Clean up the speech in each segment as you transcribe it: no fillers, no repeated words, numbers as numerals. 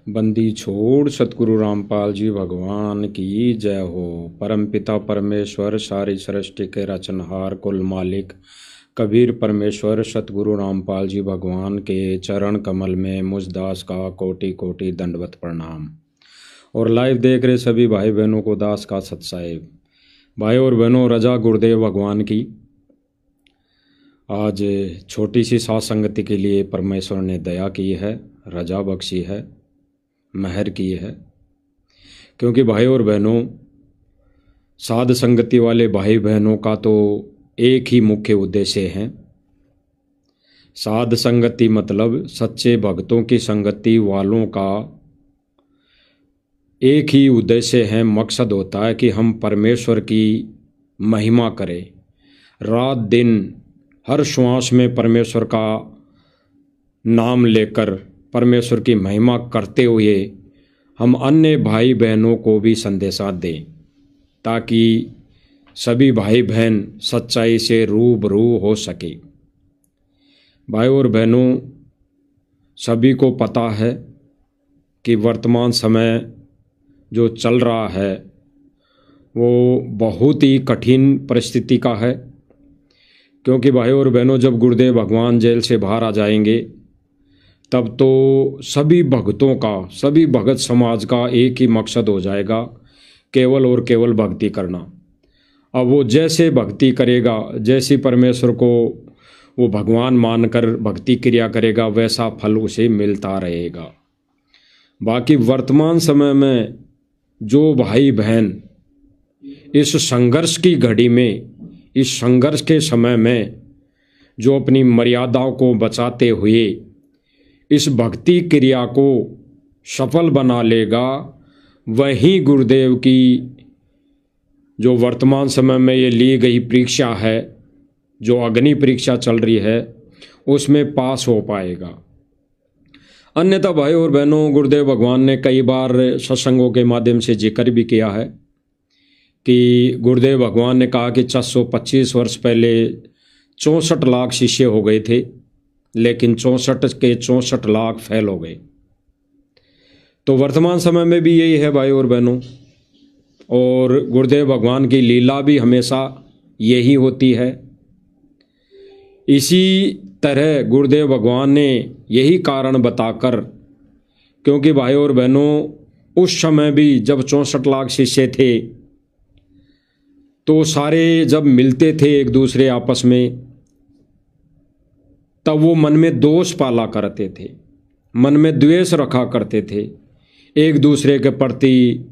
बंदी छोड़ सतगुरु रामपाल जी भगवान की जय हो। परमपिता परमेश्वर सारी सृष्टि के रचनहार कुल मालिक कबीर परमेश्वर सतगुरु रामपाल जी भगवान के चरण कमल में मुझ दास का कोटि कोटि दंडवत प्रणाम। और लाइव देख रहे सभी भाई बहनों को दास का सत्साहेब। भाई और बहनों, रजा गुरुदेव भगवान की आज छोटी सी साथ संगति के लिए परमेश्वर ने दया की है, रजा बख्शी है, मेहर की है। क्योंकि भाई और बहनों, साध संगति वाले भाई बहनों का तो एक ही मुख्य उद्देश्य है। साध संगति मतलब सच्चे भक्तों की संगति वालों का एक ही उद्देश्य है, मकसद होता है कि हम परमेश्वर की महिमा करें। रात दिन हर श्वास में परमेश्वर का नाम लेकर परमेश्वर की महिमा करते हुए हम अन्य भाई बहनों को भी संदेशा दें, ताकि सभी भाई बहन सच्चाई से रूबरू हो सके। भाई और बहनों, सभी को पता है कि वर्तमान समय जो चल रहा है वो बहुत ही कठिन परिस्थिति का है। क्योंकि भाई और बहनों, जब गुरुदेव भगवान जेल से बाहर आ जाएंगे तब तो सभी भक्तों का, सभी भगत समाज का एक ही मकसद हो जाएगा, केवल और केवल भक्ति करना। अब वो जैसे भक्ति करेगा, जैसी परमेश्वर को वो भगवान मानकर भक्ति क्रिया करेगा, वैसा फल उसे मिलता रहेगा। बाकी वर्तमान समय में जो भाई बहन इस संघर्ष की घड़ी में, इस संघर्ष के समय में जो अपनी मर्यादाओं को बचाते हुए इस भक्ति क्रिया को सफल बना लेगा, वही गुरुदेव की जो वर्तमान समय में ये ली गई परीक्षा है, जो अग्नि परीक्षा चल रही है, उसमें पास हो पाएगा। अन्यथा भाई और बहनों, गुरुदेव भगवान ने कई बार सत्संगों के माध्यम से जिक्र भी किया है कि गुरुदेव भगवान ने कहा कि 425 वर्ष पहले 64 लाख शिष्य हो गए थे, लेकिन 64 के 64 लाख फेल हो गए। तो वर्तमान समय में भी यही है भाई और बहनों। और गुरुदेव भगवान की लीला भी हमेशा यही होती है। इसी तरह गुरुदेव भगवान ने यही कारण बताकर, क्योंकि भाई और बहनों, उस समय भी जब 64 लाख शिष्य थे तो सारे जब मिलते थे एक दूसरे आपस में, तब वो मन में दोष पाला करते थे, मन में द्वेष रखा करते थे, एक दूसरे के प्रति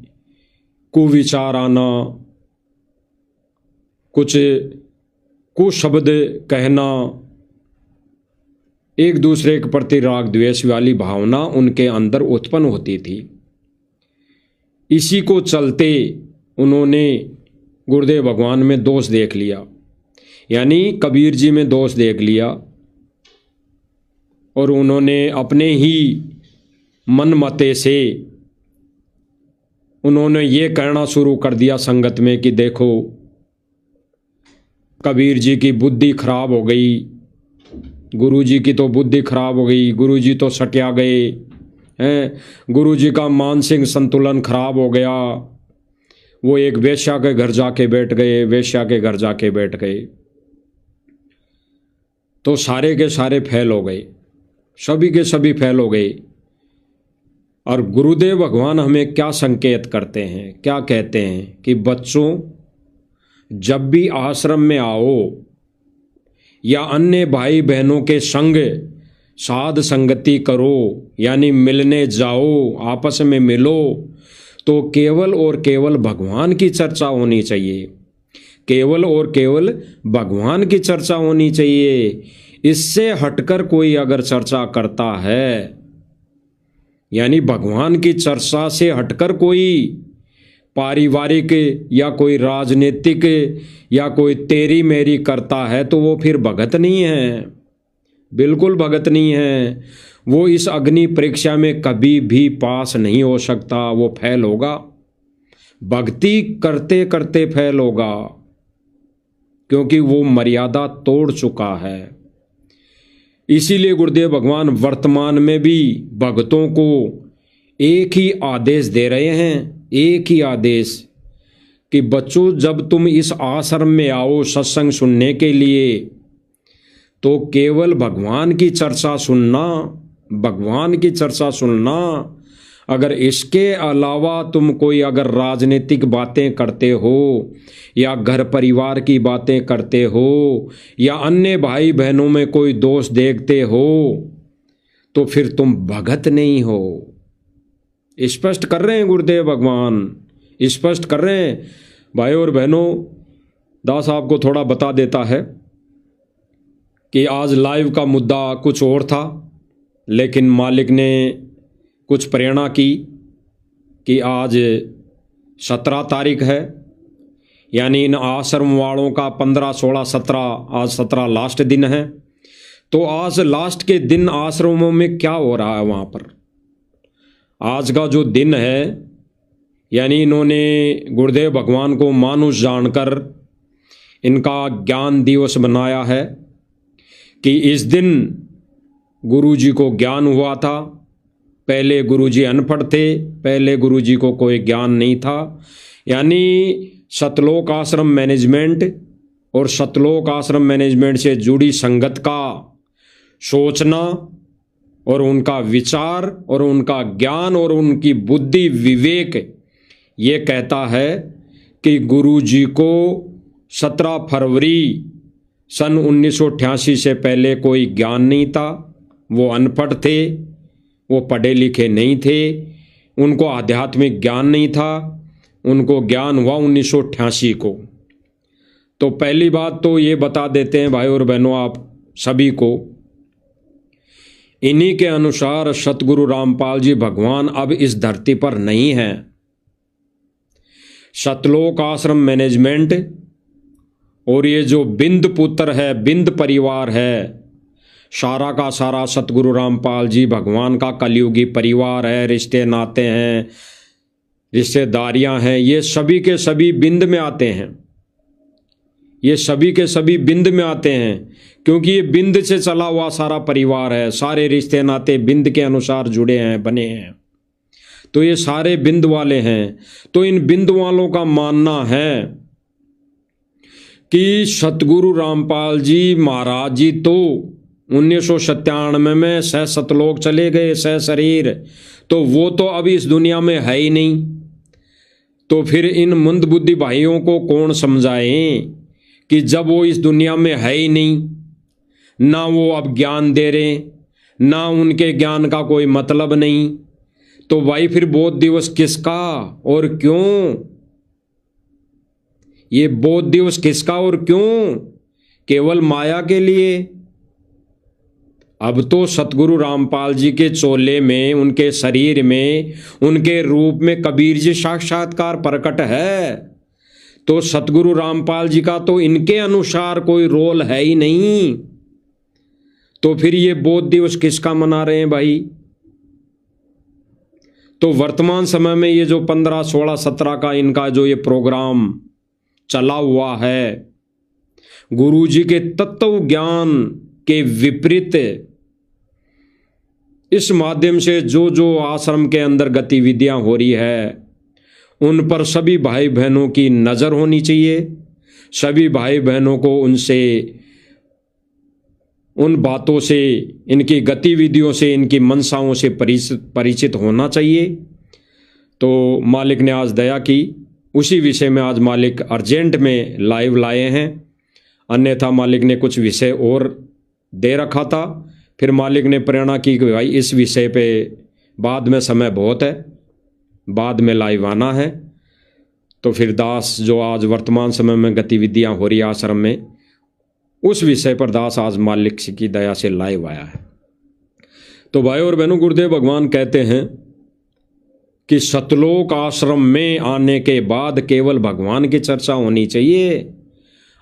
कुविचार आना, कुछ कुशब्द कहना, एक दूसरे के प्रति राग द्वेष वाली भावना उनके अंदर उत्पन्न होती थी। इसी को चलते उन्होंने गुरुदेव भगवान में दोष देख लिया, यानी कबीर जी में दोष देख लिया, और उन्होंने अपने ही मन मते से उन्होंने ये कहना शुरू कर दिया संगत में कि देखो, कबीर जी की बुद्धि खराब हो गई, गुरु जी की तो बुद्धि खराब हो गई, गुरु जी तो सटिया गए हैं, गुरु जी का मानसिक संतुलन खराब हो गया, वो एक वेश्या के घर जाके बैठ गए, वेश्या के घर जाके बैठ गए, तो सारे के सारे फेल हो गए, सभी के सभी फेल हो गए। और गुरुदेव भगवान हमें क्या संकेत करते हैं, क्या कहते हैं कि बच्चों, जब भी आश्रम में आओ या अन्य भाई बहनों के संग साध संगति करो, यानी मिलने जाओ, आपस में मिलो, तो केवल और केवल भगवान की चर्चा होनी चाहिए, केवल और केवल भगवान की चर्चा होनी चाहिए। इससे हटकर कोई अगर चर्चा करता है, यानी भगवान की चर्चा से हटकर कोई पारिवारिक या कोई राजनीतिक या कोई तेरी मेरी करता है, तो वो फिर भगत नहीं है, बिल्कुल भगत नहीं है। वो इस अग्नि परीक्षा में कभी भी पास नहीं हो सकता, वो फेल होगा, भक्ति करते करते फेल होगा, क्योंकि वो मर्यादा तोड़ चुका है। इसीलिए गुरुदेव भगवान वर्तमान में भी भक्तों को एक ही आदेश दे रहे हैं, एक ही आदेश कि बच्चों जब तुम इस आश्रम में आओ सत्संग सुनने के लिए तो केवल भगवान की चर्चा सुनना, भगवान की चर्चा सुनना। अगर इसके अलावा तुम कोई अगर राजनीतिक बातें करते हो या घर परिवार की बातें करते हो या अन्य भाई बहनों में कोई दोष देखते हो तो फिर तुम भगत नहीं हो। स्पष्ट कर रहे हैं गुरुदेव भगवान, स्पष्ट कर रहे हैं। भाइयों और बहनों, दास आपको थोड़ा बता देता है कि आज लाइव का मुद्दा कुछ और था, लेकिन मालिक ने कुछ प्रेरणा की कि आज 17 तारीख है, यानी इन आश्रम वालों का 15, 16, 17, आज 17 लास्ट दिन है। तो आज लास्ट के दिन आश्रमों में क्या हो रहा है वहाँ पर, आज का जो दिन है, यानी इन्होंने गुरुदेव भगवान को मानुष जानकर इनका ज्ञान दिवस बनाया है कि इस दिन गुरुजी को ज्ञान हुआ था। पहले गुरुजी अनपढ़ थे, पहले गुरुजी को कोई ज्ञान नहीं था। यानी सतलोक आश्रम मैनेजमेंट और सतलोक आश्रम मैनेजमेंट से जुड़ी संगत का सोचना और उनका विचार और उनका ज्ञान और उनकी बुद्धि विवेक ये कहता है कि गुरुजी को 17 फरवरी सन 1988 से पहले कोई ज्ञान नहीं था। वो अनपढ़ थे, वो पढ़े लिखे नहीं थे, उनको आध्यात्मिक ज्ञान नहीं था, उनको ज्ञान हुआ 1988 को। तो पहली बात तो ये बता देते हैं भाई और बहनों आप सभी को, इन्हीं के अनुसार सतगुरु रामपाल जी भगवान अब इस धरती पर नहीं हैं। सतलोक आश्रम मैनेजमेंट और ये जो बिंद पुत्र है, बिंद परिवार है, सारा का सारा सतगुरु रामपाल जी भगवान का कलयुगी परिवार है, रिश्ते नाते हैं, रिश्तेदारियां हैं, ये सभी के सभी बिंद में आते हैं, ये सभी के सभी बिंद में आते हैं, क्योंकि ये बिंद से चला हुआ सारा परिवार है, सारे रिश्ते नाते बिंद के अनुसार जुड़े हैं, बने हैं। तो ये सारे बिंद वाले हैं। तो इन बिंद वालों का मानना है कि सतगुरु रामपाल जी महाराज जी तो 1997 में सह सतलोक चले गए, सह शरीर, तो वो तो अभी इस दुनिया में है ही नहीं। तो फिर इन मंद बुद्धि भाइयों को कौन समझाए कि जब वो इस दुनिया में है ही नहीं, ना वो अब ज्ञान दे रहे, ना उनके ज्ञान का कोई मतलब नहीं, तो भाई फिर बोध दिवस किसका और क्यों? ये बोध दिवस किसका और क्यों? केवल माया के लिए? अब तो सतगुरु रामपाल जी के चोले में, उनके शरीर में, उनके रूप में कबीर जी साक्षात्कार प्रकट है। तो सतगुरु रामपाल जी का तो इनके अनुसार कोई रोल है ही नहीं। तो फिर ये बोध दिवस किसका मना रहे हैं भाई? तो वर्तमान समय में ये जो 15, 16, 17 का इनका जो ये प्रोग्राम चला हुआ है, गुरुजी के तत्व ज्ञान के विपरीत इस माध्यम से जो जो आश्रम के अंदर गतिविधियां हो रही है, उन पर सभी भाई बहनों की नज़र होनी चाहिए। सभी भाई बहनों को उनसे, उन बातों से, इनकी गतिविधियों से, इनकी मनसाओं से परिचित होना चाहिए। तो मालिक ने आज दया की, उसी विषय में आज मालिक अर्जेंट में लाइव लाए हैं। अन्यथा मालिक ने कुछ विषय और दे रखा था, फिर मालिक ने प्रेरणा की कि भाई इस विषय पे बाद में समय बहुत है, बाद में लाइव आना है। तो फिर दास जो आज वर्तमान समय में गतिविधियां हो रही आश्रम में, उस विषय पर दास आज मालिक की दया से लाइव आया है। तो भाई और बहनों, गुरुदेव भगवान कहते हैं कि सतलोक आश्रम में आने के बाद केवल भगवान की चर्चा होनी चाहिए।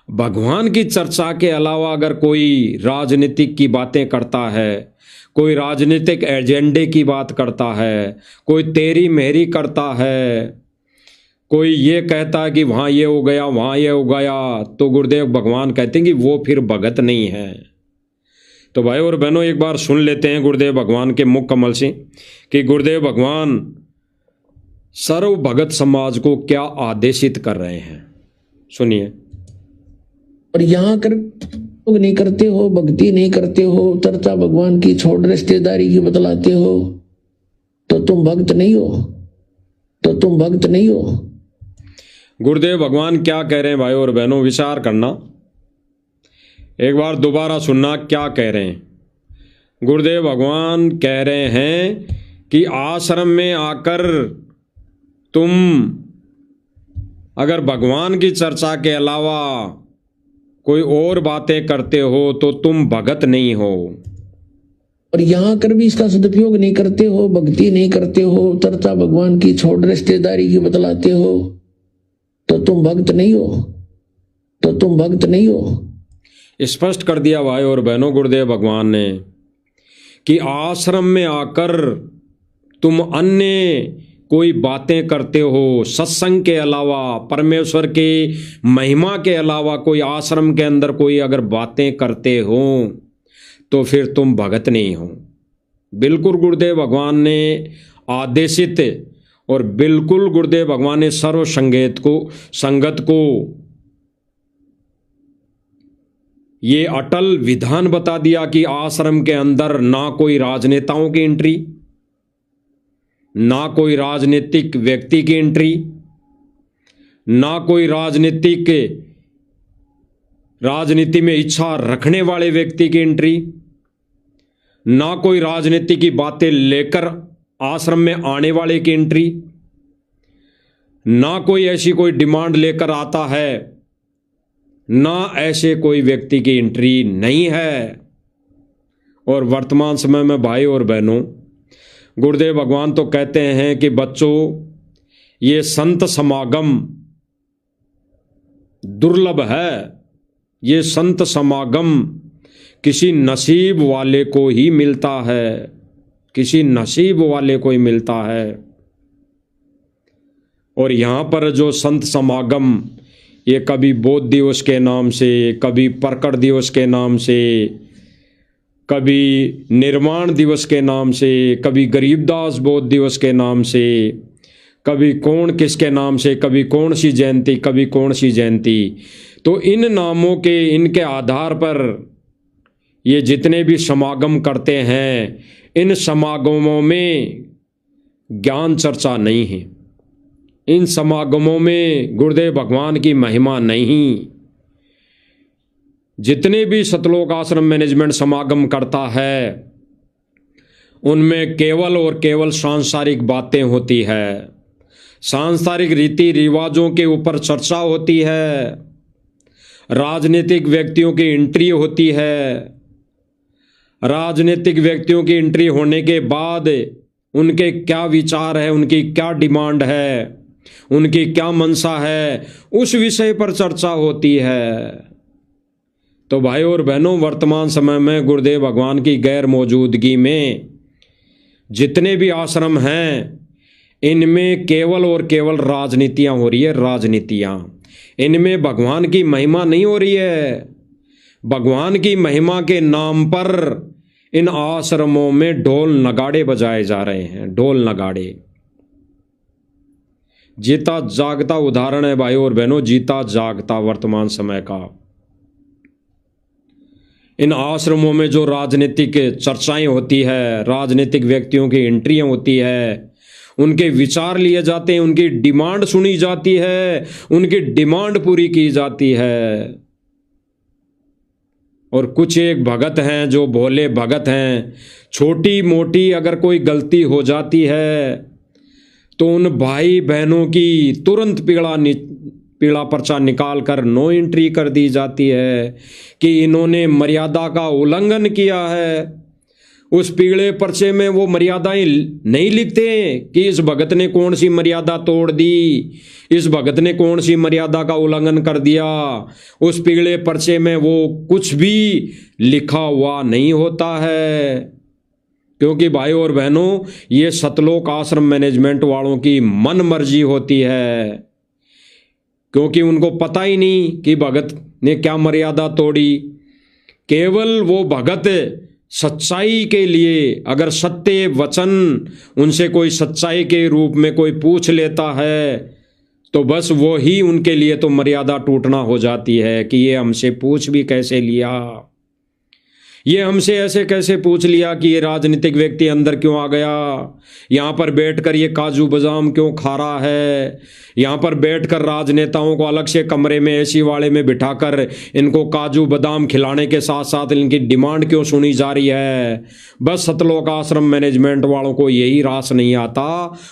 भगवान की चर्चा के अलावा अगर कोई राजनीतिक की बातें करता है, कोई राजनीतिक एजेंडे की बात करता है, कोई तेरी मेहरी करता है, कोई ये कहता है कि वहाँ ये हो गया, वहाँ ये हो गया, तो गुरुदेव भगवान कहते हैं कि वो फिर भगत नहीं है। तो भाई और बहनों एक बार सुन लेते हैं गुरुदेव भगवान के मुख कमल से कि गुरुदेव भगवान सर्व भगत समाज को क्या आदेशित कर रहे हैं। सुनिए। और यहाँ कर नहीं करते हो, भक्ति नहीं करते हो, चर्चा भगवान की छोड़ रिश्तेदारी की बतलाते हो, तो तुम भक्त नहीं हो, तो तुम भक्त नहीं हो। गुरुदेव भगवान क्या कह रहे हैं भाई और बहनों, विचार करना, एक बार दोबारा सुनना क्या कह रहे हैं। गुरुदेव भगवान कह रहे हैं कि आश्रम में आकर तुम अगर भगवान की चर्चा के अलावा कोई और बातें करते हो तो तुम भगत नहीं हो। और यहाँ कर भी इसका सदुपयोग नहीं करते हो, भक्ति नहीं करते हो, चर्चा भगवान की छोड़ रिश्तेदारी की बतलाते हो, तो तुम भक्त नहीं हो, तो तुम भक्त नहीं हो। स्पष्ट कर दिया भाई और बहनों गुरुदेव भगवान ने कि आश्रम में आकर तुम अन्य कोई बातें करते हो, सत्संग के अलावा, परमेश्वर के महिमा के अलावा कोई आश्रम के अंदर कोई अगर बातें करते हो तो फिर तुम भगत नहीं हो। बिल्कुल गुरुदेव भगवान ने आदेशित और बिल्कुल गुरुदेव भगवान ने सर्व संगत को ये अटल विधान बता दिया कि आश्रम के अंदर ना कोई राजनेताओं की एंट्री, ना कोई राजनीतिक व्यक्ति की एंट्री, ना कोई राजनीति में इच्छा रखने वाले व्यक्ति की एंट्री, ना कोई राजनीति की बातें लेकर आश्रम में आने वाले की एंट्री, ना कोई ऐसी कोई डिमांड लेकर आता है, ना ऐसे कोई व्यक्ति की एंट्री नहीं है। और वर्तमान समय में भाई और बहनों गुरुदेव भगवान तो कहते हैं कि बच्चों ये संत समागम दुर्लभ है, ये संत समागम किसी नसीब वाले को ही मिलता है, किसी नसीब वाले को ही मिलता है। और यहाँ पर जो संत समागम ये कभी बोध दिवस के नाम से, कभी प्रकट दिवस के नाम से, कभी निर्माण दिवस के नाम से, कभी गरीबदास बोध दिवस के नाम से, कभी कौन किसके नाम से, कभी कौन सी जयंती, कभी कौन सी जयंती, तो इन नामों के इनके आधार पर ये जितने भी समागम करते हैं, इन समागमों में ज्ञान चर्चा नहीं है, इन समागमों में गुरुदेव भगवान की महिमा नहीं। जितने भी सतलोक आश्रम मैनेजमेंट समागम करता है उनमें केवल और केवल सांसारिक बातें होती है, सांसारिक रीति रिवाजों के ऊपर चर्चा होती है, राजनीतिक व्यक्तियों की एंट्री होती है, राजनीतिक व्यक्तियों की एंट्री होने के बाद उनके क्या विचार है, उनकी क्या डिमांड है, उनकी क्या मंशा है, उस विषय पर चर्चा होती है। तो भाई और बहनों वर्तमान समय में गुरुदेव भगवान की गैर मौजूदगी में जितने भी आश्रम हैं इनमें केवल और केवल राजनीतियां हो रही है, राजनीतियां, इनमें भगवान की महिमा नहीं हो रही है। भगवान की महिमा के नाम पर इन आश्रमों में ढोल नगाड़े बजाए जा रहे हैं, ढोल नगाड़े। जीता जागता उदाहरण है भाई और बहनों, जीता जागता वर्तमान समय का। इन आश्रमों में जो राजनीतिक चर्चाएं होती है, राजनीतिक व्यक्तियों की एंट्रियां होती है, उनके विचार लिए जाते हैं, उनकी डिमांड सुनी जाती है, उनकी डिमांड पूरी की जाती है। और कुछ एक भगत हैं जो भोले भगत हैं, छोटी मोटी अगर कोई गलती हो जाती है तो उन भाई बहनों की तुरंत पीला पर्चा निकाल कर नो एंट्री कर दी जाती है कि इन्होंने मर्यादा का उल्लंघन किया है। उस पीले पर्चे में वो मर्यादाएं नहीं लिखते कि इस भगत ने कौन सी मर्यादा तोड़ दी, इस भगत ने कौन सी मर्यादा का उल्लंघन कर दिया। उस पीले पर्चे में वो कुछ भी लिखा हुआ नहीं होता है, क्योंकि भाई और बहनों ये सतलोक आश्रम मैनेजमेंट वालों की मन मर्जी होती है, क्योंकि उनको पता ही नहीं कि भगत ने क्या मर्यादा तोड़ी। केवल वो भगत सच्चाई के लिए, अगर सत्य वचन उनसे कोई सच्चाई के रूप में कोई पूछ लेता है तो बस वो ही उनके लिए तो मर्यादा टूटना हो जाती है कि ये हमसे पूछ भी कैसे लिया, ये हमसे ऐसे कैसे पूछ लिया कि ये राजनीतिक व्यक्ति अंदर क्यों आ गया, यहाँ पर बैठकर ये काजू बादाम क्यों खा रहा है, यहाँ पर बैठकर राजनेताओं को अलग से कमरे में एसी वाले में बिठाकर इनको काजू बादाम खिलाने के साथ साथ इनकी डिमांड क्यों सुनी जा रही है। बस सतलोक आश्रम मैनेजमेंट वालों को यही रास नहीं आता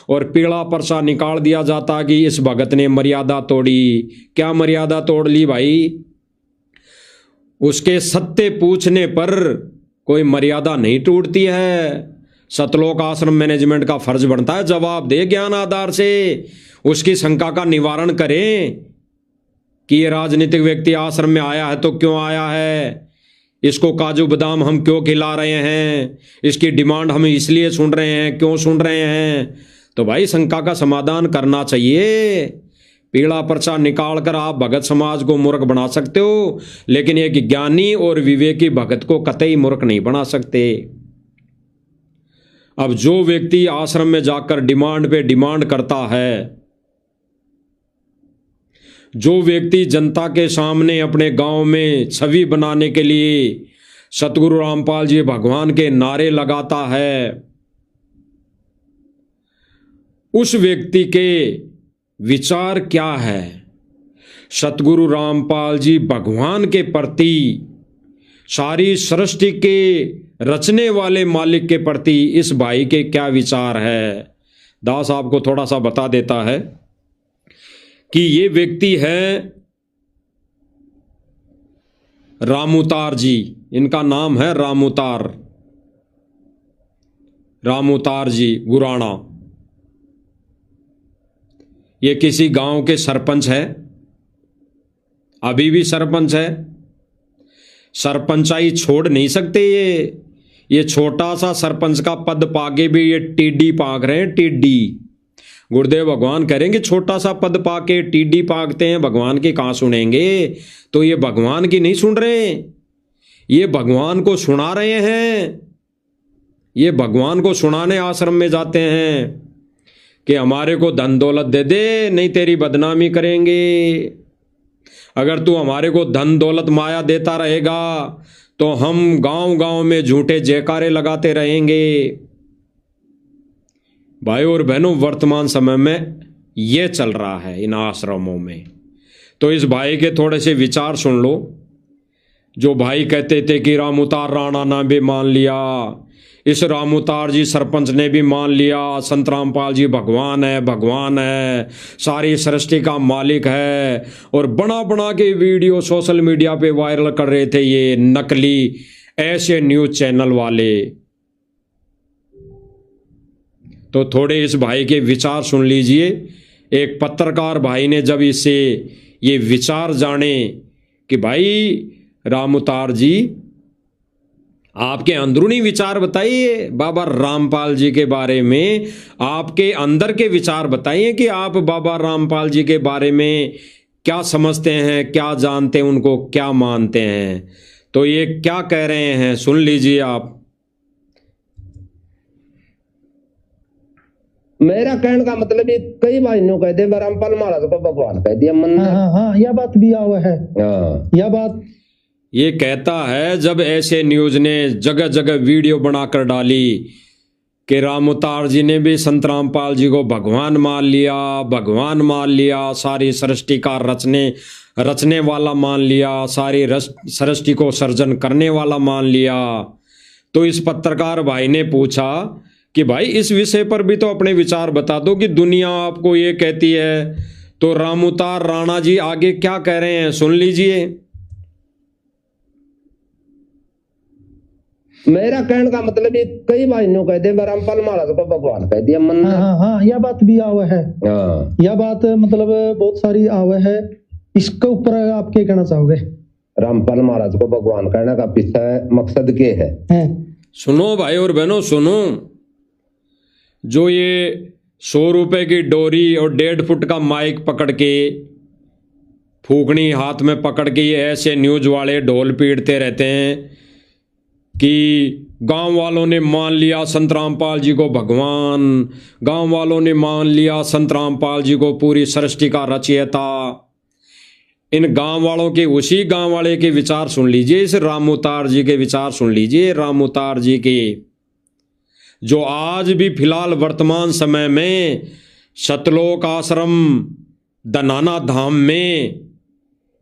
और पीला पर्चा निकाल दिया जाता कि इस भगत ने मर्यादा तोड़ी। क्या मर्यादा तोड़ ली भाई? उसके सत्य पूछने पर कोई मर्यादा नहीं टूटती है। सतलोक आश्रम मैनेजमेंट का फर्ज बनता है जवाब दे, ज्ञान आधार से उसकी शंका का निवारण करें कि ये राजनीतिक व्यक्ति आश्रम में आया है तो क्यों आया है, इसको काजू बादाम हम क्यों खिला रहे हैं, इसकी डिमांड हम इसलिए सुन रहे हैं, क्यों सुन रहे हैं। तो भाई शंका का समाधान करना चाहिए। पीला पर्चा निकालकर आप भगत समाज को मूर्ख बना सकते हो, लेकिन एक ज्ञानी और विवेकी भगत को कतई मूर्ख नहीं बना सकते। अब जो व्यक्ति आश्रम में जाकर डिमांड पे डिमांड करता है, जो व्यक्ति जनता के सामने अपने गांव में छवि बनाने के लिए सतगुरु रामपाल जी भगवान के नारे लगाता है, उस व्यक्ति के विचार क्या है सतगुरु रामपाल जी भगवान के प्रति, सारी सृष्टि के रचने वाले मालिक के प्रति इस भाई के क्या विचार है। दास आपको थोड़ा सा बता देता है कि ये व्यक्ति है रामउतार जी, इनका नाम है रामउतार, रामउतार जी गुराना। ये किसी गांव के सरपंच है, अभी भी सरपंच है। सरपंचाई छोड़ नहीं सकते ये छोटा सा सरपंच का पद पाके भी ये टीडी पाक रहे हैं, टीडी। गुरुदेव भगवान करेंगे छोटा सा पद पाके टीडी पाकते हैं, भगवान की कहाँ सुनेंगे। तो ये भगवान की नहीं सुन रहे, ये भगवान को सुना रहे हैं। ये भगवान को सुनाने आश्रम में जाते हैं कि हमारे को धन दौलत दे दे, नहीं तेरी बदनामी करेंगे। अगर तू हमारे को धन दौलत माया देता रहेगा तो हम गांव गांव में झूठे जयकारे लगाते रहेंगे। भाई और बहनों, वर्तमान समय में ये चल रहा है इन आश्रमों में। तो इस भाई के थोड़े से विचार सुन लो। जो भाई कहते थे कि रामउतार राणा ने भी मान लिया, इस रामउतार जी सरपंच ने भी मान लिया, संत रामपाल जी भगवान है, भगवान है, सारी सृष्टि का मालिक है, और बना बना के वीडियो सोशल मीडिया पे वायरल कर रहे थे ये नकली ऐसे न्यूज चैनल वाले। तो थोड़े इस भाई के विचार सुन लीजिए। एक पत्रकार भाई ने जब इससे ये विचार जाने कि भाई रामउतार जी आपके अंदरूनी विचार बताइए बाबा रामपाल जी के बारे में, आपके अंदर के विचार बताइए कि आप बाबा रामपाल जी के बारे में क्या समझते हैं, क्या जानते हैं, उनको क्या मानते हैं। तो ये क्या कह रहे हैं सुन लीजिए आप। मेरा कहने का मतलब ये कई भाइयों कहते हैं रामपाल महाराज को भगवान कह दिया मन में। हाँ, यह बात भी आवा है। यह बात ये कहता है जब ऐसे न्यूज ने जगह जगह वीडियो बनाकर डाली कि रामउतार जी ने भी संत रामपाल जी को भगवान मान लिया, भगवान मान लिया, सारी सृष्टि का रचने वाला मान लिया, सारी सृष्टि को सर्जन करने वाला मान लिया। तो इस पत्रकार भाई ने पूछा कि भाई इस विषय पर भी तो अपने विचार बता दो कि दुनिया आपको ये कहती है। तो रामउतार राणा जी आगे क्या कह रहे हैं सुन लीजिए। मेरा कहने का मतलब ये कई भाइयों कहते हैं रामपाल महाराज को भगवान कह दिया मन में। हाँ, यह बात भी आवा है। यह बात मतलब बहुत सारी आवा है। इसके ऊपर आप क्या कहना चाहोगे? रामपाल महाराज को भगवान कहने का पीछे मकसद क्या है? सुनो भाई और बहनों सुनो। जो ये 100 रुपए की डोरी और 1.5 फुट का माइक पकड़ के, फूकनी हाथ में पकड़ के ये ऐसे न्यूज वाले ढोल पीटते रहते हैं कि गांव वालों ने मान लिया संत रामपाल जी को भगवान, गांव वालों ने मान लिया संत रामपाल जी को पूरी सृष्टि का रचयिता। इन गांव वालों के, उसी गांव वाले के विचार सुन लीजिए, इस रामोतार जी के विचार सुन लीजिए। रामोतार जी के जो आज भी फिलहाल वर्तमान समय में सतलोक आश्रम दनाना धाम में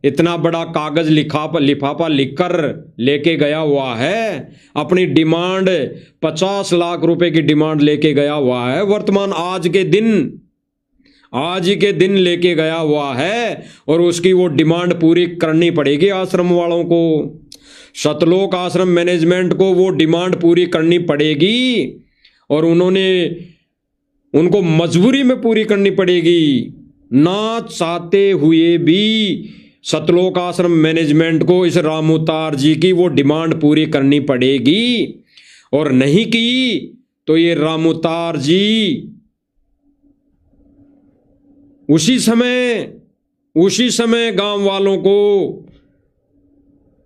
इतना बड़ा कागज लिफाफा लिखकर लेके गया हुआ है, अपनी डिमांड 50 लाख रुपए की डिमांड लेके गया हुआ है। वर्तमान आज ही के दिन लेके गया हुआ है, और उसकी वो डिमांड पूरी करनी पड़ेगी आश्रम वालों को। सतलोक आश्रम मैनेजमेंट को वो डिमांड पूरी करनी पड़ेगी, और उनको मजबूरी में पूरी करनी पड़ेगी। ना चाहते हुए भी सतलोक आश्रम मैनेजमेंट को इस रामोतार जी की वो डिमांड पूरी करनी पड़ेगी, और नहीं की तो ये रामोतार जी उसी समय गांव वालों को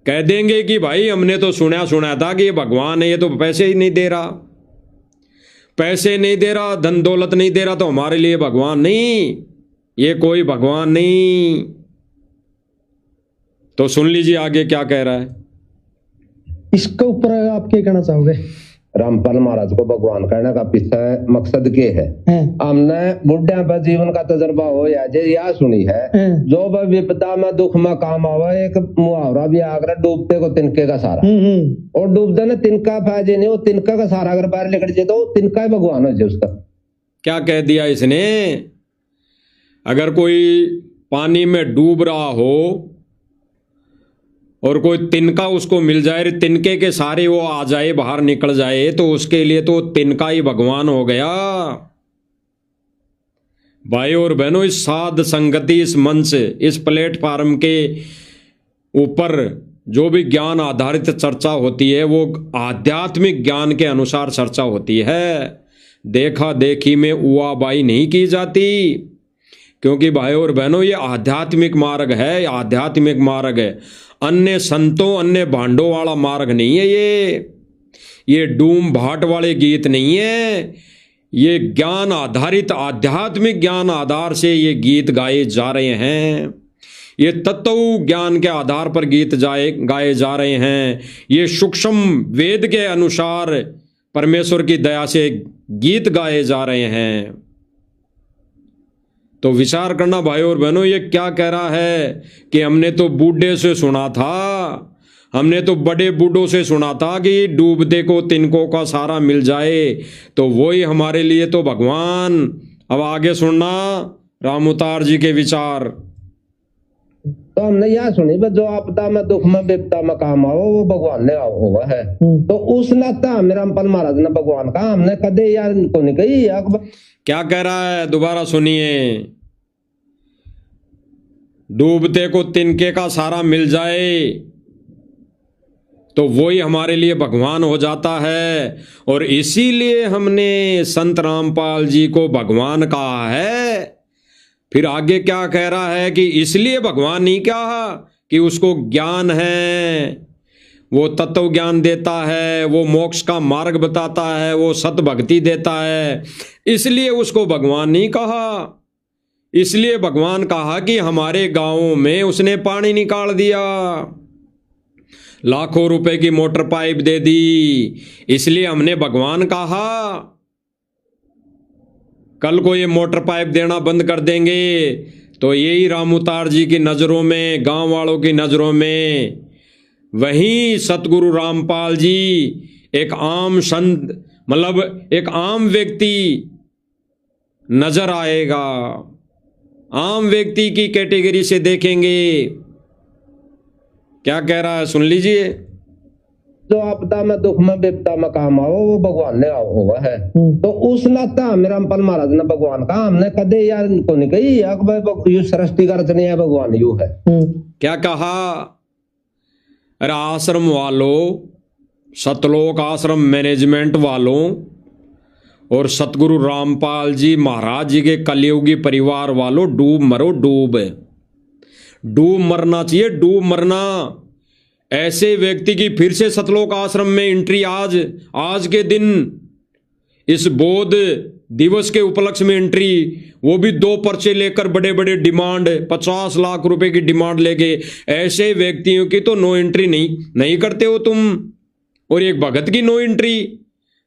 कह देंगे कि भाई हमने तो सुना था कि ये भगवान है, ये तो पैसे ही नहीं दे रहा, धन दौलत नहीं दे रहा, तो हमारे लिए भगवान नहीं, ये कोई भगवान नहीं। तो सुन लीजिए आगे क्या कह रहा है। इसके ऊपर आप क्या कहना चाहोगे? रामपाल महाराज को भगवान कहने का पीछे मकसद के है? हमने बुढ़िया पर जीवन का तजर्बा हो या जे या सुनी है, जो विपदा में दुख में काम आवा, एक मुहावरा भी आकर डूबते को तिनके का सारा, और डूबते ने तिनका फायदे नहीं, वो तिनका का सारा अगर बाहर निकल जाए तो तिनका ही भगवान हो जाए। उसका क्या कह दिया इसने? अगर कोई पानी में डूब रहा हो और कोई तिनका उसको मिल जाए, तिनके के सारे वो आ जाए, बाहर निकल जाए, तो उसके लिए तो तिनका ही भगवान हो गया। भाई और बहनों, इस साध संगति, इस मंच, इस प्लेटफार्म के ऊपर जो भी ज्ञान आधारित चर्चा होती है वो आध्यात्मिक ज्ञान के अनुसार चर्चा होती है। देखा देखी में उआबाई नहीं की जाती, क्योंकि भाई और बहनों ये आध्यात्मिक मार्ग है, आध्यात्मिक मार्ग है, अन्य संतों अन्य भांडों वाला मार्ग नहीं है। ये डूम भाट वाले गीत नहीं है, ये ज्ञान आधारित आध्यात्मिक ज्ञान आधार से ये गीत गाए जा रहे हैं। ये तत्व ज्ञान के आधार पर गीत गाए जा रहे हैं। ये सूक्ष्म वेद के अनुसार परमेश्वर की दया से गीत गाए जा रहे हैं। तो विचार करना भाई और बहनों, ये क्या कह रहा है कि हमने तो बूढ़े से सुना था, हमने तो बड़े बूढ़ों से सुना था कि डूबते को तिनकों का सारा मिल जाए तो वही हमारे लिए तो भगवान। अब आगे सुनना रामोतार जी के विचार। तो हमने यह सुनी जो आपदा में दुख में विपदा में काम आओ वो भगवान ने हुआ है। तो उस नाता हमें रामपाल महाराज ने भगवान कहा, हमने कदे यार को नहीं कही। क्या कह रहा है दोबारा सुनिए। डूबते को तिनके का सारा मिल जाए तो वही हमारे लिए भगवान हो जाता है, और इसीलिए हमने संत रामपाल जी को भगवान कहा है। फिर आगे क्या कह रहा है कि इसलिए भगवान नहीं कहा कि उसको ज्ञान है, वो तत्व ज्ञान देता है, वो मोक्ष का मार्ग बताता है, वो सत भक्ति देता है, इसलिए उसको भगवान नहीं कहा। इसलिए भगवान कहा कि हमारे गांवों में उसने पानी निकाल दिया, लाखों रुपए की मोटर पाइप दे दी, इसलिए हमने भगवान कहा। कल को ये मोटर पाइप देना बंद कर देंगे तो यही रामोतार जी की नजरों में, गांव वालों की नजरों में, वहीं सतगुरु रामपाल जी एक आम संत, मतलब एक आम व्यक्ति नजर आएगा, आम व्यक्ति की कैटेगरी से देखेंगे। क्या कह रहा है सुन लीजिए। जो आपदा में दुख में विपदा में काम आओ वो भगवान ने हुआ है। तो उस नाता हमें रामपाल महाराज ने भगवान कहा, हमने कदे यार को नहीं कही। सृष्टि का रचना है भगवान यू है। क्या कहा? अरे आश्रम वालों, सतलोक आश्रम मैनेजमेंट वालों और सतगुरु रामपाल जी महाराज जी के कलयुगी परिवार वालों, डूब मरो, डूब मरना चाहिए, डूब मरना। ऐसे व्यक्ति की फिर से सतलोक आश्रम में एंट्री आज के दिन इस बौद्ध दिवस के उपलक्ष्य में एंट्री, वो भी 2 पर्चे लेकर बड़े बड़े डिमांड 50 लाख रुपए की डिमांड लेके, ऐसे व्यक्तियों की तो नो एंट्री नहीं करते हो तुम। और एक भगत की नो एंट्री,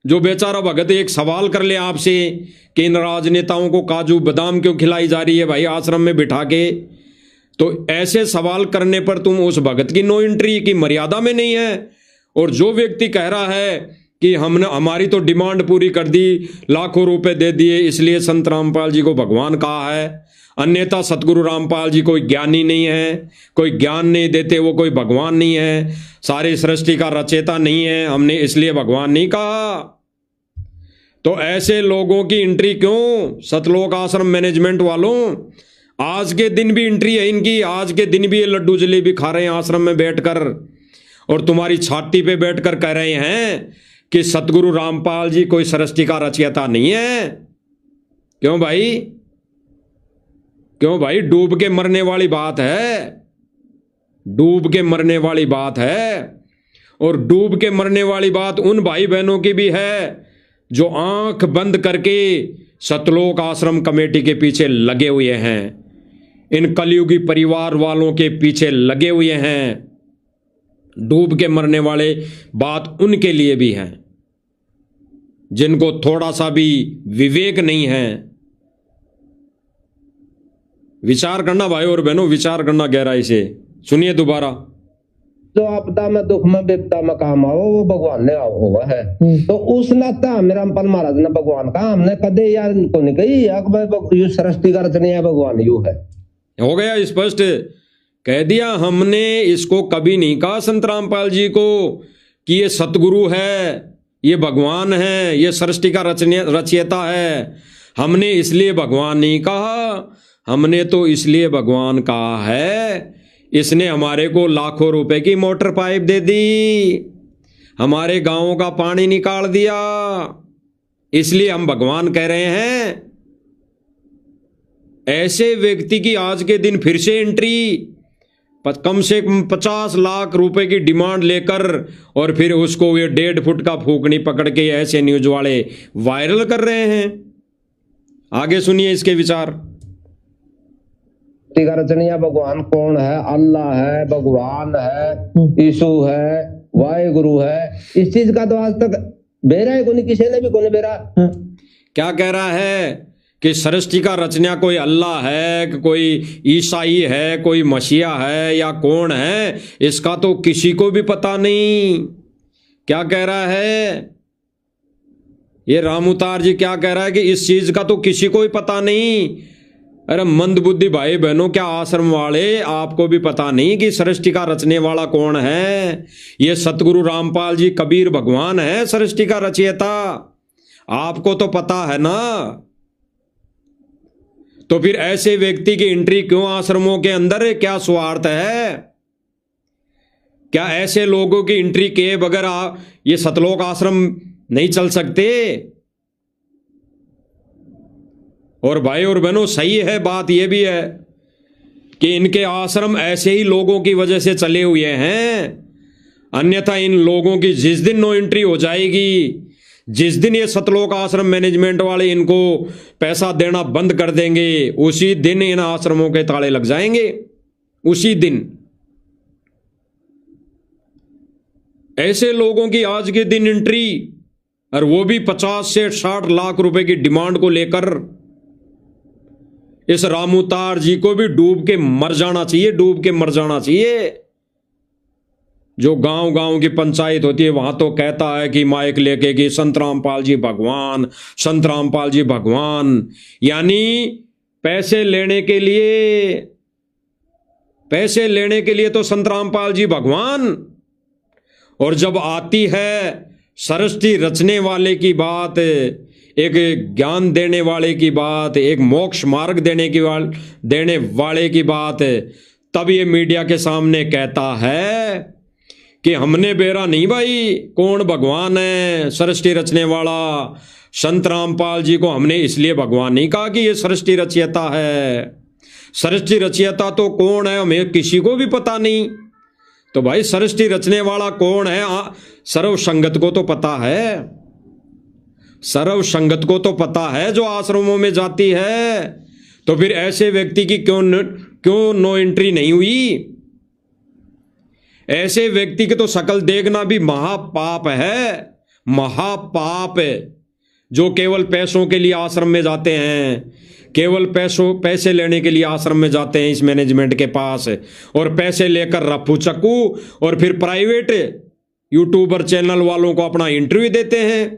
जो बेचारा भगत एक सवाल कर ले आपसे कि इन राजनेताओं को काजू बादाम क्यों खिलाई जा रही है भाई आश्रम में बिठा के, तो ऐसे सवाल करने पर तुम उस भगत की नो एंट्री की मर्यादा में नहीं है। और जो व्यक्ति कह रहा है कि हमने हमारी तो डिमांड पूरी कर दी, लाखों रुपए दे दिए, इसलिए संत रामपाल जी को भगवान कहा है, अन्यथा सतगुरु रामपाल जी कोई ज्ञानी नहीं है, कोई ज्ञान नहीं देते, वो कोई भगवान नहीं है, सारी सृष्टि का रचयिता नहीं है, हमने इसलिए भगवान नहीं कहा। तो ऐसे लोगों की एंट्री क्यों? सतलोक आश्रम मैनेजमेंट वालों, आज के दिन भी एंट्री है इनकी, आज के दिन भी ये लड्डू जलेबी खा रहे हैं आश्रम में बैठकर, और तुम्हारी छाती पे बैठकर कह रहे हैं कि सतगुरु रामपाल जी कोई सृष्टि का रचयिता नहीं है। क्यों भाई? क्यों भाई? डूब के मरने वाली बात है, डूब के मरने वाली बात है। और डूब के मरने वाली बात उन भाई बहनों की भी है जो आंख बंद करके सतलोक आश्रम कमेटी के पीछे लगे हुए हैं, इन कलयुगी परिवार वालों के पीछे लगे हुए हैं। डूब के मरने वाले बात उनके लिए भी है जिनको थोड़ा सा भी विवेक नहीं है। विचार करना भाई और बहनों, विचार करना गहराई से। सुनिए दोबारा। जो आपदा में दुख में विपदा में काम आओ वो भगवान ने आओ हुआ है। तो उस नाता मेरा रामपाल महाराज ने भगवान कहा, हमने कदे यार को नहीं कही यू सृष्टि का रचने है भगवान यू है। हो गया स्पष्ट, कह दिया हमने, इसको कभी नहीं कहा संत रामपाल जी को कि ये सतगुरु है, ये भगवान है, ये सृष्टि का रचयिता है। हमने इसलिए भगवान नहीं कहा, हमने तो इसलिए भगवान कहा है इसने हमारे को लाखों रुपए की मोटर पाइप दे दी, हमारे गांवों का पानी निकाल दिया, इसलिए हम भगवान कह रहे हैं। ऐसे व्यक्ति की आज के दिन फिर से एंट्री, कम से कम 50 लाख रुपए की डिमांड लेकर, और फिर उसको ये 1.5 फुट का फूकनी पकड़ के ऐसे न्यूज वाले वायरल कर रहे हैं। आगे सुनिए इसके विचार। रचनिया भगवान कौन है? अल्लाह है, भगवान है, यीशु है, वाहेगुरु है। इस चीज का तो आज तक बेरा है कोई, किसी ने भी कोई बेरा। क्या कह रहा है कि सृष्टि का रचना कोई अल्लाह है, कोई ईसाई है, कोई मसीहा है या कौन है, इसका तो किसी को भी पता नहीं। क्या कह रहा है ये रामउतार जी? क्या कह रहा है कि इस चीज का तो किसी को भी पता नहीं। अरे मंदबुद्धि भाई बहनों, क्या आश्रम वाले आपको भी पता नहीं कि सृष्टि का रचने वाला कौन है? ये सतगुरु रामपाल जी कबीर भगवान है सृष्टि का रचयिता, आपको तो पता है ना। तो फिर ऐसे व्यक्ति की एंट्री क्यों आश्रमों के अंदर? क्या स्वार्थ है? क्या ऐसे लोगों की एंट्री के बगैर ये सतलोक आश्रम नहीं चल सकते? और भाई और बहनों, सही है, बात यह भी है कि इनके आश्रम ऐसे ही लोगों की वजह से चले हुए हैं, अन्यथा इन लोगों की जिस दिन नो एंट्री हो जाएगी, जिस दिन ये सतलोक आश्रम मैनेजमेंट वाले इनको पैसा देना बंद कर देंगे, उसी दिन इन आश्रमों के ताले लग जाएंगे, उसी दिन। ऐसे लोगों की आज के दिन एंट्री, और वो भी 50 से 60 लाख रुपए की डिमांड को लेकर। इस रामउतार जी को भी डूब के मर जाना चाहिए, डूब के मर जाना चाहिए। जो गांव गांव की पंचायत होती है वहां तो कहता है कि माइक लेके कि संत रामपाल जी भगवान, संत रामपाल जी भगवान, यानी पैसे लेने के लिए तो संत रामपाल जी भगवान। और जब आती है सृष्टि रचने वाले की बात, एक ज्ञान देने वाले की बात, एक मोक्ष मार्ग देने वाले की बात, तब ये मीडिया के सामने कहता है कि हमने बेरा नहीं भाई कौन भगवान है, सृष्टि रचने वाला संत रामपाल जी को हमने इसलिए भगवान नहीं कहा कि ये सृष्टि रचयिता है। सृष्टि रचयिता तो कौन है हमें किसी को भी पता नहीं। तो भाई सृष्टि रचने वाला कौन है? सर्व संगत को तो पता है, सर्व संगत को तो पता है जो आश्रमों में जाती है। तो फिर ऐसे व्यक्ति की क्यों नो एंट्री नहीं हुई? ऐसे व्यक्ति की तो शकल देखना भी महापाप है, महापाप है। जो केवल पैसों के लिए आश्रम में जाते हैं, केवल पैसे लेने के लिए आश्रम में जाते हैं इस मैनेजमेंट के पास, और पैसे लेकर रफू चक्कू और फिर प्राइवेट यूट्यूबर चैनल वालों को अपना इंटरव्यू देते हैं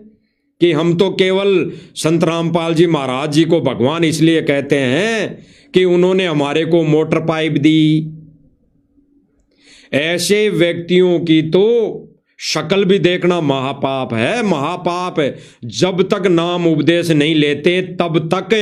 कि हम तो केवल संत रामपाल जी महाराज जी को भगवान इसलिए कहते हैं कि उन्होंने हमारे को मोटर पाइप दी। ऐसे व्यक्तियों की तो शक्ल भी देखना महापाप है, महापाप है। जब तक नाम उपदेश नहीं लेते तब तक,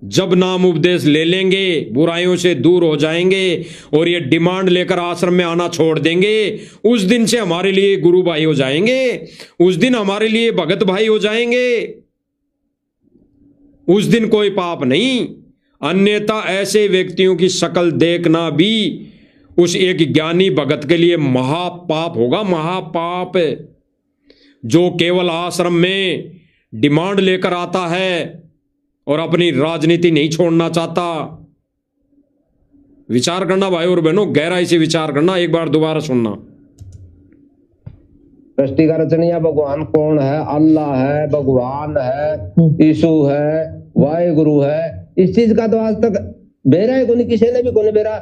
जब नाम उपदेश ले लेंगे बुराइयों से दूर हो जाएंगे और ये डिमांड लेकर आश्रम में आना छोड़ देंगे, उस दिन से हमारे लिए गुरु भाई हो जाएंगे, उस दिन हमारे लिए भगत भाई हो जाएंगे, उस दिन कोई पाप नहीं। अन्यथा ऐसे व्यक्तियों की शक्ल देखना भी उस एक ज्ञानी भगत के लिए महापाप होगा, महापाप। जो केवल आश्रम में डिमांड लेकर आता है और अपनी राजनीति नहीं छोड़ना चाहता। विचार करना भाई और बहनों, गहराई से विचार करना, एक बार दोबारा सुनना। सृष्टि का रचनिया भगवान कौन है? अल्लाह है, भगवान है, यीशु है, वाहेगुरु है। इस चीज का तो आज तक बेरा है कोई, किसी ने भी कोई बेरा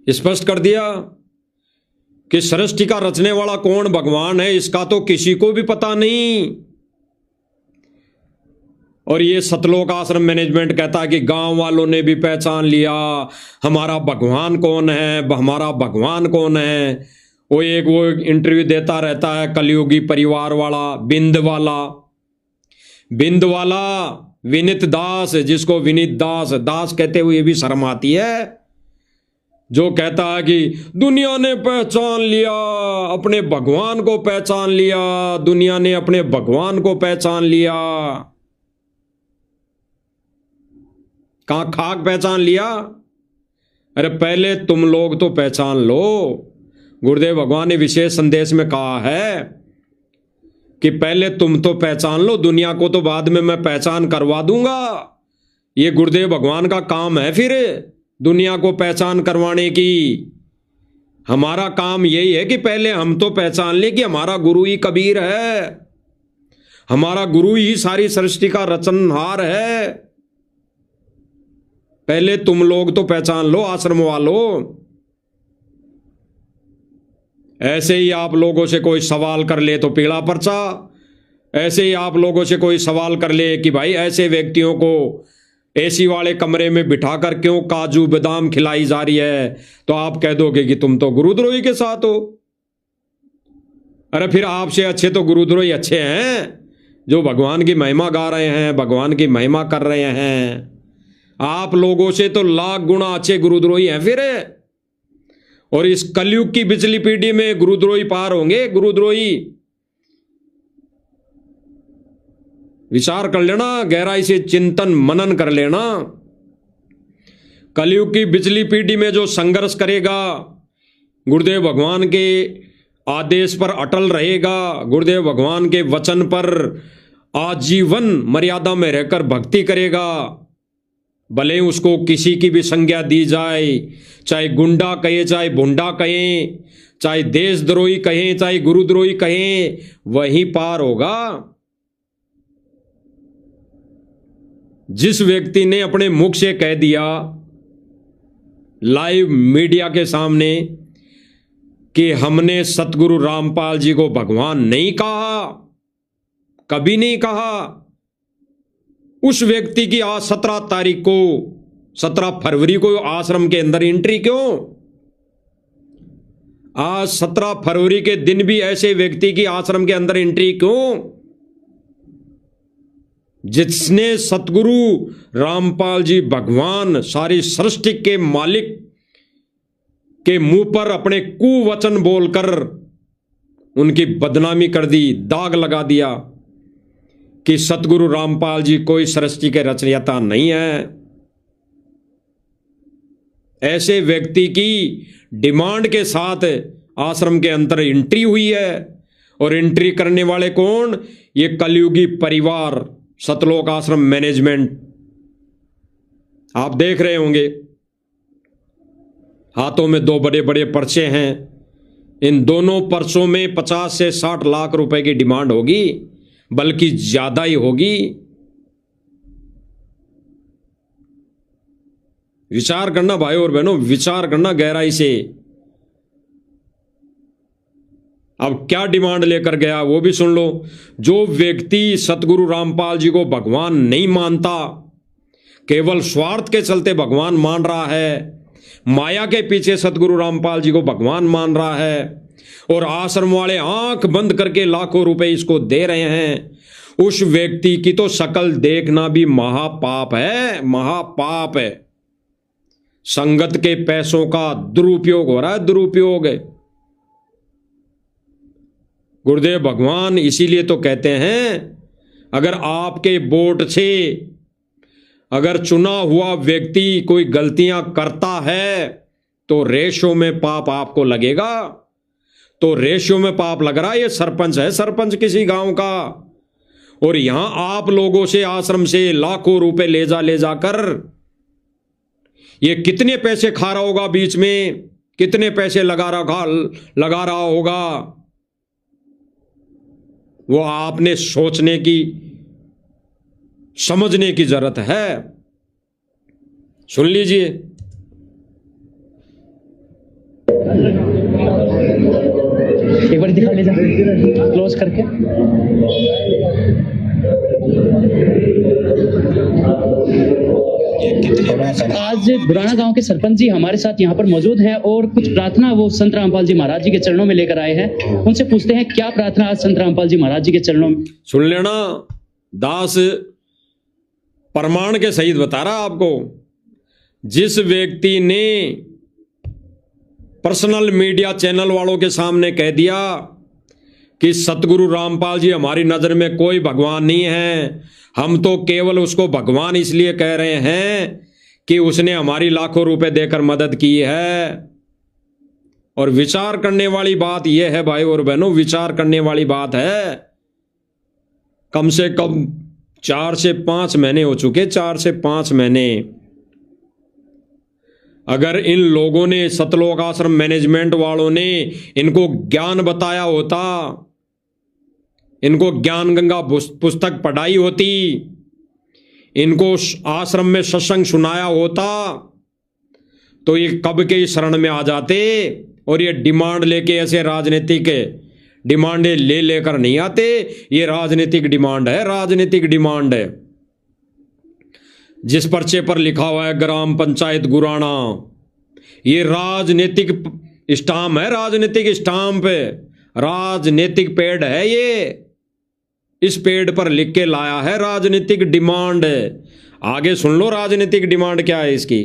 स्पष्ट कर दिया कि सृष्टि का रचने वाला कौन भगवान है, इसका तो किसी को भी पता नहीं। और ये सतलोक आश्रम मैनेजमेंट कहता है कि गांव वालों ने भी पहचान लिया हमारा भगवान कौन है, हमारा भगवान कौन है। वो इंटरव्यू देता रहता है कलयुगी परिवार वाला, बिंद वाला विनीत दास, जिसको विनीत दास कहते हुए भी शर्म आती है, जो कहता है कि दुनिया ने पहचान लिया, अपने भगवान को पहचान लिया, दुनिया ने अपने भगवान को पहचान लिया। कहां खाक पहचान लिया? अरे पहले तुम लोग तो पहचान लो। गुरुदेव भगवान ने विशेष संदेश में कहा है कि पहले तुम तो पहचान लो, दुनिया को तो बाद में मैं पहचान करवा दूंगा। ये गुरुदेव भगवान का काम है फिर दुनिया को पहचान करवाने की। हमारा काम यही है कि पहले हम तो पहचान ले कि हमारा गुरु ही कबीर है, हमारा गुरु ही सारी सृष्टि का रचनहार है। पहले तुम लोग तो पहचान लो आश्रम वालों। ऐसे ही आप लोगों से कोई सवाल कर ले तो पीला पर्चा, ऐसे ही आप लोगों से कोई सवाल कर ले कि भाई ऐसे व्यक्तियों को एसी वाले कमरे में बिठाकर क्यों काजू बादाम खिलाई जा रही है, तो आप कह दोगे कि तुम तो गुरुद्रोही के साथ हो। अरे फिर आपसे अच्छे तो गुरुद्रोही अच्छे हैं जो भगवान की महिमा गा रहे हैं, भगवान की महिमा कर रहे हैं। आप लोगों से तो लाख गुना अच्छे गुरुद्रोही हैं फिर। और इस कलयुग की बिजली पीढ़ी में गुरुद्रोही पार होंगे, गुरुद्रोही। विचार कर लेना, गहराई से चिंतन मनन कर लेना। कलयुग की बिजली पीढ़ी में जो संघर्ष करेगा, गुरुदेव भगवान के आदेश पर अटल रहेगा, गुरुदेव भगवान के वचन पर आजीवन मर्यादा में रहकर भक्ति करेगा, भले उसको किसी की भी संज्ञा दी जाए, चाहे गुंडा कहे, चाहे भुंडा कहें, चाहे देशद्रोही कहें, चाहे गुरुद्रोही कहें, वहीं पार होगा। जिस व्यक्ति ने अपने मुख से कह दिया लाइव मीडिया के सामने कि हमने सतगुरु रामपाल जी को भगवान नहीं कहा, कभी नहीं कहा, उस व्यक्ति की आज 17 तारीख को, 17 फरवरी को आश्रम के अंदर एंट्री क्यों? आज 17 फरवरी के दिन भी ऐसे व्यक्ति की आश्रम के अंदर एंट्री क्यों? जिसने सतगुरु रामपाल जी भगवान सारी सृष्टि के मालिक के मुंह पर अपने कुवचन बोलकर उनकी बदनामी कर दी, दाग लगा दिया कि सतगुरु रामपाल जी कोई सृष्टि के रचयिता नहीं है। ऐसे व्यक्ति की डिमांड के साथ आश्रम के अंदर एंट्री हुई है। और एंट्री करने वाले कौन? ये कलयुगी परिवार सतलोक आश्रम मैनेजमेंट। आप देख रहे होंगे हाथों में 2 बड़े बड़े पर्चे हैं। इन दोनों पर्चों में 50 से 60 लाख रुपए की डिमांड होगी, बल्कि ज्यादा ही होगी। विचार करना भाई और बहनों, विचार करना गहराई से। अब क्या डिमांड लेकर गया वो भी सुन लो। जो व्यक्ति सतगुरु रामपाल जी को भगवान नहीं मानता, केवल स्वार्थ के चलते भगवान मान रहा है, माया के पीछे सतगुरु रामपाल जी को भगवान मान रहा है, और आश्रम वाले आंख बंद करके लाखों रुपए इसको दे रहे हैं, उस व्यक्ति की तो शक्ल देखना भी महापाप है, महापाप है। संगत के पैसों का दुरुपयोग हो रहा है, दुरुपयोग है। गुरुदेव भगवान इसीलिए तो कहते हैं, अगर आपके वोट से अगर चुना हुआ व्यक्ति कोई गलतियां करता है तो रेशो में पाप आपको लगेगा। तो रेशो में पाप लग रहा है। ये सरपंच है, सरपंच किसी गांव का, और यहां आप लोगों से आश्रम से लाखों रुपए ले जाकर ये कितने पैसे खा रहा होगा, बीच में कितने पैसे लगा रहा होगा, वो आपने सोचने की, समझने की जरूरत है। सुन लीजिए। एक बार दिखा लीजिए क्लोज करके। आज बुराना गांव के सरपंच जी हमारे साथ यहाँ पर मौजूद हैं और कुछ प्रार्थना वो संत रामपाल जी महाराज जी के चरणों में लेकर आए हैं। उनसे पूछते हैं क्या प्रार्थना आज संत रामपाल जी महाराज जी के चरणों में। सुन लेना, दास प्रमाण के सहित बता रहा आपको। जिस व्यक्ति ने पर्सनल मीडिया चैनल वालों के सामने कह दिया कि सतगुरु रामपाल जी हमारी नजर में कोई भगवान नहीं है, हम तो केवल उसको भगवान इसलिए कह रहे हैं कि उसने हमारी लाखों रुपए देकर मदद की है। और विचार करने वाली बात यह है भाई और बहनों, विचार करने वाली बात है। कम से कम 4 से 5 महीने हो चुके, 4 से 5 महीने। अगर इन लोगों ने, सतलोक आश्रम मैनेजमेंट वालों ने इनको ज्ञान बताया होता, इनको ज्ञान गंगा पुस्तक पढ़ाई होती, इनको आश्रम में सत्संग सुनाया होता, तो ये कब के शरण में आ जाते। और ये डिमांड लेके ऐसे राजनीतिक डिमांडें लेकर नहीं आते। ये राजनीतिक डिमांड है, राजनीतिक डिमांड है। जिस पर्चे पर लिखा हुआ है ग्राम पंचायत गुराना, ये राजनीतिक स्टाम्प है, राजनीतिक स्टाम्प है, राजनीतिक पेड़ है ये। इस पेड़ पर लिख के लाया है राजनीतिक डिमांड। आगे सुन लो राजनीतिक डिमांड क्या है इसकी।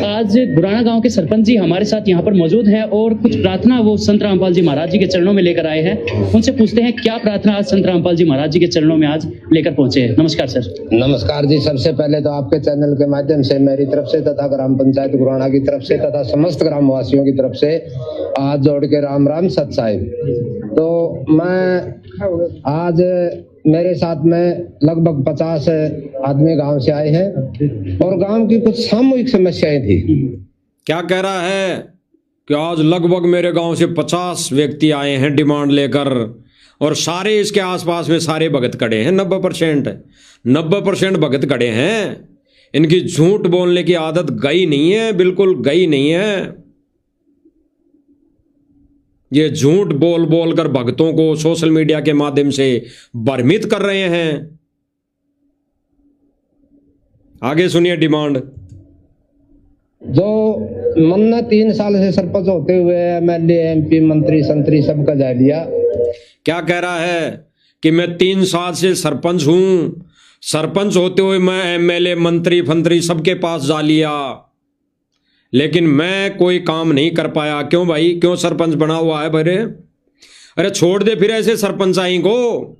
आज बुराना गांव के सरपंच जी हमारे साथ यहाँ पर मौजूद हैं और कुछ प्रार्थना वो संत रामपाल जी महाराज जी के चरणों में लेकर आए हैं। उनसे पूछते हैं क्या प्रार्थना आज संत रामपाल जी महाराज जी के चरणों में आज लेकर पहुंचे हैं। नमस्कार सर। नमस्कार जी। सबसे पहले तो आपके चैनल के माध्यम से मेरी तरफ से तथा ग्राम पंचायत गुराना की तरफ से तथा समस्त ग्रामवासियों की तरफ से हाथ जोड़ के राम राम सत साहिब। तो मैं आज मेरे साथ में लगभग 50 आदमी गांव से आए हैं और गांव की कुछ सामूहिक समस्याएं थी। क्या कह रहा है कि आज लगभग मेरे गांव से 50 व्यक्ति आए हैं डिमांड लेकर, और सारे इसके आसपास में सारे भगत खड़े हैं। 90% भगत खड़े हैं। इनकी झूठ बोलने की आदत गई नहीं है, बिल्कुल गई नहीं है। ये झूठ बोल बोल कर भक्तों को सोशल मीडिया के माध्यम से भ्रमित कर रहे हैं। आगे सुनिए डिमांड। जो मन्ना 3 साल से सरपंच होते हुए एमएलए एमपी मंत्री संतरी सबका जा लिया। क्या कह रहा है कि मैं 3 साल से सरपंच हूं, सरपंच होते हुए मैं एमएलए मंत्री फंत्री सबके पास जा लिया, लेकिन मैं कोई काम नहीं कर पाया। क्यों भाई, क्यों सरपंच बना हुआ है भरे? अरे छोड़ दे फिर ऐसे सरपंचाई को।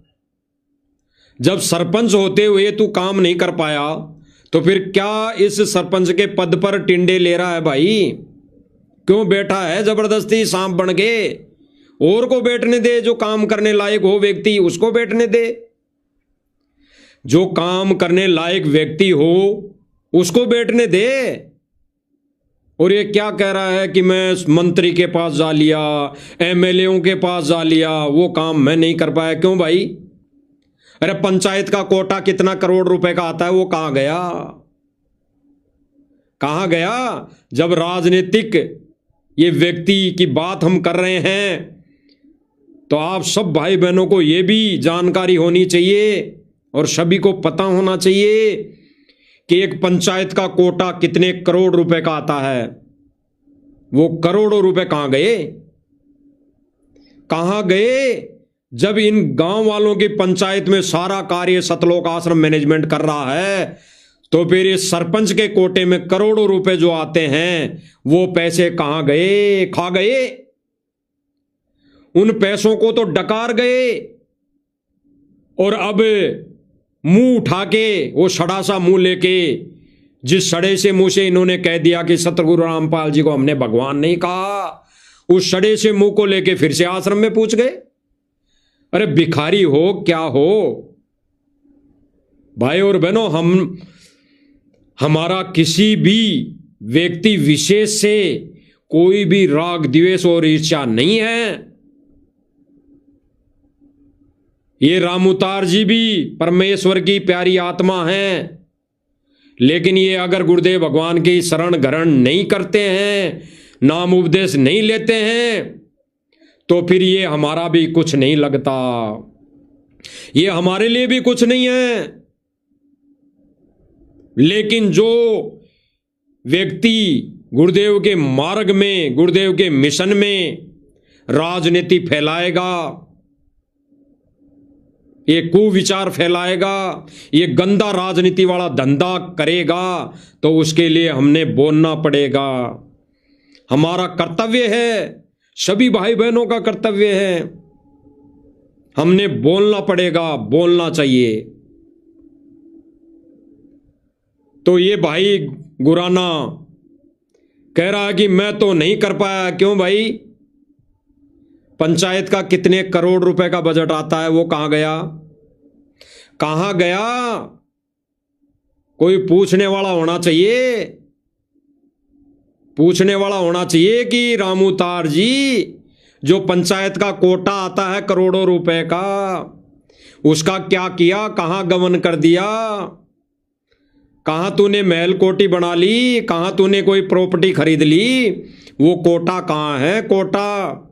जब सरपंच होते हुए तू काम नहीं कर पाया तो फिर क्या इस सरपंच के पद पर टिंडे ले रहा है भाई? क्यों बैठा है जबरदस्ती सांप बन के? और को बैठने दे, जो काम करने लायक हो व्यक्ति उसको बैठने दे, जो काम करने लायक व्यक्ति हो उसको बैठने दे। और ये क्या कह रहा है कि मैं मंत्री के पास जा लिया, एमएलएओं के पास जा लिया, वो काम मैं नहीं कर पाया। क्यों भाई? अरे पंचायत का कोटा कितना करोड़ रुपए का आता है, वो कहां गया? कहां गया? जब राजनीतिक ये व्यक्ति की बात हम कर रहे हैं तो आप सब भाई बहनों को ये भी जानकारी होनी चाहिए और सभी को पता होना चाहिए कि एक पंचायत का कोटा कितने करोड़ रुपए का आता है। वो करोड़ों रुपए कहां गए? कहां गए? जब इन गांव वालों की पंचायत में सारा कार्य सतलोक आश्रम मैनेजमेंट कर रहा है, तो फिर इस सरपंच के कोटे में करोड़ों रुपए जो आते हैं वो पैसे कहां गए? खा गए? उन पैसों को तो डकार गए और अब मुंह उठा के, वो सड़ा सा मुंह लेके, जिस सड़े से मुंह से इन्होंने कह दिया कि सतगुरु रामपाल जी को हमने भगवान नहीं कहा, उस सड़े से मुंह को लेके फिर से आश्रम में पूछ गए। अरे भिखारी हो क्या हो भाई और बहनों? हमारा किसी भी व्यक्ति विशेष से कोई भी राग द्वेष और ईर्ष्या नहीं है। ये रामउतार जी भी परमेश्वर की प्यारी आत्मा हैं, लेकिन ये अगर गुरुदेव भगवान की शरण ग्रहण नहीं करते हैं, नाम उपदेश नहीं लेते हैं, तो फिर ये हमारा भी कुछ नहीं लगता, ये हमारे लिए भी कुछ नहीं है। लेकिन जो व्यक्ति गुरुदेव के मार्ग में, गुरुदेव के मिशन में राजनीति फैलाएगा, ये कुविचार फैलाएगा, ये गंदा राजनीति वाला धंधा करेगा, तो उसके लिए हमने बोलना पड़ेगा। हमारा कर्तव्य है, सभी भाई बहनों का कर्तव्य है, हमने बोलना पड़ेगा, बोलना चाहिए। तो ये भाई गुराना कह रहा है कि मैं तो नहीं कर पाया। क्यों भाई? पंचायत का कितने करोड़ रुपए का बजट आता है, वो कहां गया? कहां गया? कोई पूछने वाला होना चाहिए, पूछने वाला होना चाहिए कि रामउतार जी, जो पंचायत का कोटा आता है करोड़ों रुपए का, उसका क्या किया? कहां गबन कर दिया? कहां तूने महल कोठी बना ली? कहां तूने कोई प्रॉपर्टी खरीद ली? वो कोटा कहां है? कोटा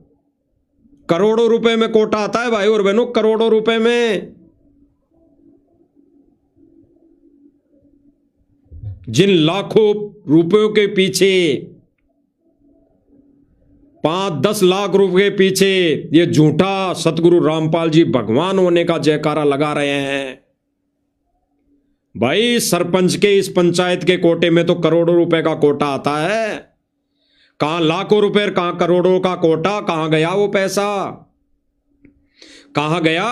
करोड़ों रुपए में कोटा आता है भाई और बहनों, करोड़ों रुपए में। जिन लाखों रुपयों के पीछे, 5-10 लाख रुपए के पीछे ये झूठा सतगुरु रामपाल जी भगवान होने का जयकारा लगा रहे हैं भाई, सरपंच के इस पंचायत के कोटे में तो करोड़ों रुपए का कोटा आता है। कहां लाखों रुपए, कहां करोड़ों का कोटा? कहां गया वो पैसा? कहां गया?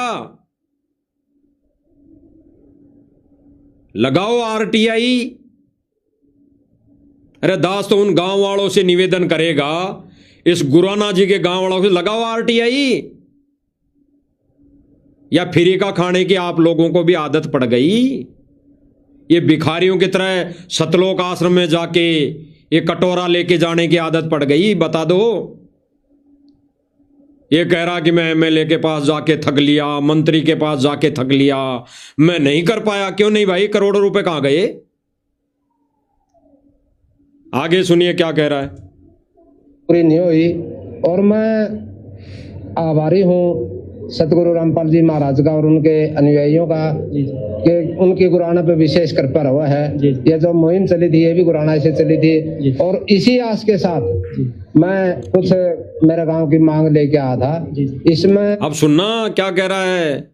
लगाओ आरटीआई। अरे दास तो उन गांव वालों से निवेदन करेगा, इस गुराना जी के गांव वालों से लगाओ आरटीआई। या फ्री का खाने की आप लोगों को भी आदत पड़ गई? ये भिखारियों की तरह सतलोक आश्रम में जाके ये कटोरा लेके जाने की आदत पड़ गई? बता दो। ये कह रहा कि मैं एमएलए के पास जाके थक लिया, मंत्री के पास जाके थक लिया, मैं नहीं कर पाया। क्यों नहीं भाई? करोड़ों रुपए कहां गए? आगे सुनिए क्या कह रहा है। पूरी नहीं हुई और मैं आभारी हूँ सतगुरु रामपाल जी महाराज का और उनके अनुयायियों का कि उनकी गुराना पे विशेष कृपा हुआ है। ये जो मुहिम चली थी ये भी गुराना से चली थी और इसी आस के साथ मैं कुछ मेरे गांव की मांग लेके आया था। इसमें अब सुनना क्या कह रहा है।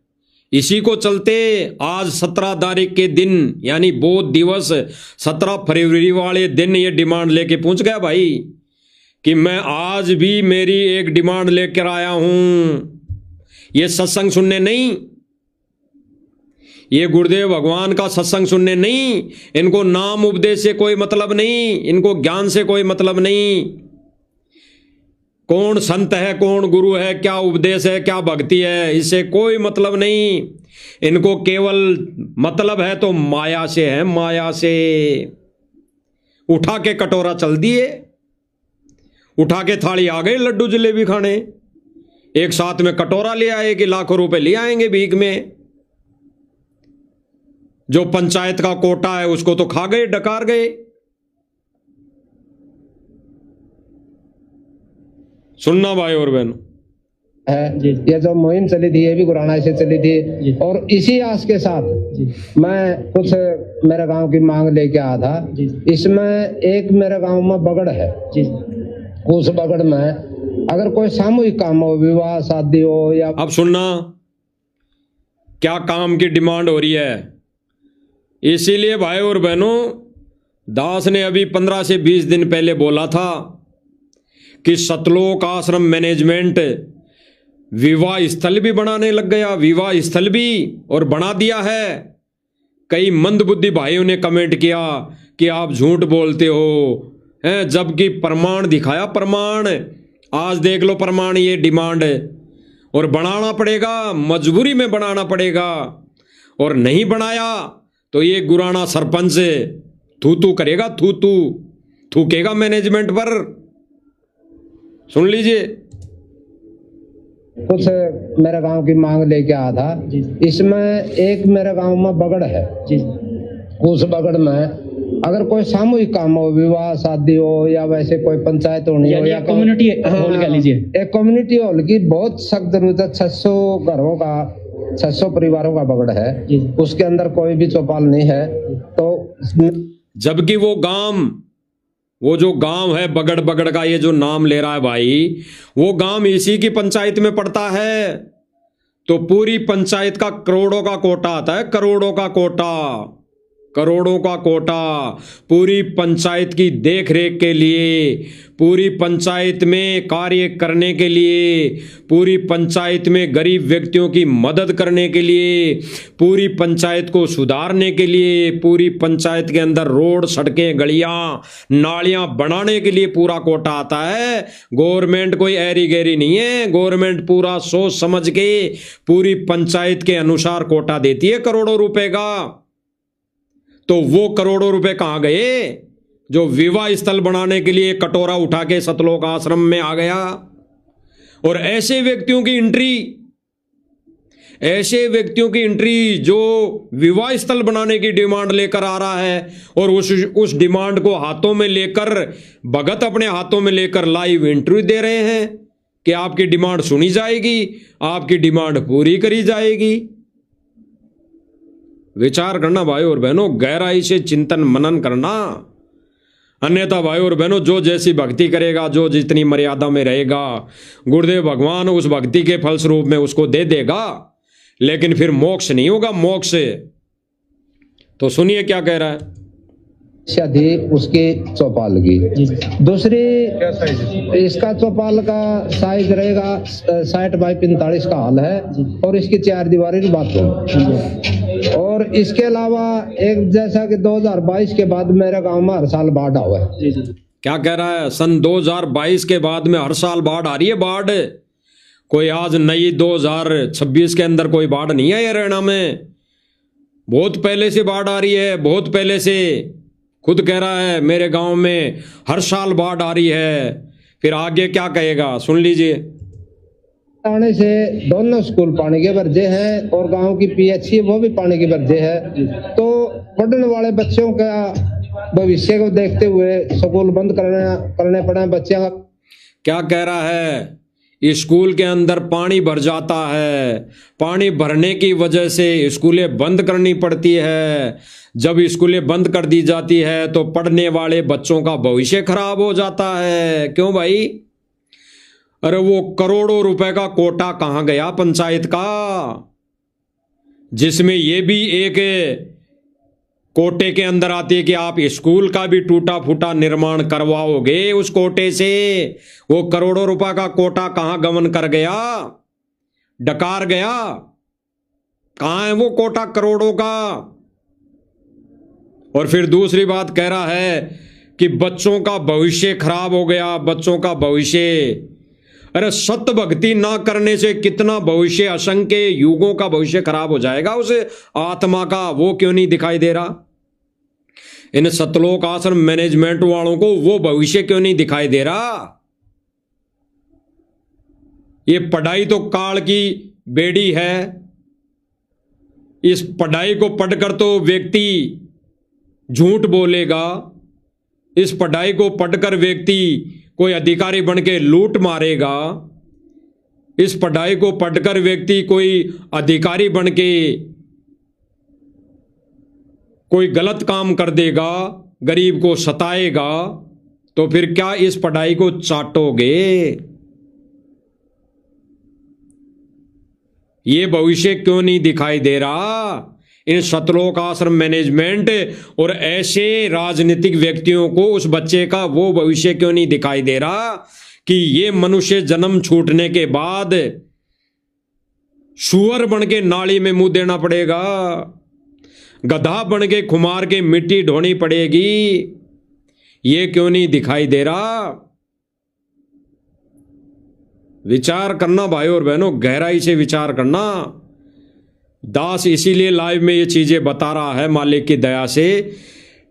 इसी को चलते आज 17 तारीख के दिन यानी बोध दिवस 17 फरवरी वाले दिन ये डिमांड लेके पहुंच गया भाई कि मैं आज भी मेरी एक डिमांड लेकर आया हूं। ये सत्संग सुनने नहीं, ये गुरुदेव भगवान का सत्संग सुनने नहीं, इनको नाम उपदेश से कोई मतलब नहीं, इनको ज्ञान से कोई मतलब नहीं। कौन संत है, कौन गुरु है, क्या उपदेश है, क्या भक्ति है, इससे कोई मतलब नहीं। इनको केवल मतलब है तो माया से है, माया से। उठा के कटोरा चल दिए, उठा के थाली आ गई लड्डू जलेबी खाने, एक साथ में कटोरा ले आए कि लाखों रुपए ले आएंगे भीख में। जो पंचायत का कोटा है उसको तो खा गए, डकार गए। सुनना भाई और बहनों, है ये जो मुहिम चली थी, ये भी गुराना से चली थी। और इसी आस के साथ मैं कुछ मेरे गांव की मांग लेके आया था। इसमें एक मेरे गांव में बगड़ है, उस बगड़ में अगर कोई सामूहिक काम हो, विवाह शादी हो या, अब सुनना क्या काम की डिमांड हो रही है। इसीलिए भाई और बहनों, दास ने अभी 15 से 20 दिन पहले बोला था कि सतलोक आश्रम मैनेजमेंट विवाह स्थल भी बनाने लग गया, विवाह स्थल भी, और बना दिया है। कई मंदबुद्धि भाइयों ने कमेंट किया कि आप झूठ बोलते हो हैं, जबकि प्रमाण दिखाया, प्रमाण आज देख लो प्रमाण। ये डिमांड और बनाना पड़ेगा, मजबूरी में बनाना पड़ेगा, और नहीं बनाया तो ये गुराना सरपंच थू करेगा, थूकेगा मैनेजमेंट पर। सुन लीजिए, कुछ मेरे गांव की मांग लेके आया था। इसमें एक मेरे गांव में बगड़ है, उस बगड़ में अगर कोई सामूहिक काम हो, विवाह शादी हो या वैसे कोई पंचायत होनी हो या कम्युनिटी हॉल कह लीजिए, एक कम्युनिटी हॉल की बहुत सख्त जरूरत है। 600 घरों का, 600 परिवारों का बगड़ है, उसके अंदर कोई भी चौपाल नहीं है। तो जबकि वो जो गांव है बगड़ का, ये जो नाम ले रहा है भाई, वो गांव इसी की पंचायत में पड़ता है। तो पूरी पंचायत का करोड़ों का कोटा आता है, करोड़ों का कोटा पूरी पंचायत की देख रेख के लिए, पूरी पंचायत में कार्य करने के लिए, पूरी पंचायत में गरीब व्यक्तियों की मदद करने के लिए, पूरी पंचायत को सुधारने के लिए, पूरी पंचायत के अंदर रोड, सड़कें, गलियां, नालियां बनाने के लिए पूरा कोटा आता है। गवर्नमेंट कोई ऐरी गैरी नहीं है, गवर्नमेंट पूरा सोच समझ के पूरी पंचायत के अनुसार कोटा देती है करोड़ों रुपए का। तो वो करोड़ों रुपए कहां गए जो विवाह स्थल बनाने के लिए कटोरा उठा के सतलोक आश्रम में आ गया। और ऐसे व्यक्तियों की एंट्री जो विवाह स्थल बनाने की डिमांड लेकर आ रहा है, और उस डिमांड को हाथों में लेकर, भगत अपने हाथों में लेकर लाइव इंटरव्यू दे रहे हैं कि आपकी डिमांड सुनी जाएगी, आपकी डिमांड पूरी करी जाएगी। विचार करना भाई और बहनों, गहराई से चिंतन मनन करना। अन्यथा भाई और बहनों, जो जैसी भक्ति करेगा, जो जितनी मर्यादा में रहेगा, गुरुदेव भगवान उस भक्ति के फलस्वरूप में उसको दे देगा, लेकिन फिर मोक्ष नहीं होगा, मोक्ष। तो सुनिए क्या कह रहा है। थी उसकी चौपाल की। दूसरी, इसका चौपाल का साइज रहेगा 60 बाई 45 का हॉल है, और इसकी 4 दीवारी बाथरूम। और इसके अलावा एक, जैसा कि 2022 के बाद मेरे गांव में हर साल बाढ़ हुआ है। क्या कह रहा है? सन 2022 के बाद में हर साल बाढ़ आ रही है। बाढ़ कोई आज नई 2026 के अंदर कोई बाढ़ नहीं है हरियाणा में, बहुत पहले से बाढ़ आ रही है, बहुत पहले से। खुद कह रहा है मेरे गांव में हर साल बाढ़ आ रही है। फिर आगे क्या कहेगा, सुन लीजिए। आने से दोनों स्कूल पानी के बर्जे हैं, और गांव की पीएचसी वो भी पानी के बर्जे है। तो पढ़ने वाले बच्चों का भविष्य को देखते हुए स्कूल बंद करने पड़े बच्चे का। क्या कह रहा है? स्कूल के अंदर पानी भर जाता है, पानी भरने की वजह से स्कूलें बंद करनी पड़ती है। जब स्कूलें बंद कर दी जाती है तो पढ़ने वाले बच्चों का भविष्य खराब हो जाता है। क्यों भाई? अरे वो करोड़ों रुपए का कोटा कहां गया पंचायत का, जिसमें ये भी एक कोटे के अंदर आती है कि आप स्कूल का भी टूटा फूटा निर्माण करवाओगे उस कोटे से। वो करोड़ों रुपए का कोटा कहां गमन कर गया, डकार गया। कहां है वो कोटा करोड़ों का? और फिर दूसरी बात कह रहा है कि बच्चों का भविष्य खराब हो गया, बच्चों का भविष्य। अरे सत्य भक्ति ना करने से कितना भविष्य, असंख्य युगों का भविष्य खराब हो जाएगा उसे आत्मा का, वो क्यों नहीं दिखाई दे रहा? इन सतलोक आश्रम मैनेजमेंट वालों को वो भविष्य क्यों नहीं दिखाई दे रहा? ये पढ़ाई तो काल की बेड़ी है। इस पढ़ाई को पढ़कर तो व्यक्ति झूठ बोलेगा, इस पढ़ाई को पढ़कर व्यक्ति कोई अधिकारी बन के लूट मारेगा, इस पढ़ाई को पढ़कर व्यक्ति कोई अधिकारी बन के कोई गलत काम कर देगा, गरीब को सताएगा। तो फिर क्या इस पढ़ाई को चाटोगे? ये भविष्य क्यों नहीं दिखाई दे रहा? इन सतलोक आश्रम मैनेजमेंट और ऐसे राजनीतिक व्यक्तियों को उस बच्चे का वो भविष्य क्यों नहीं दिखाई दे रहा कि ये मनुष्य जन्म छूटने के बाद सुअर बन के नाली में मुंह देना पड़ेगा, गधा बन के खुमार के मिट्टी ढोनी पड़ेगी? ये क्यों नहीं दिखाई दे रहा? विचार करना भाई और बहनों, गहराई से विचार करना। दास इसीलिए लाइव में ये चीजें बता रहा है मालिक की दया से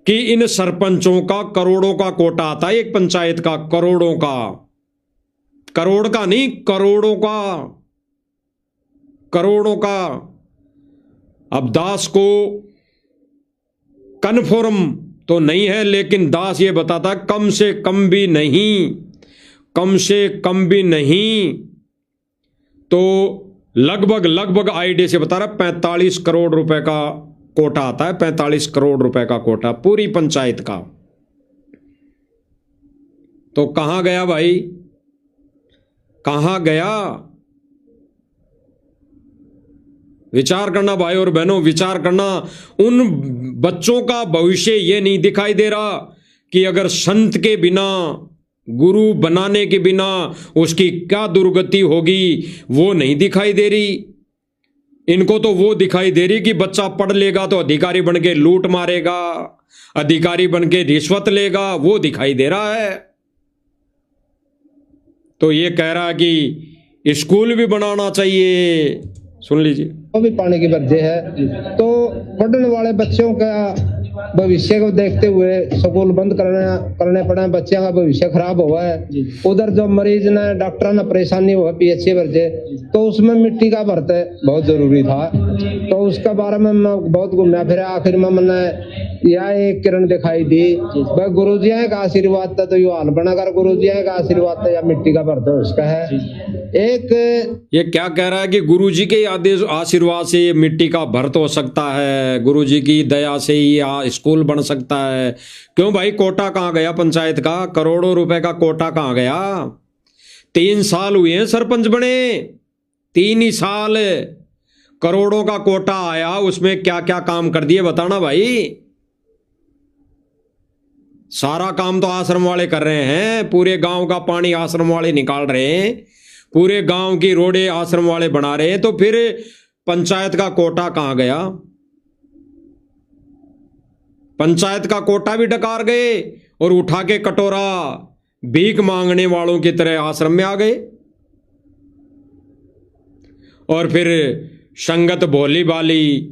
कि इन सरपंचों का करोड़ों का कोटा आता है, एक पंचायत का करोड़ों का, करोड़ का नहीं, करोड़ों का, करोड़ों का। अब दास को कन्फर्म तो नहीं है, लेकिन दास ये बताता कम से कम भी नहीं, कम से कम भी नहीं तो लगभग आईडी से बता रहा 45 करोड़ रुपए का कोटा आता है, 45 करोड़ रुपए का कोटा पूरी पंचायत का। तो कहां गया भाई, कहां गया? विचार करना भाई और बहनों, विचार करना। उन बच्चों का भविष्य ये नहीं दिखाई दे रहा कि अगर संत के बिना, गुरु बनाने के बिना उसकी क्या दुर्गति होगी, वो नहीं दिखाई दे रही। इनको तो वो दिखाई दे रही कि बच्चा पढ़ लेगा तो अधिकारी बन के लूट मारेगा, अधिकारी बन के रिश्वत लेगा, वो दिखाई दे रहा है। तो ये कह रहा है कि स्कूल भी बनाना चाहिए। सुन लीजिए, वो भी पानी की वजह है। तो पढ़ने वाले बच्चों का भविष्य को देखते हुए स्कूल बंद करने पड़े, बच्चे का भविष्य खराब हुआ है। उधर जो मरीज ने, डॉक्टर ने परेशानी हुआ पीएचसी भरते, तो उसमें मिट्टी का भरते बहुत जरूरी था। तो उसके बारे में मैं बहुत घूमना फिर आखिर में मैंने यह एक किरण दिखाई दी, भाई गुरु जी का आशीर्वाद था तो यू हाल बनाकर, गुरु जी का आशीर्वाद था या मिट्टी का भरते उसका है। एक ये क्या कह रहा है कि गुरु जी के आदेश आशीर्वाद से ये मिट्टी का भरत हो सकता है, गुरु जी की दया से ही स्कूल बन सकता है। क्यों भाई, कोटा कहां गया पंचायत का? करोड़ों रुपए का कोटा कहां गया? 3 साल हुए हैं सरपंच बने, 3 ही साल, करोड़ों का कोटा आया, उसमें क्या क्या काम कर दिए बताना भाई। सारा काम तो आश्रम वाले कर रहे हैं, पूरे गांव का पानी आश्रम वाले निकाल रहे हैं, पूरे गांव की रोडे आश्रम वाले बना रहे हैं। तो फिर पंचायत का कोटा कहां गया? पंचायत का कोटा भी डकार गए और उठा के कटोरा भीख मांगने वालों की तरह आश्रम में आ गए। और फिर संगत भोली भाली,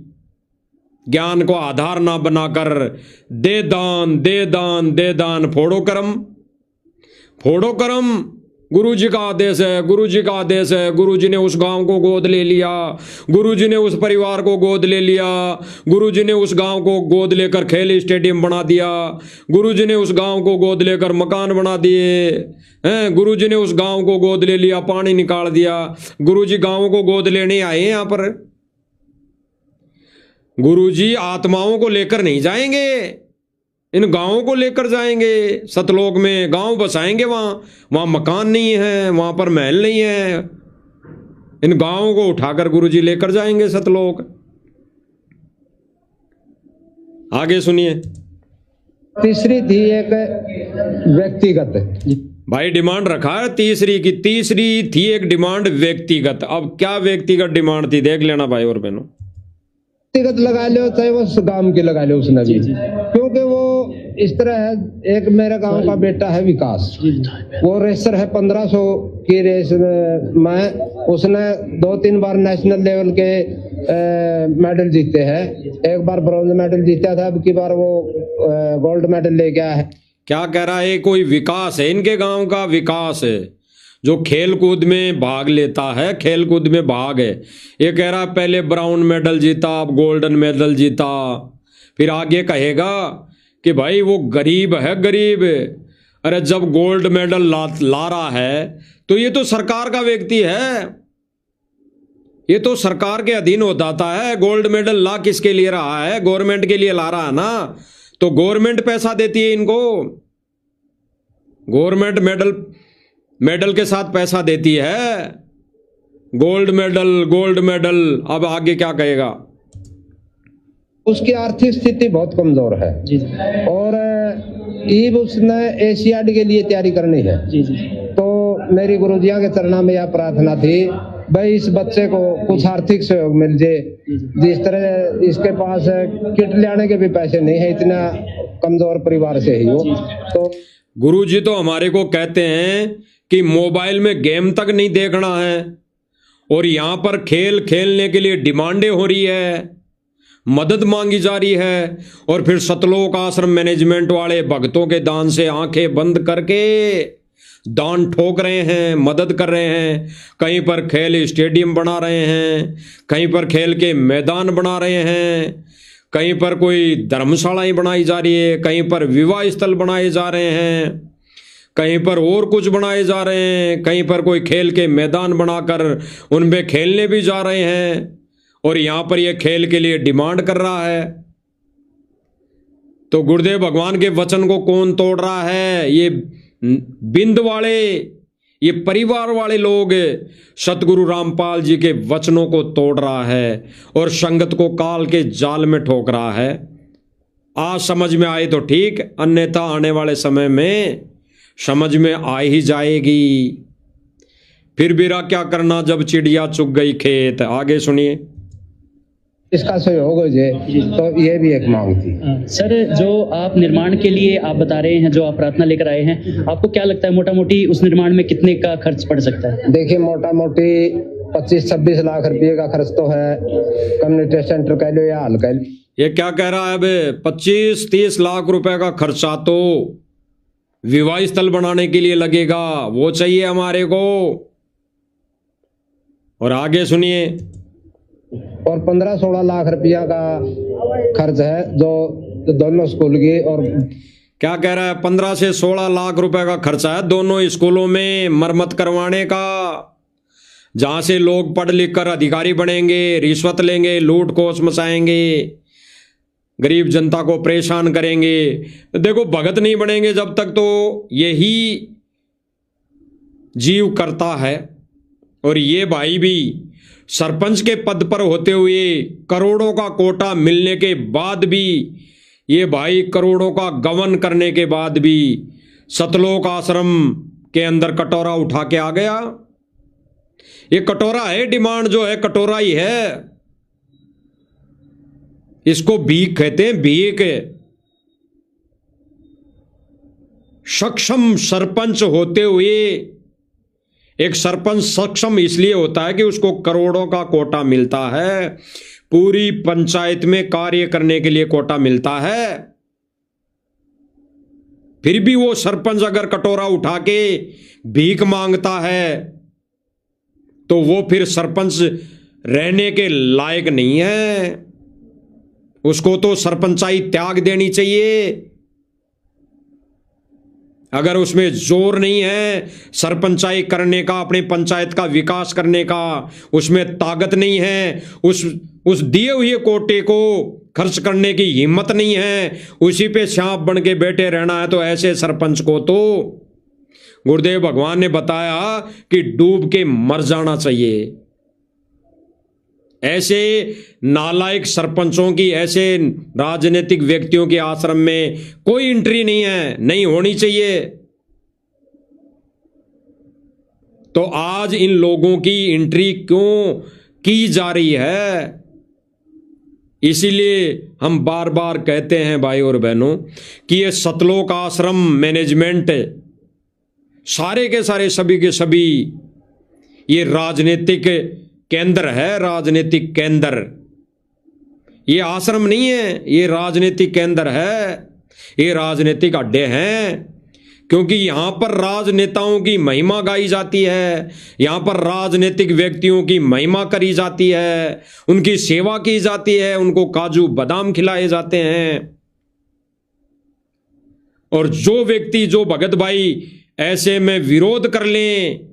ज्ञान को आधार ना बनाकर दे दान दे दान दे दान, फोड़ो कर्म, फोड़ो कर्म। गुरु जी का आदेश है, गुरु जी का आदेश है। गुरु जी ने उस गांव को गोद ले लिया, गुरु जी ने उस परिवार को गोद ले लिया, गुरु जी ने उस गांव को गोद लेकर खेल स्टेडियम बना दिया, गुरु जी ने उस गांव को गोद लेकर मकान बना दिए हैं, गुरु जी ने उस गांव को गोद ले लिया, पानी निकाल दिया। गुरु जी गांव को गोद लेने आए हैं यहां पर, गुरु जी आत्माओं को लेकर नहीं जाएंगे, इन गांवों को लेकर जाएंगे। सतलोक में गांव बसाएंगे, वहां मकान नहीं है, वहां पर महल नहीं है। इन गांवों को उठाकर गुरुजी लेकर जाएंगे सतलोक। आगे सुनिए। तीसरी थी एक व्यक्तिगत, भाई डिमांड रखा है तीसरी की, तीसरी थी एक डिमांड व्यक्तिगत। अब क्या व्यक्तिगत डिमांड थी देख लेना भाई और बहनों। व्यक्तिगत लगा लो चाहे वो गांव के लगा लो उसने भी, क्योंकि वो इस तरह है। एक मेरे गांव का बेटा है विकास, वो रेसर है 1500 की रेस में, उसने 2-3 बार नेशनल लेवल के मेडल जीते हैं। एक बार ब्रॉन्ज मेडल जीता था, अब की बार वो गोल्ड मेडल ले गया है। क्या कह रहा है? कोई विकास है इनके गांव का? विकास है जो खेल कूद में भाग लेता है, खेल कूद में भाग है। ये कह रहा है पहले ब्राउन मेडल जीता, अब गोल्डन मेडल जीता, फिर आगे कहेगा कि भाई वो गरीब है, गरीब। अरे जब गोल्ड मेडल ला रहा है तो ये तो सरकार का व्यक्ति है, ये तो सरकार के अधीन होता है। गोल्ड मेडल ला किसके लिए रहा है? गवर्नमेंट के लिए ला रहा है ना, तो गवर्नमेंट पैसा देती है इनको, गवर्नमेंट मेडल के साथ पैसा देती है। Gold medal. अब आगे क्या कहेगा? उसकी आर्थिक स्थिति बहुत कमजोर है और ईब उसने एशियाड के लिए तैयारी करनी है। तो मेरी गुरुजिया के चरणों में यह प्रार्थना थी, भाई इस बच्चे को कुछ आर्थिक सहयोग मिल जाए। जिस तरह इसके पास किट लाने के भी पैसे नहीं है, इतना कमजोर परिवार से ही हो। तो गुरुजी तो हमारे को कहते हैं कि मोबाइल में गेम तक नहीं देखना है, और यहाँ पर खेल खेलने के लिए डिमांडें हो रही है, मदद मांगी जा रही है, और फिर सतलोक आश्रम मैनेजमेंट वाले भक्तों के दान से आंखें बंद करके दान ठोक रहे हैं, मदद कर रहे हैं। कहीं पर खेल स्टेडियम बना रहे हैं, कहीं पर खेल के मैदान बना रहे हैं, कहीं पर कोई धर्मशालाएं बनाई जा रही है, कहीं पर विवाह स्थल बनाए जा रहे हैं, कहीं पर और कुछ बनाए जा रहे हैं, कहीं पर कोई खेल के मैदान बनाकर उनमें खेलने भी जा रहे हैं, और यहाँ पर ये खेल के लिए डिमांड कर रहा है। तो गुरुदेव भगवान के वचन को कौन तोड़ रहा है? ये बिंद वाले, ये परिवार वाले लोग सतगुरु रामपाल जी के वचनों को तोड़ रहा है और संगत को काल के जाल में ठोक रहा है। आज समझ में आए तो ठीक, अन्यथा आने वाले समय में समझ में आ ही जाएगी। फिर बिरा क्या करना जब चिड़िया चुग गई खेत। आगे सुनिए। इसका सहयोग हो जाए तो ये भी एक मांग थी। सर, जो आप निर्माण के लिए आप बता रहे हैं, जो आप प्रार्थना लेकर आए हैं, आपको क्या लगता है मोटा मोटी उस निर्माण में कितने का खर्च पड़ सकता है? देखिए, मोटा मोटी 25-26 लाख रुपए का खर्च तो है। कम्युनिटी सेंटर कह लो या हॉल कह लो। ये क्या कह रहा है? अब 25-30 लाख रुपए का खर्चा तो विवाह स्थल बनाने के लिए लगेगा, वो चाहिए हमारे को। और आगे सुनिए। और 15-16 लाख रुपया का खर्च है जो दोनों स्कूल की। और क्या कह रहा है? 15 से 16 लाख रुपए का खर्चा है दोनों स्कूलों में मरम्मत करवाने का, जहां से लोग पढ़ लिख कर अधिकारी बनेंगे, रिश्वत लेंगे, लूट कोस मचाएंगे, गरीब जनता को परेशान करेंगे। देखो, भगत नहीं बनेंगे जब तक तो यही जीव करता है। और ये भाई भी सरपंच के पद पर होते हुए करोड़ों का कोटा मिलने के बाद भी, ये भाई करोड़ों का गबन करने के बाद भी सतलोक आश्रम के अंदर कटोरा उठा के आ गया। ये कटोरा है, डिमांड जो है कटोरा ही है। इसको भीख कहते हैं, भीख। सक्षम सरपंच होते हुए, एक सरपंच सक्षम इसलिए होता है कि उसको करोड़ों का कोटा मिलता है, पूरी पंचायत में कार्य करने के लिए कोटा मिलता है। फिर भी वो सरपंच अगर कटोरा उठा के भीख मांगता है तो वो फिर सरपंच रहने के लायक नहीं है। उसको तो सरपंचाई त्याग देनी चाहिए। अगर उसमें जोर नहीं है सरपंचाई करने का, अपने पंचायत का विकास करने का, उसमें ताकत नहीं है, उस दिए हुए कोटे को खर्च करने की हिम्मत नहीं है, उसी पे सांप बन के बैठे रहना है, तो ऐसे सरपंच को तो गुरुदेव भगवान ने बताया कि डूब के मर जाना चाहिए। ऐसे नालायक सरपंचों की, ऐसे राजनीतिक व्यक्तियों के आश्रम में कोई एंट्री नहीं है, नहीं होनी चाहिए। तो आज इन लोगों की एंट्री क्यों की जा रही है? इसीलिए हम बार बार कहते हैं भाई और बहनों कि ये सतलोक आश्रम मैनेजमेंट सारे के सारे सभी के सभी ये राजनीतिक केंद्र है, राजनीतिक केंद्र। ये आश्रम नहीं है, ये राजनीतिक केंद्र है, ये राजनीतिक अड्डे हैं। क्योंकि यहां पर राजनेताओं की महिमा गाई जाती है, यहां पर राजनीतिक व्यक्तियों की महिमा करी जाती है, उनकी सेवा की जाती है, उनको काजू बादाम खिलाए जाते हैं। और जो व्यक्ति, जो भगत भाई ऐसे में विरोध कर लें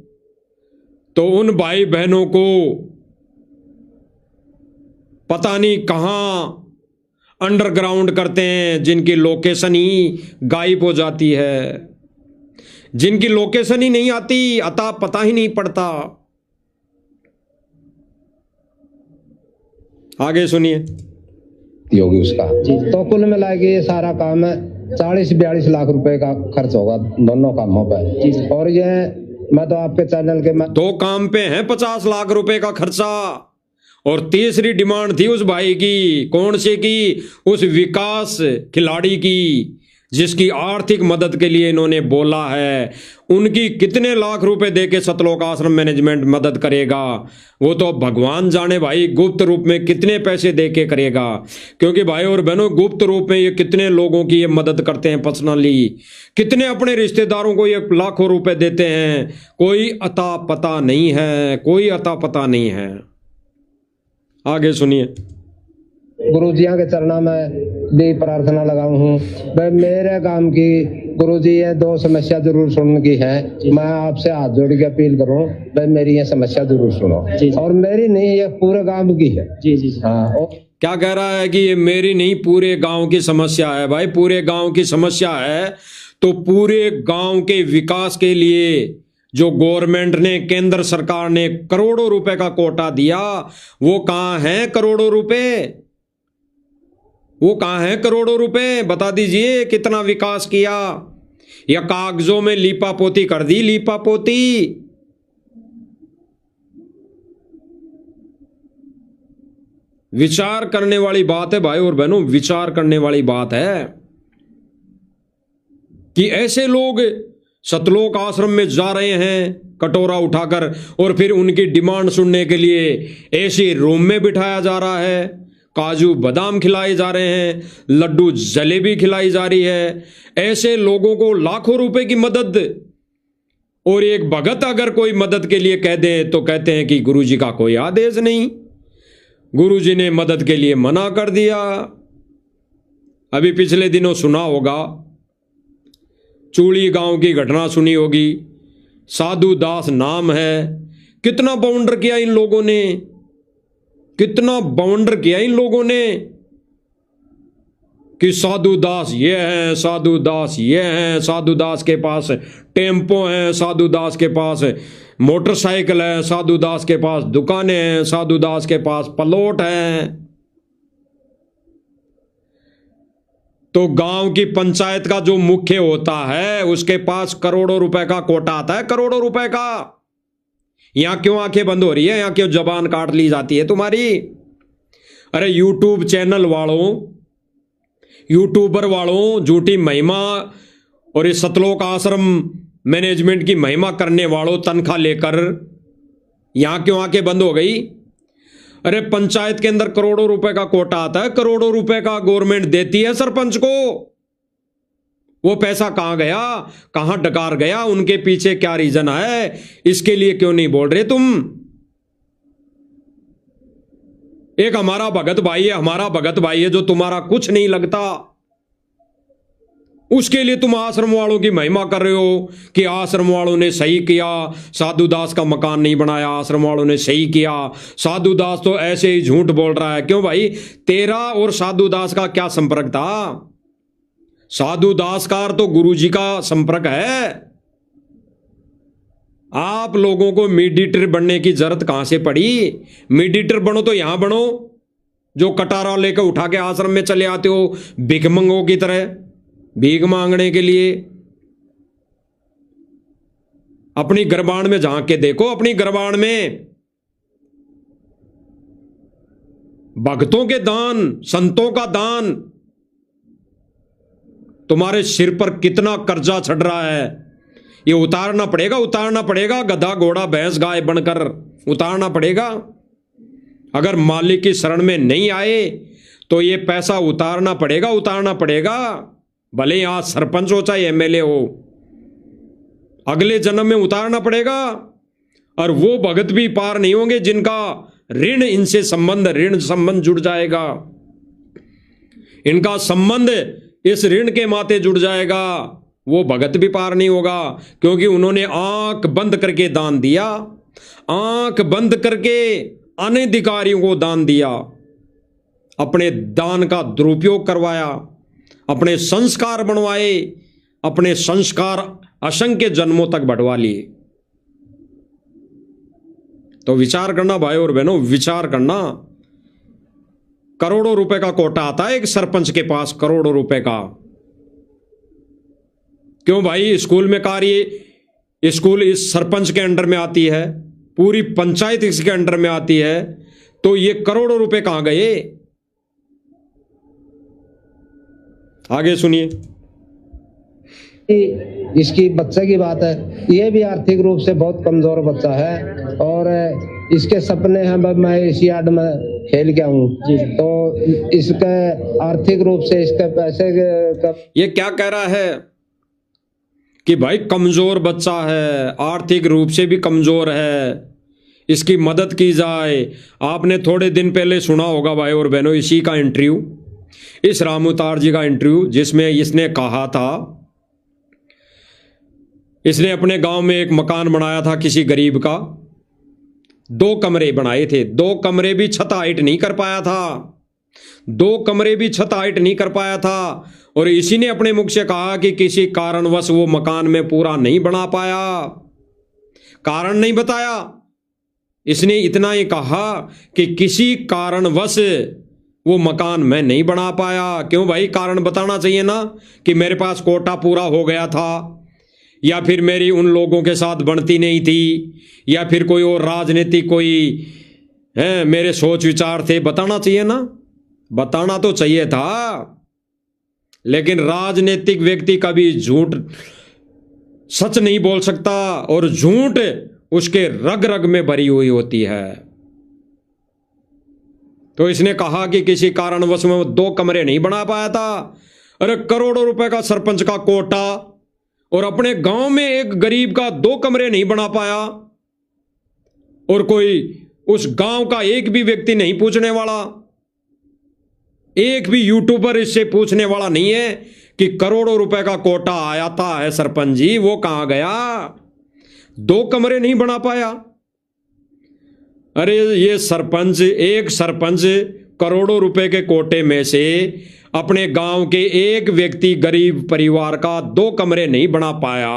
तो उन भाई बहनों को पता नहीं कहां अंडरग्राउंड करते हैं, जिनकी लोकेशन ही गायब हो जाती है, जिनकी लोकेशन ही नहीं आती, अता पता ही नहीं पड़ता। आगे सुनिए। योगी उसका तो कुल मिला के ये सारा काम है 40-42 लाख रुपए का खर्च होगा दोनों कामों पर। और ये मैं तो आपके चैनल के दो काम पे है 50 लाख रुपए का खर्चा। और तीसरी डिमांड थी उस भाई की, कौन से की? उस विकास खिलाड़ी की, जिसकी आर्थिक मदद के लिए इन्होंने बोला है। उनकी कितने लाख रुपए देके सतलोक आश्रम मैनेजमेंट मदद करेगा वो तो भगवान जाने भाई। गुप्त रूप में कितने पैसे देके करेगा, क्योंकि भाई और बहनों गुप्त रूप में ये कितने लोगों की ये मदद करते हैं पर्सनली, कितने अपने रिश्तेदारों को ये लाखों रुपए देते हैं, कोई अता पता नहीं है, कोई अता पता नहीं है। आगे सुनिए। गुरुजिया के चरणों में भी प्रार्थना लगाऊ हूँ भाई, मेरे काम की गुरुजी ये दो समस्या जरूर सुनने की है। मैं आपसे हाथ जोड़ के अपील करूँ भाई, मेरी ये समस्या जरूर सुनो। और मेरी नहीं, ये पूरे गांव की है। जी जी जी। हाँ। क्या कह रहा है कि ये मेरी नहीं, पूरे गांव की समस्या है। भाई पूरे गांव की समस्या है तो पूरे गांव के विकास के लिए जो गवर्नमेंट ने, केंद्र सरकार ने करोड़ों रुपए का कोटा दिया, वो कहां है करोड़ों रुपए? वो कहां है करोड़ों रुपए? बता दीजिए कितना विकास किया, या कागजों में लीपापोती कर दी, लीपापोती। विचार करने वाली बात है भाई और बहनों, विचार करने वाली बात है कि ऐसे लोग सतलोक आश्रम में जा रहे हैं कटोरा उठाकर, और फिर उनकी डिमांड सुनने के लिए ऐसे रूम में बिठाया जा रहा है, काजू बादाम खिलाए जा रहे हैं, लड्डू जलेबी खिलाई जा रही है। ऐसे लोगों को लाखों रुपए की मदद, और एक भगत अगर कोई मदद के लिए कह दे तो कहते हैं कि गुरुजी का कोई आदेश नहीं, गुरुजी ने मदद के लिए मना कर दिया। अभी पिछले दिनों सुना होगा, चूड़ी गांव की घटना सुनी होगी। साधु दास नाम है, कितना बाउंडर किया इन लोगों ने, कितना बाउंडर किया इन लोगों ने कि साधु दास ये हैं, साधु दास ये हैं, साधु दास के पास टेम्पो हैं, साधु दास के पास मोटरसाइकिल है, साधु दास के पास दुकानें हैं, साधु दास के पास प्लॉट हैं। तो गांव की पंचायत का जो मुख्य होता है उसके पास करोड़ों रुपए का कोटा आता है, करोड़ों रुपए का। यहां क्यों आंखें बंद हो रही है, यहां क्यों जबान काट ली जाती है तुम्हारी? अरे यूट्यूब चैनल वालों, यूट्यूबर वालों, झूठी महिमा और इस सतलोक आश्रम मैनेजमेंट की महिमा करने वालों, तनख्वाह लेकर यहां क्यों आंखें बंद हो गई? अरे पंचायत के अंदर करोड़ों रुपए का कोटा आता है, करोड़ों रुपए का गवर्नमेंट देती है सरपंच को। वो पैसा कहां गया, कहां डकार गया, उनके पीछे क्या रीजन है, इसके लिए क्यों नहीं बोल रहे तुम? एक हमारा भगत भाई है, हमारा भगत भाई है जो तुम्हारा कुछ नहीं लगता, उसके लिए तुम आश्रम वालों की महिमा कर रहे हो कि आश्रम वालों ने सही किया, साधु दास का मकान नहीं बनाया, आश्रम वालों ने सही किया, साधु दास तो ऐसे ही झूठ बोल रहा है। क्यों भाई, तेरा और साधु दास का क्या संपर्क था? साधु दास का तो गुरुजी का संपर्क है। आप लोगों को मीडिएटर बनने की जरूरत कहां से पड़ी? मीडिएटर बनो तो यहां बनो, जो कटारा लेकर उठा के आश्रम में चले आते हो भिखमंगों की तरह, भीख मांगने के लिए। अपनी गरबान में झांक के देखो, अपनी गरबान में भक्तों के दान, संतों का दान, तुम्हारे सिर पर कितना कर्जा चढ़ रहा है, ये उतारना पड़ेगा, उतारना पड़ेगा। गधा घोड़ा भैंस गाय बनकर उतारना पड़ेगा। अगर मालिक की शरण में नहीं आए तो ये पैसा उतारना पड़ेगा, उतारना पड़ेगा। भले ही आज सरपंच हो चाहे एमएलए हो, अगले जन्म में उतारना पड़ेगा। और वो भगत भी पार नहीं होंगे जिनका ऋण इनसे संबंध, ऋण संबंध जुड़ जाएगा, इनका संबंध इस ऋण के माथे जुड़ जाएगा। वो भगत भी पार नहीं होगा, क्योंकि उन्होंने आंख बंद करके दान दिया, आंख बंद करके अनधिकारियों को दान दिया, अपने दान का दुरुपयोग करवाया, अपने संस्कार बनवाए, अपने संस्कार असंख्य जन्मों तक बढ़वा लिए। तो विचार करना भाई और बहनों, विचार करना। करोड़ों रुपए का कोटा आता है एक सरपंच के पास, करोड़ों रुपए का। क्यों भाई? स्कूल में कार्य, स्कूल इस सरपंच के अंडर में आती है, पूरी पंचायत इसके अंडर में आती है, तो ये करोड़ों रुपए कहां गए? आगे सुनिए। इसकी बच्चे की बात है, ये भी आर्थिक रूप से बहुत कमजोर बच्चा है और इसके सपने हैं मैं इस यार्ड में खेल के आऊं, तो इसके आर्थिक रूप से इसके पैसे का ये क्या कह रहा है कि भाई कमजोर बच्चा है, आर्थिक रूप से भी कमजोर है, इसकी मदद की जाए। आपने थोड़े दिन पहले सुना होगा भाई और बहनों इसी का इंटरव्यू, इस रामअवतार जी का इंटरव्यू, जिसमें इसने कहा था, इसने अपने गांव में एक मकान बनाया था किसी गरीब का, 2 कमरे बनाए थे, 2 कमरे भी छत हाइट नहीं कर पाया था, 2 कमरे भी छत हाइट नहीं कर पाया था। और इसी ने अपने मुख से कहा कि किसी कारणवश वो मकान में पूरा नहीं बना पाया, कारण नहीं बताया, इसने इतना ही कहा कि किसी कारणवश वो मकान मैं नहीं बना पाया। क्यों भाई? कारण बताना चाहिए ना, कि मेरे पास कोटा पूरा हो गया था, या फिर मेरी उन लोगों के साथ बनती नहीं थी, या फिर कोई और राजनीतिक कोई है मेरे सोच विचार थे, बताना चाहिए ना, बताना तो चाहिए था। लेकिन राजनीतिक व्यक्ति कभी झूठ सच नहीं बोल सकता, और झूठ उसके रग रग में भरी हुई होती है। तो इसने कहा कि किसी कारणवश में 2 कमरे नहीं बना पाया था। अरे करोड़ों रुपए का सरपंच का कोटा, और अपने गांव में एक गरीब का 2 कमरे नहीं बना पाया, और कोई उस गांव का एक भी व्यक्ति नहीं पूछने वाला, एक भी यूट्यूबर इससे पूछने वाला नहीं है कि करोड़ों रुपए का कोटा आया था है सरपंच जी, वो कहां गया? 2 कमरे नहीं बना पाया। अरे ये सरपंच, एक सरपंच करोड़ों रुपए के कोटे में से अपने गांव के एक व्यक्ति गरीब परिवार का 2 कमरे नहीं बना पाया,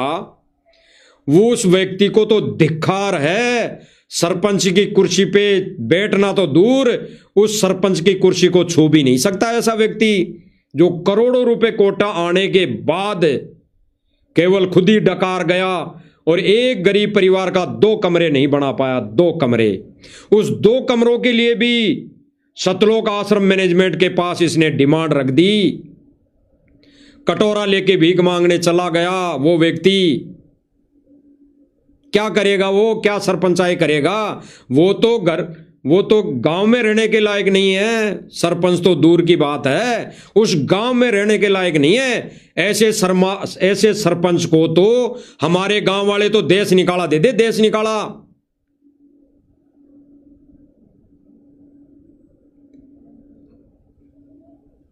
वो उस व्यक्ति को तो धिक्कार है। सरपंच की कुर्सी पे बैठना तो दूर, उस सरपंच की कुर्सी को छू भी नहीं सकता ऐसा व्यक्ति, जो करोड़ों रुपए कोटा आने के बाद केवल खुद ही डकार गया और एक गरीब परिवार का 2 कमरे नहीं बना पाया। 2 कमरे, उस 2 कमरों के लिए भी सतलोक आश्रम मैनेजमेंट के पास इसने डिमांड रख दी। कटोरा लेके भीख मांगने चला गया वो व्यक्ति। क्या करेगा वो? क्या सरपंचाई करेगा? वो तो गांव में रहने के लायक नहीं है। सरपंच तो दूर की बात है, उस गांव में रहने के लायक नहीं है। ऐसे सरपंच को तो हमारे गांव वाले तो देश निकाला दे दे, देश निकाला।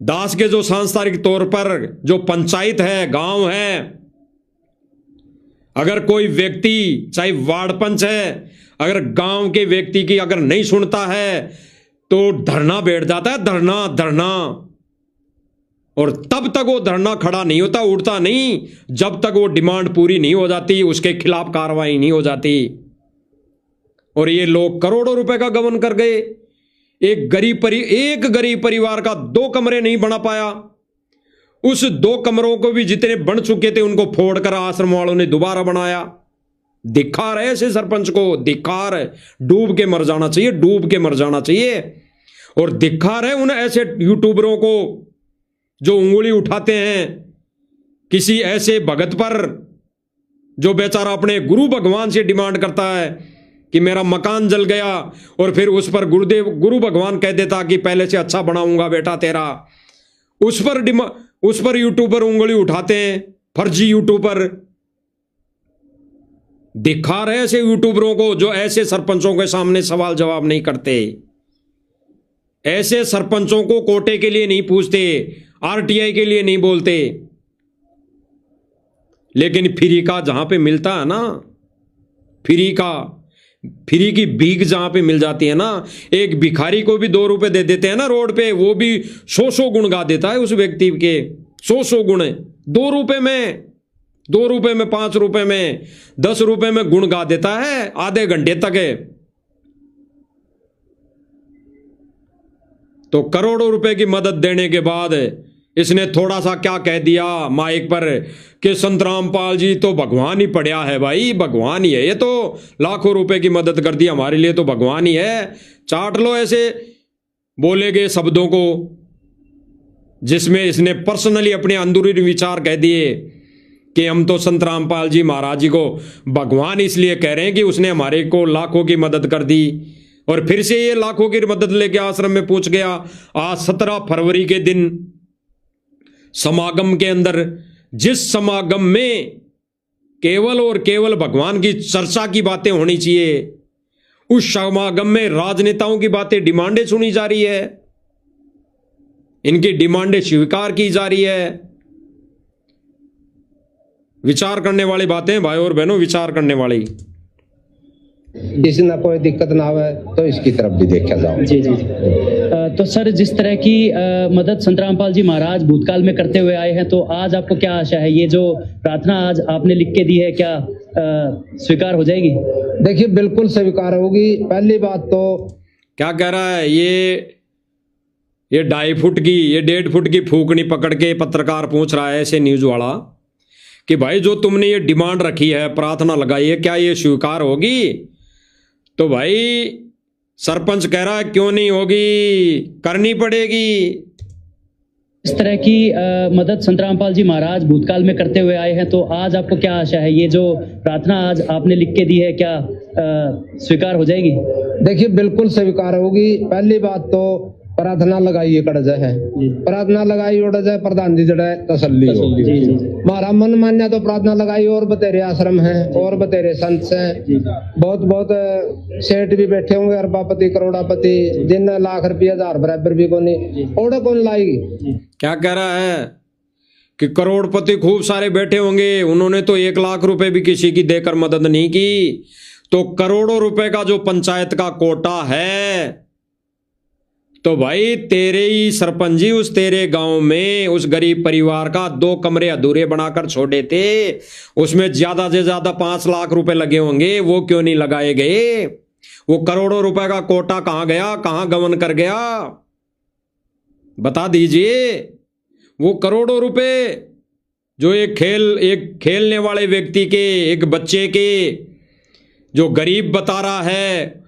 दास के जो सांस्कृतिक तौर पर जो पंचायत है, गांव है, अगर कोई व्यक्ति चाहे वार्ड पंच है, अगर गांव के व्यक्ति की अगर नहीं सुनता है तो धरना बैठ जाता है, धरना। और तब तक वो धरना खड़ा नहीं होता, उठता नहीं, जब तक वो डिमांड पूरी नहीं हो जाती, उसके खिलाफ कार्रवाई नहीं हो जाती। और ये लोग करोड़ों रुपए का गबन कर गए। एक गरीब परिवार का 2 कमरे नहीं बना पाया। उस 2 कमरों को भी जितने बन चुके थे उनको फोड़कर आश्रम वालों ने दोबारा बनाया। धिक्कार है ऐसे सरपंच को, धिक्कार है। डूब के मर जाना चाहिए, डूब के मर जाना चाहिए। और दिखा रहे उन ऐसे यूट्यूबरों को जो उंगली उठाते हैं किसी ऐसे भगत पर जो बेचारा अपने गुरु भगवान से डिमांड करता है कि मेरा मकान जल गया, और फिर उस पर गुरु भगवान कह देता कि पहले से अच्छा बनाऊंगा बेटा तेरा। उस पर यूट्यूबर उंगली उठाते हैं, फर्जी यूट्यूबर। दिखा रहे ऐसे यूट्यूबरों को जो ऐसे सरपंचों के सामने सवाल जवाब नहीं करते, ऐसे सरपंचों को कोटे के लिए नहीं पूछते, आरटीआई के लिए नहीं बोलते। लेकिन फ्री का जहां पे मिलता है ना, फ्री की भीख जहां पे मिल जाती है ना, एक भिखारी को भी 2 रुपए दे देते हैं ना रोड पे, वो भी 100 गुण गा देता है उस व्यक्ति के, 100 गुण 2 रुपए में, 2 रुपए में, 5 रुपए में, 10 रुपए में गुण गा देता है आधे घंटे तक है। तो करोड़ों रुपए की मदद देने के बाद इसने थोड़ा सा क्या कह दिया माइक पर कि संत रामपाल जी तो भगवान ही पड़या है। भाई भगवान ही है, ये तो लाखों रुपए की मदद कर दी, हमारे लिए तो भगवान ही है। चाट लो ऐसे बोले गए शब्दों को, जिसमें इसने पर्सनली अपने अंदरूनी विचार कह दिए कि हम तो संत रामपाल जी महाराज जी को भगवान इसलिए कह रहे हैं कि उसने हमारे को लाखों की मदद कर दी। और फिर से ये लाखों की मदद लेके आश्रम में पहुंच गया। आज 17 फरवरी के दिन समागम के अंदर, जिस समागम में केवल और केवल भगवान की चर्चा की बातें होनी चाहिए, उस समागम में राजनेताओं की बातें, डिमांडें सुनी जा रही है, इनकी डिमांडें स्वीकार की जा रही है। विचार करने वाली बातें भाई और बहनों, विचार करने वाली। किसी ना कोई दिक्कत ना हो तो इसकी तरफ भी देखा जाओ। जी जी। तो सर, जिस तरह की मदद संत रामपाल जी महाराज भूतकाल में करते हुए आए हैं, तो आज आपको क्या आशा है, ये जो प्रार्थना आज आपने लिख के दी है, क्या स्वीकार हो जाएगी? देखिए, बिल्कुल स्वीकार होगी। पहली बात तो क्या कह रहा है ये 2.5 फुट की, ये 1.5 फुट की फूकनी पकड़ के पत्रकार पूछ रहा है ऐसे न्यूज वाला कि भाई जो तुमने ये डिमांड रखी है, प्रार्थना लगाई है, क्या ये स्वीकार होगी? तो भाई सरपंच कह रहा है क्यों नहीं होगी, करनी पड़ेगी। इस तरह की मदद संत रामपाल जी महाराज भूतकाल में करते हुए आए हैं, तो आज आपको क्या आशा है, ये जो प्रार्थना आज आपने लिख के दी है, क्या स्वीकार हो जाएगी? देखिए, बिल्कुल स्वीकार होगी। पहली बात तो प्रार्थना लगाई कड़ जाए, प्रार्थना लगाई उड़ जाए, प्रधान जी जड़ा तसल्ली हो। हमारा मन मान्या तो प्रार्थना लगाई, और बतेरे आश्रम हैं और बतेरे संत हैं, बहुत बहुत सेठ भी बैठे होंगे, अरबापति करोड़ापति, जिन लाख रुपया 1000 बराबर भी कोनी, और कौन लाएगी। क्या कह रहा है कि करोड़पति खूब सारे बैठे होंगे, उन्होंने तो 1 लाख रुपए भी किसी की देकर मदद नहीं की। तो करोड़ों रुपए का जो पंचायत का कोटा है, तो भाई तेरे ही सरपंच जी उस तेरे गांव में उस गरीब परिवार का 2 कमरे अधूरे बनाकर छोड़े थे, उसमें ज्यादा से ज्यादा 5 लाख रुपए लगे होंगे, वो क्यों नहीं लगाए गए? वो करोड़ों रुपए का कोटा कहां गया, कहां गमन कर गया, बता दीजिए। वो करोड़ों रुपए जो एक खेलने वाले व्यक्ति के, एक बच्चे के, जो गरीब बता रहा है,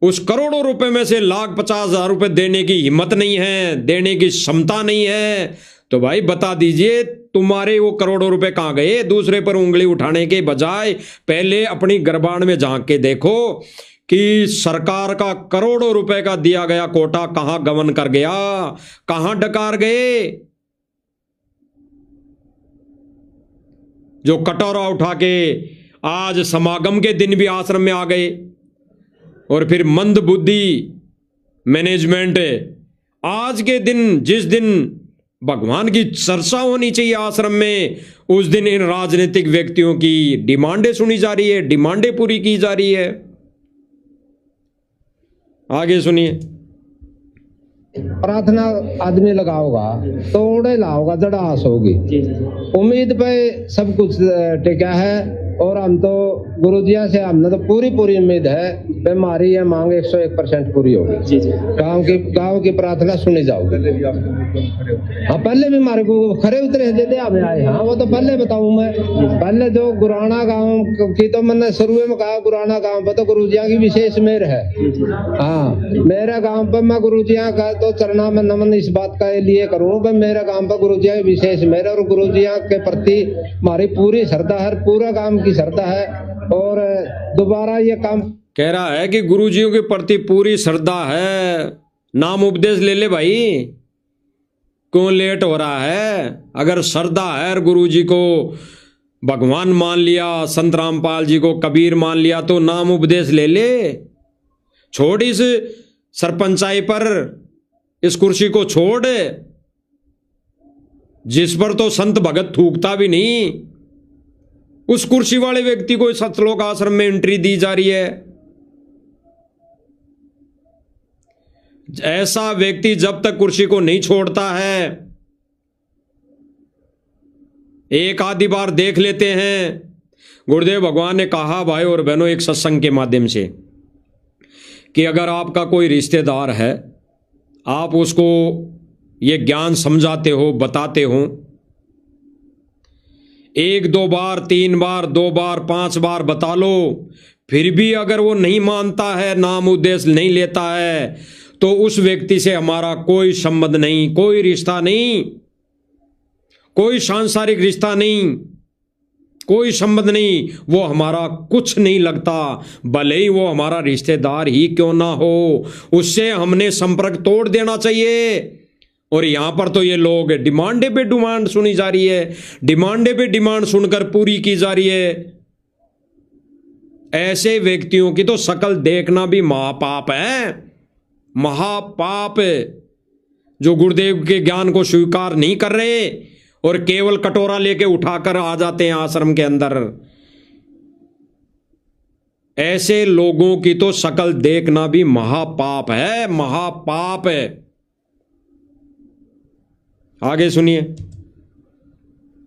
उस करोड़ों रुपए में से 1,50,000 रुपए देने की हिम्मत नहीं है, देने की क्षमता नहीं है। तो भाई बता दीजिए, तुम्हारे वो करोड़ों रुपए कहां गए? दूसरे पर उंगली उठाने के बजाय पहले अपनी गरबान में झांक के देखो कि सरकार का करोड़ों रुपए का दिया गया कोटा कहां गमन कर गया, कहां डकार गए। जो कटोरा उठा के आज समागम के दिन भी आश्रम में आ गए, और फिर मंद बुद्धि मैनेजमेंट आज के दिन, जिस दिन भगवान की चर्चा होनी चाहिए आश्रम में, उस दिन इन राजनीतिक व्यक्तियों की डिमांडें सुनी जा रही है, डिमांडें पूरी की जा रही है। आगे सुनिए। प्रार्थना आदमी लगाओगा तो उड़े लाओगा, जड़ा आस होगी। उम्मीद पे सब कुछ टिका है, और हम तो गुरुजिया से हमने तो पूरी उम्मीद है कि हमारी यह मांग 101% पूरी होगी। जी जी। गांव की प्रार्थना सुनी जाओगी। हाँ, पहले भी हमारे को खरे उतरे जैसे हमें आए। हाँ, वो तो पहले बताऊं मैं। पहले जो गुराना गांव की तो मैंने शुरू में कहा, गुराना गांव पर तो गुरुजिया की विशेष मेहर है। हाँ, मेरे गांव पर मैं गुरुजिया का तो चरणा में नमन इस बात का लिए करूं कि मेरे गांव पर गुरुजिया की विशेष मेहर और गुरुजिया के प्रति हमारी पूरी श्रद्धा है, पूरा गांव की श्रद्धा है। और दोबारा ये काम कह रहा है कि गुरुजियों के प्रति पूरी श्रद्धा है। नाम उपदेश ले ले भाई, क्यों लेट हो रहा है? अगर श्रद्धा है और गुरुजी को भगवान मान लिया, संत रामपाल जी को कबीर मान लिया, तो नाम उपदेश ले ले। छोड़ इस सरपंचाई पर, इस कुर्सी को छोड़, जिस पर तो संत भगत थूकता भी नहीं, उस कुर्सी वाले व्यक्ति को सतलोक आश्रम में एंट्री दी जा रही है। ऐसा व्यक्ति जब तक कुर्सी को नहीं छोड़ता है, एक आधी बार देख लेते हैं। गुरुदेव भगवान ने कहा भाई और बहनों एक सत्संग के माध्यम से कि अगर आपका कोई रिश्तेदार है, आप उसको ये ज्ञान समझाते हो, बताते हो, 1 2 बार 3 बार 2 बार 5 बार बता लो, फिर भी अगर वो नहीं मानता है, नाम उद्देश्य नहीं लेता है, तो उस व्यक्ति से हमारा कोई संबंध नहीं, कोई रिश्ता नहीं, कोई सांसारिक रिश्ता नहीं, कोई संबंध नहीं, वो हमारा कुछ नहीं लगता। भले ही वो हमारा रिश्तेदार ही क्यों ना हो, उससे हमने संपर्क तोड़ देना चाहिए। और यहां पर तो ये लोग डिमांडे पे डिमांड सुनी जा रही है, डिमांडे पे डिमांड सुनकर पूरी की जा रही है। ऐसे व्यक्तियों की तो शकल देखना भी महापाप है, महापाप, जो गुरुदेव के ज्ञान को स्वीकार नहीं कर रहे और केवल कटोरा लेके उठाकर आ जाते हैं आश्रम के अंदर। ऐसे लोगों की तो शकल देखना भी महापाप है, महापाप है। आगे सुनिए।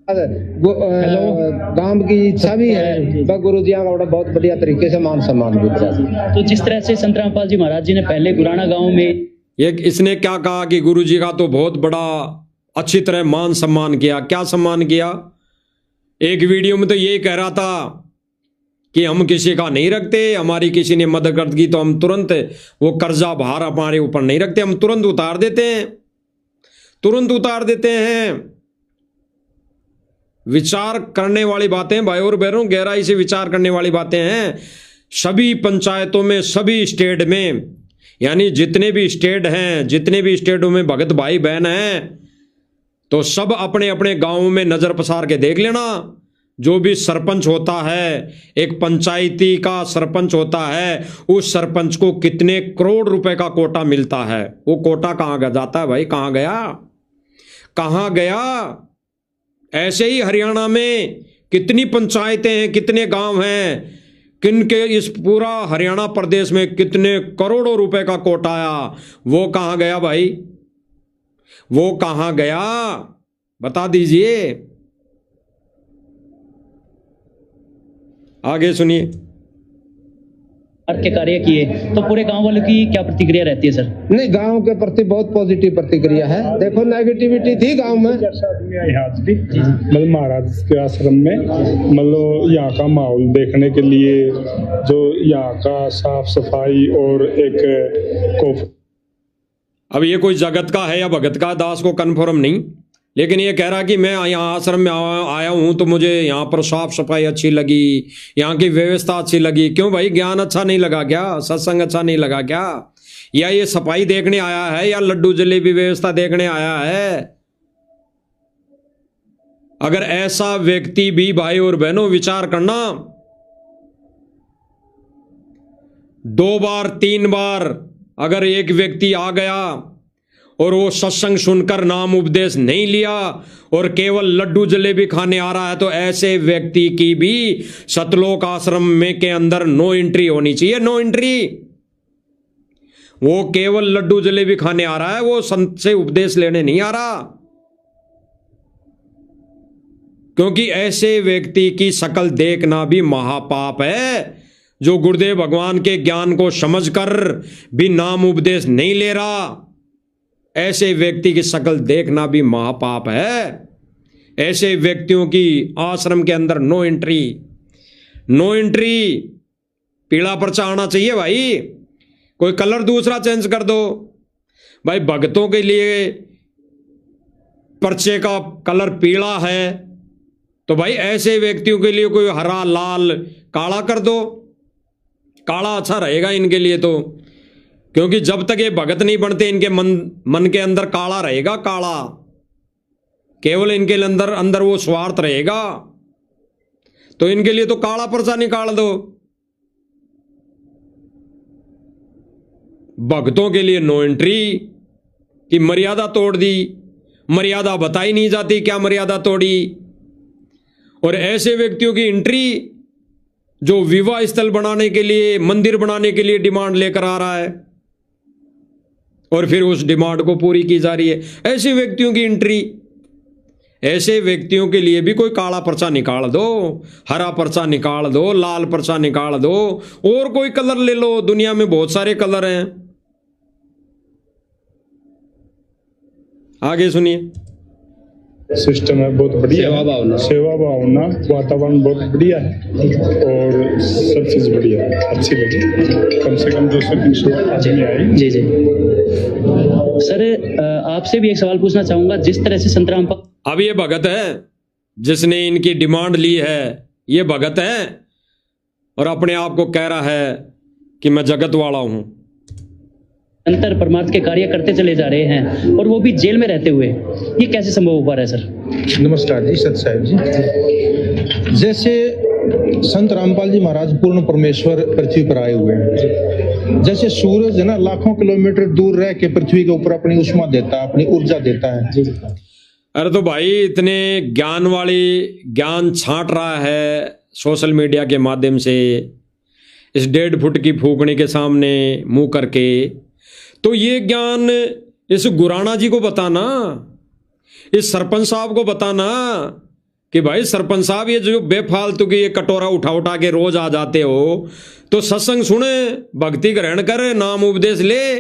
गांव की इच्छा भी है, गुरुजिया का बहुत बढ़िया तरीके से मान सम्मान भी किया। तो जिस तरह से संत रामपाल जी महाराज जी ने पहले गुराना गांव में इसने क्या कहा कि गुरुजी का तो बहुत बड़ा अच्छी तरह मान सम्मान किया। क्या सम्मान किया? एक वीडियो में तो यही कह रहा था कि हम किसी का नहीं रखते, हमारी किसी ने मदद कर दी तो हम तुरंत वो कर्जा भार हमारे ऊपर नहीं रखते, हम तुरंत उतार देते हैं, तुरंत उतार देते हैं। विचार करने वाली बातें भाई और बहनों, गहराई से विचार करने वाली बातें हैं। सभी पंचायतों में, सभी स्टेट में, यानी जितने भी स्टेट हैं, जितने भी स्टेटों में भगत भाई बहन हैं, तो सब अपने अपने गांवों में नजर पसार के देख लेना। जो भी सरपंच होता है, एक पंचायती का सरपंच होता है, उस सरपंच को कितने करोड़ रुपए का कोटा मिलता है। वो कोटा कहां जाता है भाई? कहां गया, कहां गया? ऐसे ही हरियाणा में कितनी पंचायतें हैं, कितने गांव हैं, किनके इस पूरा हरियाणा प्रदेश में कितने करोड़ों रुपए का कोटा आया, वो कहां गया भाई? वो कहां गया? बता दीजिए। आगे सुनिए। के कार्य किए तो पूरे गांव वालों की क्या प्रतिक्रिया रहती है सर? नहीं, गांव के प्रति बहुत पॉजिटिव प्रतिक्रिया है। देखो, नेगेटिविटी थी गांव में, मतलब महाराज के आश्रम में, मतलब यहाँ का माहौल देखने के लिए, जो यहाँ का साफ सफाई और एक अब ये कोई जगत का है या भगत का, दास को कन्फर्म नहीं, लेकिन ये कह रहा कि मैं यहाँ आश्रम में आया हूँ तो मुझे यहाँ पर साफ सफाई अच्छी लगी, यहाँ की व्यवस्था अच्छी लगी। क्यों भाई, ज्ञान अच्छा नहीं लगा क्या? सत्संग अच्छा नहीं लगा क्या? या ये सफाई देखने आया है या लड्डू जलेबी व्यवस्था देखने आया है? अगर ऐसा व्यक्ति भी भाई और बहनों विचार करना, 2 बार 3 बार अगर एक व्यक्ति आ गया और वो सत्संग सुनकर नाम उपदेश नहीं लिया और केवल लड्डू जलेबी खाने आ रहा है, तो ऐसे व्यक्ति की भी सतलोक आश्रम में के अंदर नो एंट्री होनी चाहिए, नो एंट्री। वो केवल लड्डू जलेबी खाने आ रहा है, वो संत से उपदेश लेने नहीं आ रहा। क्योंकि ऐसे व्यक्ति की शक्ल देखना भी महापाप है जो गुरुदेव भगवान के ज्ञान को समझकर भी नाम उपदेश नहीं ले रहा। ऐसे व्यक्ति की शक्ल देखना भी महापाप है। ऐसे व्यक्तियों की आश्रम के अंदर नो एंट्री, नो एंट्री। पीला पर्चा आना चाहिए भाई, कोई कलर दूसरा चेंज कर दो भाई। भक्तों के लिए पर्चे का कलर पीला है तो भाई ऐसे व्यक्तियों के लिए कोई हरा, लाल, काला कर दो। काला अच्छा रहेगा इनके लिए तो, क्योंकि जब तक ये भगत नहीं बनते इनके मन के अंदर काला रहेगा, काला। केवल इनके अंदर वो स्वार्थ रहेगा, तो इनके लिए तो काला पर्चा निकाल दो। भक्तों के लिए नो एंट्री की मर्यादा तोड़ दी। मर्यादा बताई नहीं जाती, क्या मर्यादा तोड़ी। और ऐसे व्यक्तियों की एंट्री जो विवाह स्थल बनाने के लिए, मंदिर बनाने के लिए डिमांड लेकर आ रहा है और फिर उस डिमांड को पूरी की जा रही है। ऐसे व्यक्तियों की एंट्री। ऐसे व्यक्तियों के लिए भी कोई काला पर्चा निकाल दो, हरा पर्चा निकाल दो, लाल पर्चा निकाल दो, और कोई कलर ले लो। दुनिया में बहुत सारे कलर हैं। आगे सुनिए। सिस्टम है बहुत बढ़िया, सेवा भावना, वातावरण बहुत बढ़िया है और सब चीज बढ़िया है, अच्छी लगी। कम से कम 200-300 आदमी आई। जी जी सर, आपसे भी एक सवाल पूछना चाहूंगा। जिस तरह से संत रामपाल, अब ये भगत है जिसने इनकी डिमांड ली है, ये भगत है और अपने आप को कह रहा है कि मैं जगत वाला हूं। अंतर परमार्थ के कार्य करते चले जा रहे हैं और वो भी जेल में रहते हुए, ये कैसे संभव हो पा रहा है सर? नमस्कार जी, सत साहिब जी। जैसे संत रामपाल जी महाराज पूर्ण परमेश्वर पृथ्वी पर आए हुए हैं, जैसे सूरज है ना लाखों किलोमीटर दूर रह के पृथ्वी के ऊपर अपनी उष्मा देता है, अपनी ऊर्जा देता है। अरे तो भाई इतने ज्ञान वाली ज्ञान छांट रहा है सोशल मीडिया के माध्यम से, इस 1.5 फुट की फूकने के सामने मुंह करके, तो ये ज्ञान इस गुराना जी को बताना, इस सरपंच साहब को बताना कि भाई सरपंच साहब ये जो बेफालतू की ये कटोरा उठा के रोज आ जाते हो, तो सत्संग सुने, भक्ति ग्रहण कर, नाम उपदेश ले।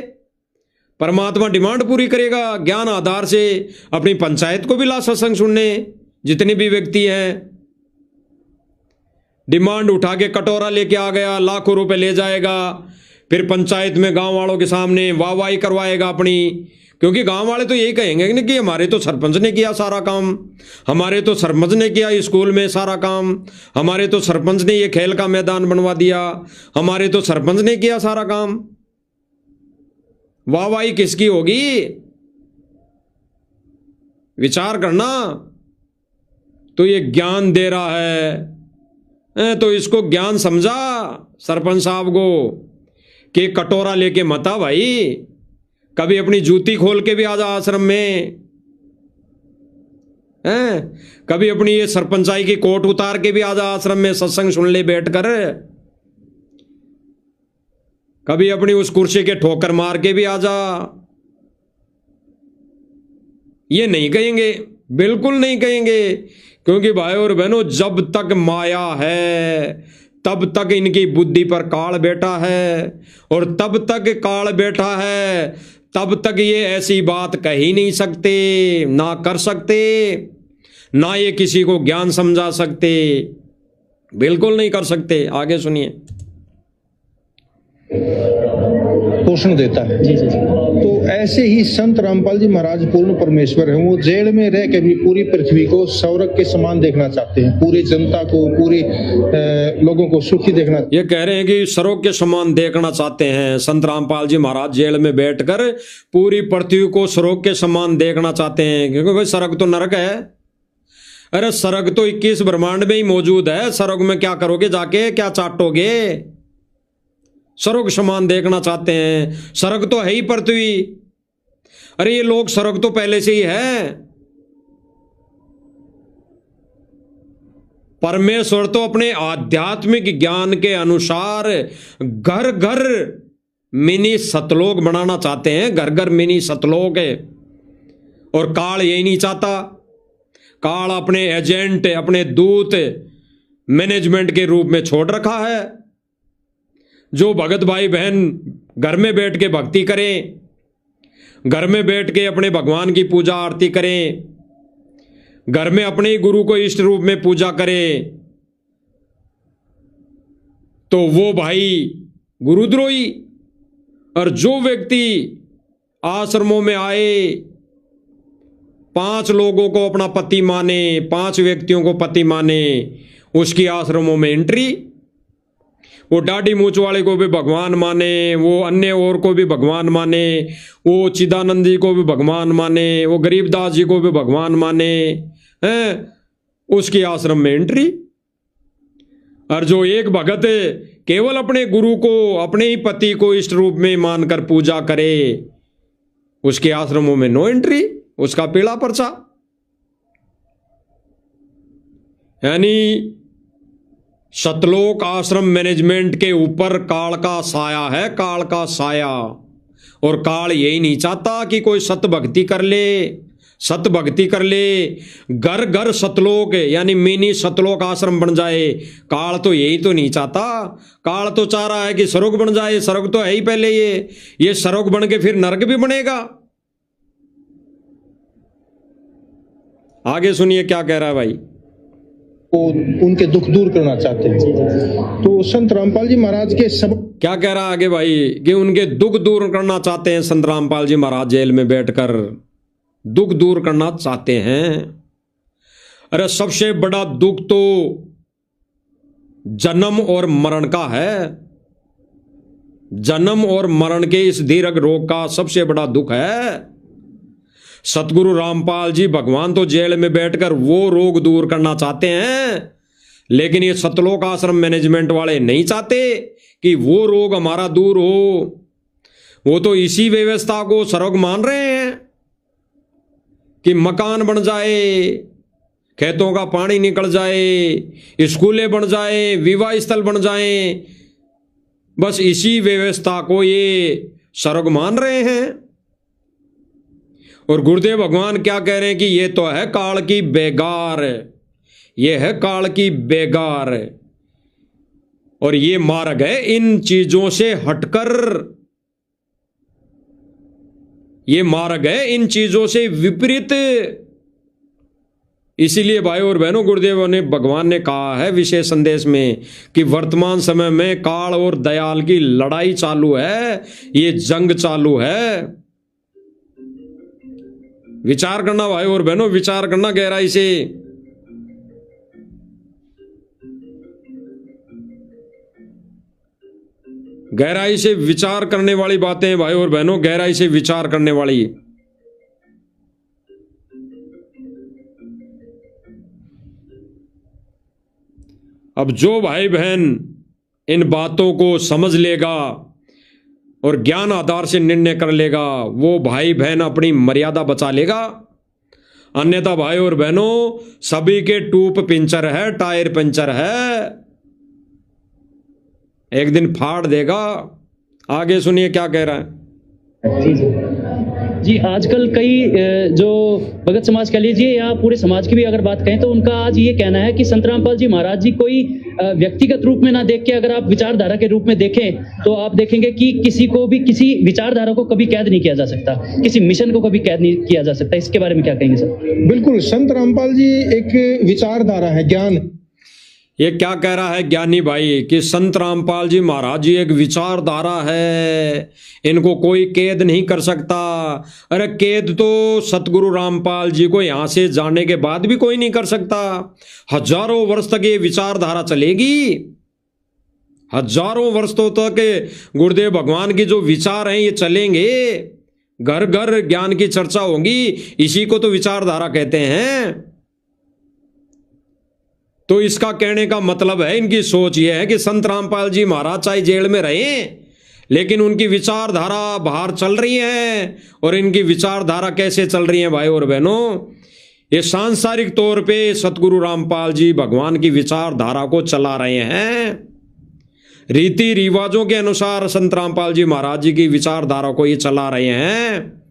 परमात्मा डिमांड पूरी करेगा। ज्ञान आधार से अपनी पंचायत को भी ला सत्संग सुनने, जितने भी व्यक्ति हैं। डिमांड उठा के कटोरा लेके आ गया, लाखों रुपए ले जाएगा, फिर पंचायत में गांव वालों के सामने वाहवाही करवाएगा अपनी, क्योंकि गांव वाले तो यही कहेंगे कि हमारे तो सरपंच ने किया सारा काम, हमारे तो सरपंच ने किया स्कूल में सारा काम, हमारे तो सरपंच ने ये खेल का मैदान बनवा दिया, हमारे तो सरपंच ने किया सारा काम। वाहवाही किसकी होगी? विचार करना। तो ये ज्ञान दे रहा है, तो इसको ज्ञान समझा सरपंच साहब को कि कटोरा लेके मता भाई, कभी अपनी जूती खोल के भी आजा आश्रम में, कभी अपनी ये सरपंचाई की कोट उतार के भी आजा आश्रम में, सत्संग सुन ले बैठकर, कभी अपनी उस कुर्सी के ठोकर मार के भी आजा। ये नहीं कहेंगे, बिल्कुल नहीं कहेंगे, क्योंकि भाई और बहनों जब तक माया है तब तक इनकी बुद्धि पर काल बैठा है, और तब तक काल बैठा है तब तक ये ऐसी बात कह ही नहीं सकते, ना कर सकते, ना ये किसी को ज्ञान समझा सकते, बिल्कुल नहीं कर सकते। आगे सुनिए। पोषण देता है। तो ऐसे ही संत रामपाल जी महाराज पूर्ण परमेश्वर हैं। वो जेल में रह के भी पूरी पृथ्वी को स्वर्ग के समान देखना चाहते हैं, पूरी जनता को, पूरी लोगों को सुखी देखना। ये कह रहे हैं कि स्वर्ग के समान देखना चाहते हैं। संत रामपाल जी महाराज जेल में बैठकर पूरी पृथ्वी को स्वर्ग के समान देखना चाहते हैं, क्योंकि भाई स्वर्ग तो नरक है। अरे स्वर्ग तो 21 ब्रह्मांड में ही मौजूद है। स्वर्ग में क्या करोगे जाके, क्या चाटोगे? स्वर्ग समान देखना चाहते हैं। स्वर्ग तो है ही पृथ्वी। अरे ये लोग स्वर्ग तो पहले से ही है। परमेश्वर तो अपने आध्यात्मिक ज्ञान के अनुसार घर घर मिनी सतलोक बनाना चाहते हैं, घर घर मिनी सतलोक है। और काल यही नहीं चाहता। काल अपने एजेंट, अपने दूत मैनेजमेंट के रूप में छोड़ रखा है। जो भगत भाई बहन घर में बैठ के भक्ति करें, घर में बैठ के अपने भगवान की पूजा आरती करें, घर में अपने ही गुरु को इष्ट रूप में पूजा करें, तो वो भाई गुरुद्रोही। और जो व्यक्ति आश्रमों में आए, 5 लोगों को अपना पति माने, 5 व्यक्तियों को पति माने, उसकी आश्रमों में एंट्री। वो दाढ़ी मूछ वाले को भी भगवान माने, वो अन्य और को भी भगवान माने, वो चिदानंद जी को भी भगवान माने, वो गरीबदास जी को भी भगवान माने, हैं, उसकी आश्रम में एंट्री। और जो एक भगत केवल अपने गुरु को, अपने ही पति को इष्ट रूप में मानकर पूजा करे, उसके आश्रमों में नो एंट्री, उसका पीला पर्चा। यानी सतलोक आश्रम मैनेजमेंट के ऊपर काल का साया है, काल का साया। और काल यही नहीं चाहता कि कोई सत भक्ति कर ले, सत भक्ति कर ले, घर घर सतलोक यानी मिनी सतलोक आश्रम बन जाए। काल तो यही तो नहीं चाहता। काल तो चाह रहा है कि स्वर्ग बन जाए। स्वर्ग तो है ही पहले, ये स्वर्ग बन के फिर नरक भी बनेगा। आगे सुनिए क्या कह रहा है भाई। वो उनके दुख दूर करना चाहते हैं। तो संत रामपाल जी महाराज के सब क्या कह रहा है आगे भाई कि उनके दुख दूर करना चाहते हैं। संत रामपाल जी महाराज जेल में बैठकर दुख दूर करना चाहते हैं। अरे सबसे बड़ा दुख तो जन्म और मरण का है। जन्म और मरण के इस दीर्घ रोग का सबसे बड़ा दुख है। सतगुरु रामपाल जी भगवान तो जेल में बैठकर वो रोग दूर करना चाहते हैं, लेकिन ये सतलोक आश्रम मैनेजमेंट वाले नहीं चाहते कि वो रोग हमारा दूर हो। वो तो इसी व्यवस्था को स्वर्ग मान रहे हैं कि मकान बन जाए, खेतों का पानी निकल जाए, स्कूलें बन जाए, विवाह स्थल बन जाए। बस इसी व्यवस्था को ये स्वर्ग मान रहे हैं। और गुरुदेव भगवान क्या कह रहे हैं कि ये तो है काल की बेगार, ये है काल की बेगार। और ये मार्ग है इन चीजों से हटकर, ये मार्ग है इन चीजों से विपरीत। इसीलिए भाई और बहनों, गुरुदेव ने भगवान ने कहा है विशेष संदेश में कि वर्तमान समय में काल और दयाल की लड़ाई चालू है, ये जंग चालू है। विचार करना भाई और बहनों, विचार करना गहराई से। गहराई से विचार करने वाली बातें हैं भाई और बहनों, गहराई से विचार करने वाली। अब जो भाई बहन इन बातों को समझ लेगा और ज्ञान आधार से निर्णय कर लेगा, वो भाई बहन अपनी मर्यादा बचा लेगा। अन्यथा भाई और बहनों, सभी के ट्यूब पंचर है, टायर पंचर है, एक दिन फाड़ देगा। आगे सुनिए क्या कह रहा है। जी, आजकल कई जो भगत समाज कह लीजिए या पूरे समाज की भी अगर बात कहें तो उनका आज ये कहना है कि संत रामपाल जी महाराज जी कोई व्यक्तिगत रूप में ना देख के अगर आप विचारधारा के रूप में देखें तो आप देखेंगे कि किसी को भी किसी विचारधारा को कभी कैद नहीं किया जा सकता, किसी मिशन को कभी कैद नहीं किया जा सकता। इसके बारे में क्या कहेंगे सर? बिल्कुल, संत रामपाल जी एक विचारधारा है, ज्ञान। ये क्या कह रहा है ज्ञानी भाई कि संत रामपाल जी महाराज जी एक विचारधारा है, इनको कोई कैद नहीं कर सकता। अरे कैद तो सतगुरु रामपाल जी को यहां से जाने के बाद भी कोई नहीं कर सकता। हजारों वर्ष तक ये विचारधारा चलेगी। हजारों वर्षों तक गुरुदेव भगवान की जो विचार हैं ये चलेंगे। घर घर ज्ञान की चर्चा होगी, इसी को तो विचारधारा कहते हैं। तो इसका कहने का मतलब है, इनकी सोच यह है कि संत रामपाल जी महाराज चाहे जेल में रहे लेकिन उनकी विचारधारा बाहर चल रही है। और इनकी विचारधारा कैसे चल रही है भाई और बहनों, ये सांसारिक तौर पे सतगुरु रामपाल जी भगवान की विचारधारा को चला रहे हैं। रीति रिवाजों के अनुसार संत रामपाल जी महाराज जी की विचारधारा को ये चला रहे हैं।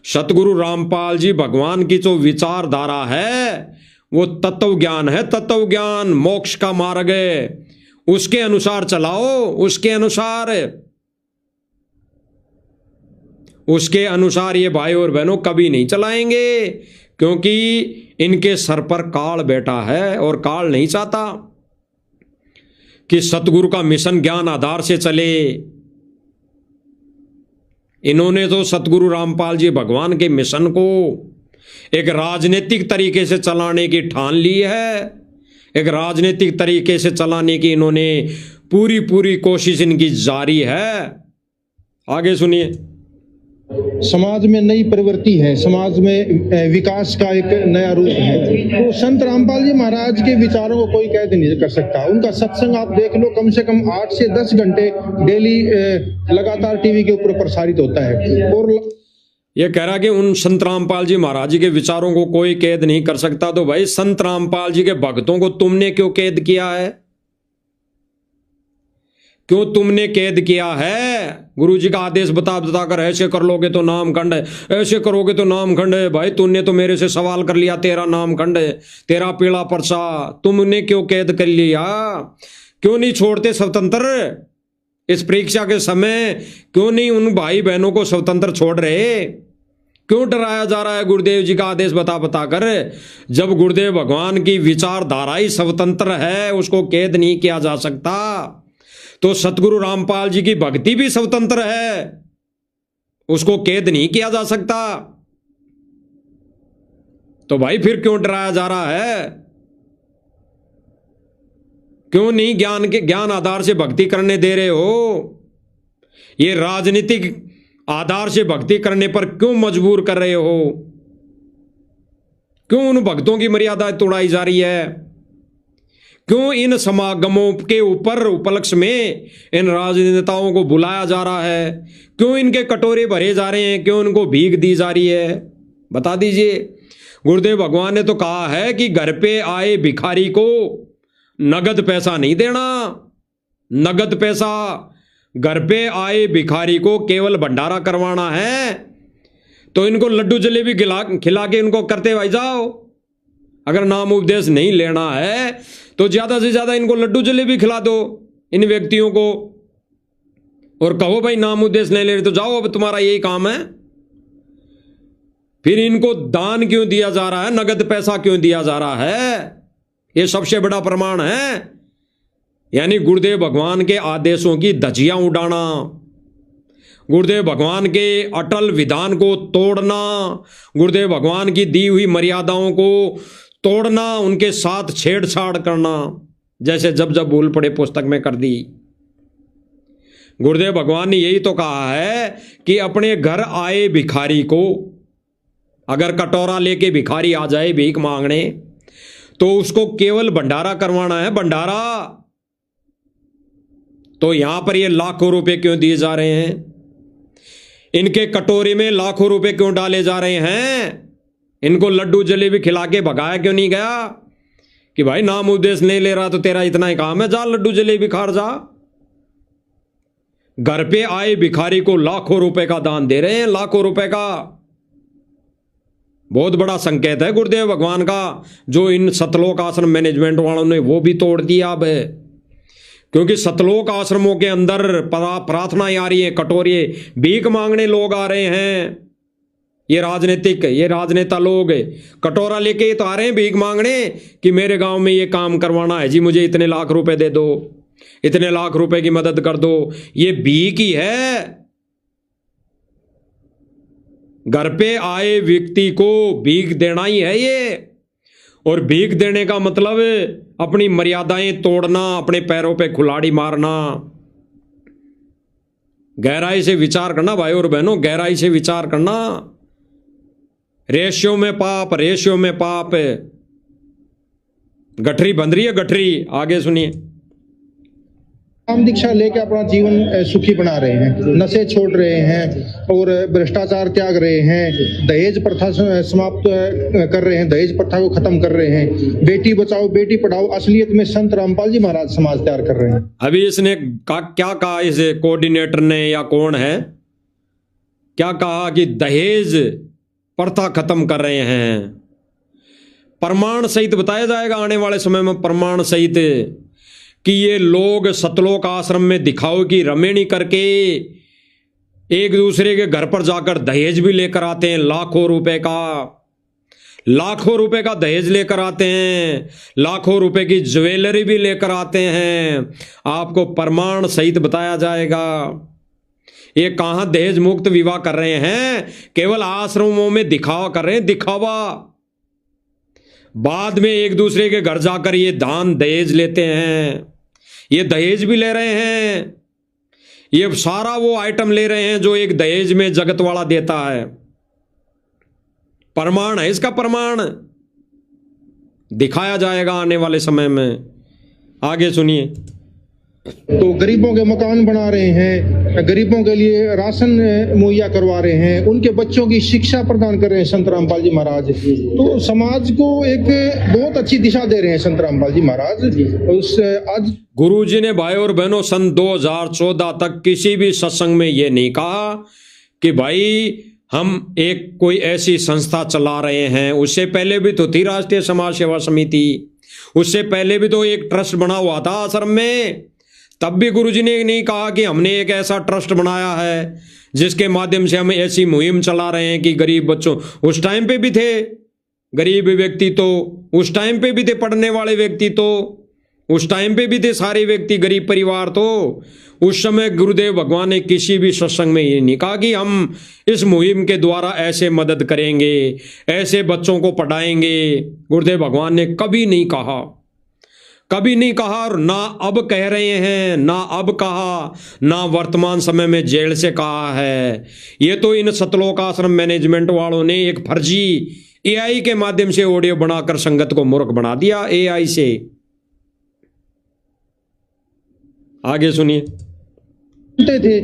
सतगुरु रामपाल जी भगवान की जो विचारधारा है वो तत्व ज्ञान है, तत्व ज्ञान मोक्ष का मार्ग है, उसके अनुसार चलाओ, उसके अनुसार ये भाई और बहनों कभी नहीं चलाएंगे, क्योंकि इनके सर पर काल बैठा है और काल नहीं चाहता कि सतगुरु का मिशन ज्ञान आधार से चले। इन्होंने तो सतगुरु रामपाल जी भगवान के मिशन को एक राजनीतिक तरीके से चलाने की ठान ली है, एक राजनीतिक तरीके से चलाने की इन्होंने पूरी कोशिश इनकी जारी है। आगे सुनिए। समाज में नई प्रवृत्ति है, समाज में विकास का एक नया रूप है। तो संत रामपाल जी महाराज के विचारों को कोई कैद नहीं कर सकता। उनका सत्संग आप देख लो, कम से कम 8 से 10 घंटे डेली लगातार टीवी के ऊपर प्रसारित होता है। और ये कह रहा कि उन संत रामपाल जी महाराज जी के विचारों को कोई कैद नहीं कर सकता। तो भाई संत रामपाल जी के भक्तों को तुमने क्यों कैद किया है? क्यों तुमने कैद किया है? गुरु जी का आदेश बताकर ऐसे कर लोगे तो नाम खंड है, ऐसे करोगे तो नाम खंड है। भाई तूने तो मेरे से सवाल कर लिया, तेरा नाम खंड है, तेरा पीला पर्चा। तुमने क्यों कैद कर लिया? क्यों नहीं छोड़ते स्वतंत्र? इस परीक्षा के समय क्यों नहीं उन भाई बहनों को स्वतंत्र छोड़ रहे? क्यों डराया जा रहा है गुरुदेव जी का आदेश बताकर? जब गुरुदेव भगवान की विचारधारा ही स्वतंत्र है, उसको कैद नहीं किया जा सकता, तो सतगुरु रामपाल जी की भक्ति भी स्वतंत्र है, उसको कैद नहीं किया जा सकता। तो भाई फिर क्यों डराया जा रहा है? क्यों नहीं ज्ञान आधार से भक्ति करने दे रहे हो? ये राजनीतिक आधार से भक्ति करने पर क्यों मजबूर कर रहे हो? क्यों उन भक्तों की मर्यादा तोड़ाई जा रही है? क्यों इन समागमों के ऊपर उपलक्ष्य में इन राजनेताओं को बुलाया जा रहा है? क्यों इनके कटोरे भरे जा रहे हैं? क्यों इनको भीख दी जा रही है? बता दीजिए। गुरुदेव भगवान ने तो कहा है कि घर पे आए भिखारी को नगद पैसा नहीं देना। नगद पैसा, घर पे आए भिखारी को केवल भंडारा करवाना है। तो इनको लड्डू जलेबी खिला के इनको करते भाई जाओ। अगर नाम उपदेश नहीं लेना है तो ज्यादा से ज्यादा इनको लड्डू जलेबी खिला दो इन व्यक्तियों को, और कहो भाई नाम उपदेश नहीं ले रहे तो जाओ, अब तुम्हारा यही काम है। फिर इनको दान क्यों दिया जा रहा है? नगद पैसा क्यों दिया जा रहा है? ये सबसे बड़ा प्रमाण है। यानी गुरुदेव भगवान के आदेशों की धज्जियां उड़ाना, गुरुदेव भगवान के अटल विधान को तोड़ना, गुरुदेव भगवान की दी हुई मर्यादाओं को तोड़ना, उनके साथ छेड़छाड़ करना, जैसे जब भूल पड़े पुस्तक में कर दी। गुरुदेव भगवान ने यही तो कहा है कि अपने घर आए भिखारी को, अगर कटोरा लेके भिखारी आ जाए भीख मांगने, तो उसको केवल भंडारा करवाना है, भंडारा। तो यहां पर ये लाखों रुपए क्यों दिए जा रहे हैं? इनके कटोरे में लाखों रुपए क्यों डाले जा रहे हैं? इनको लड्डू जलेबी खिला के भगाया क्यों नहीं गया कि भाई नाम उपदेश नहीं ले रहा तो तेरा इतना ही काम है, जा लड्डू जलेबी खा जा। घर पे आए भिखारी को लाखों रुपए का दान दे रहे हैं, लाखों रुपए का। बहुत बड़ा संकेत है गुरुदेव भगवान का, जो इन सतलोक आश्रम मैनेजमेंट वालों ने वो भी तोड़ दिया अब। क्योंकि सतलोक आश्रमों के अंदर प्रार्थनाएं आ रही है, कटोरे भीख मांगने लोग आ रहे हैं। ये राजनेता लोग कटोरा लेके तो आ रहे हैं भीख मांगने कि मेरे गांव में ये काम करवाना है जी, मुझे इतने लाख रुपए दे दो, इतने लाख रुपए की मदद कर दो। ये भीख ही है। घर पे आए व्यक्ति को भीख देना ही है ये। और भीख देने का मतलब अपनी मर्यादाएं तोड़ना, अपने पैरों पे कुल्हाड़ी मारना। गहराई से विचार करना भाई और बहनों, गहराई से विचार करना। रेशियो में पाप, रेशियो में पाप। गठरी बंध रही है, गठरी। आगे सुनिए। राम दीक्षा लेके अपना जीवन सुखी बना रहे हैं, नशे छोड़ रहे हैं और भ्रष्टाचार त्याग रहे हैं, दहेज प्रथा समाप्त कर रहे हैं, दहेज प्रथा को खत्म कर रहे हैं, बेटी बचाओ बेटी पढ़ाओ असलियत में संत रामपाल जी महाराज समाज तैयार कर रहे हैं। अभी इसने क्या कहा, इस कोऑर्डिनेटर ने या कौन है, क्या कहा कि दहेज प्रथा खत्म कर रहे हैं। प्रमाण सहित बताया जाएगा आने वाले समय में, प्रमाण सहित, कि ये लोग सतलोक आश्रम में दिखाओ की रमेणी करके एक दूसरे के घर पर जाकर दहेज भी लेकर आते हैं, लाखों रुपए का दहेज लेकर आते हैं, लाखों रुपए की ज्वेलरी भी लेकर आते हैं। आपको प्रमाण सहित बताया जाएगा। ये कहां दहेज मुक्त विवाह कर रहे हैं, केवल आश्रमों में दिखावा कर रहे हैं, दिखावा। बाद में एक दूसरे के घर जाकर ये दान दहेज लेते हैं, ये दहेज भी ले रहे हैं, ये सारा वो आइटम ले रहे हैं जो एक दहेज में जगत वाला देता है। प्रमाण है इसका, प्रमाण दिखाया जाएगा आने वाले समय में। आगे सुनिए। तो गरीबों के मकान बना रहे हैं, गरीबों के लिए राशन मुहैया करवा रहे हैं, उनके बच्चों की शिक्षा प्रदान कर रहे हैं संत रामपाल जी महाराज। तो समाज को एक बहुत अच्छी दिशा दे रहे हैं संत रामपाल जी महाराज। आज गुरुजी ने भाई और बहनों सन 2014 तक किसी भी सत्संग में ये नहीं कहा कि भाई हम एक कोई ऐसी संस्था चला रहे हैं। उससे पहले भी तो थी राष्ट्रीय समाज सेवा समिति, उससे पहले भी तो एक ट्रस्ट बना हुआ था आश्रम में। तब भी गुरुजी ने नहीं कहा कि हमने एक ऐसा ट्रस्ट बनाया है जिसके माध्यम से हम ऐसी मुहिम चला रहे हैं कि गरीब बच्चों, उस टाइम पे भी थे गरीब व्यक्ति, तो उस टाइम पे भी थे पढ़ने वाले व्यक्ति, तो उस टाइम पे भी थे सारे व्यक्ति गरीब परिवार। तो उस समय गुरुदेव भगवान ने किसी भी सत्संग में ये नहीं कहा कि हम इस मुहिम के द्वारा ऐसे मदद करेंगे, ऐसे बच्चों को पढ़ाएंगे। गुरुदेव भगवान ने कभी नहीं कहा, कभी नहीं कहा, और ना अब कह रहे हैं, ना अब कहा, ना वर्तमान समय में जेल से कहा है। ये तो इन सतलोक आश्रम मैनेजमेंट वालों ने एक फर्जी एआई के माध्यम से ऑडियो बनाकर संगत को मूर्ख बना दिया एआई से। आगे सुनिए। थे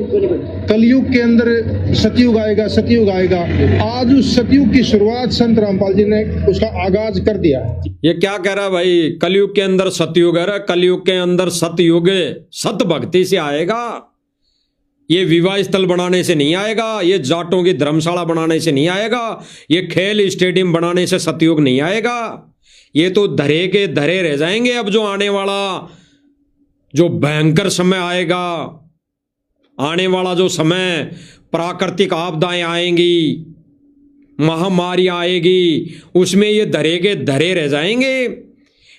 कलयुग के अंदर सतयुग आएगा, सतयुग आएगा। आज उस सतयुग की शुरुआत संत रामपाल जी ने उसका आगाज कर दिया। ये क्या कह रहा है भाई, कलयुग के अंदर सतयुग है, कलयुग के अंदर सतयुग सत भक्ति से आएगा। ये विवाह स्थल बनाने से नहीं आएगा, ये जाटों की धर्मशाला बनाने से नहीं आएगा, ये खेल स्टेडियम बनाने से सतयुग नहीं आएगा। ये तो धरे के धरे रह जाएंगे। अब जो आने वाला जो भयंकर समय आएगा, आने वाला जो समय, प्राकृतिक आपदाएं आएंगी, महामारी आएगी, उसमें ये धरे के धरे रह जाएंगे।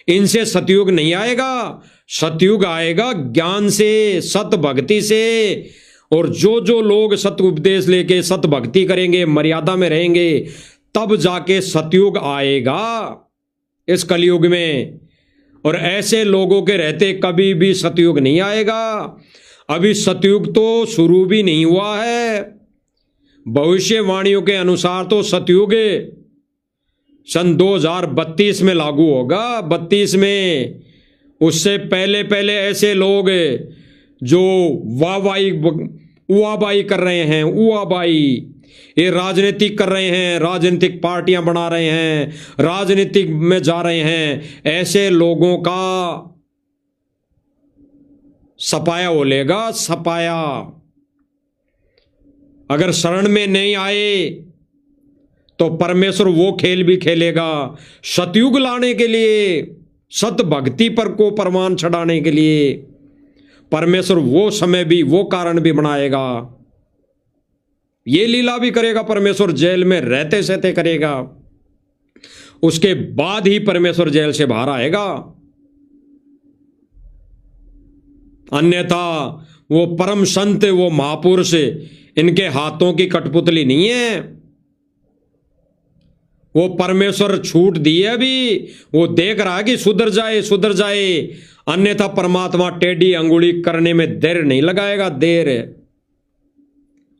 इनसे सतयुग नहीं आएगा। सतयुग आएगा ज्ञान से, सत भक्ति से। और जो जो लोग सत उपदेश लेके सत भक्ति करेंगे, मर्यादा में रहेंगे, तब जाके सतयुग आएगा इस कलयुग में। और ऐसे लोगों के रहते कभी भी सतयुग नहीं आएगा। अभी सतयुग तो शुरू भी नहीं हुआ है। भविष्यवाणियों के अनुसार तो सतयुग सन 2032 में लागू होगा, 32 में। उससे पहले पहले ऐसे लोग जो उआबाई कर रहे हैं, उआबाई, ये राजनीतिक कर रहे हैं, राजनीतिक पार्टियां बना रहे हैं, राजनीतिक में जा रहे हैं, ऐसे लोगों का सपाया हो लेगा, सपाया। अगर शरण में नहीं आए तो परमेश्वर वो खेल भी खेलेगा सतयुग लाने के लिए, सत भक्ति पर को प्रमाण चढ़ाने के लिए। परमेश्वर वो समय भी, वो कारण भी बनाएगा। ये लीला भी करेगा परमेश्वर, जेल में रहते सहते करेगा। उसके बाद ही परमेश्वर जेल से बाहर आएगा। अन्यथा वो परम संत, वो महापुरुष, इनके हाथों की कठपुतली नहीं है। वो परमेश्वर छूट दी है अभी, वो देख रहा है कि सुधर जाए, सुधर जाए। अन्यथा परमात्मा टेढ़ी अंगुली करने में देर नहीं लगाएगा, देर।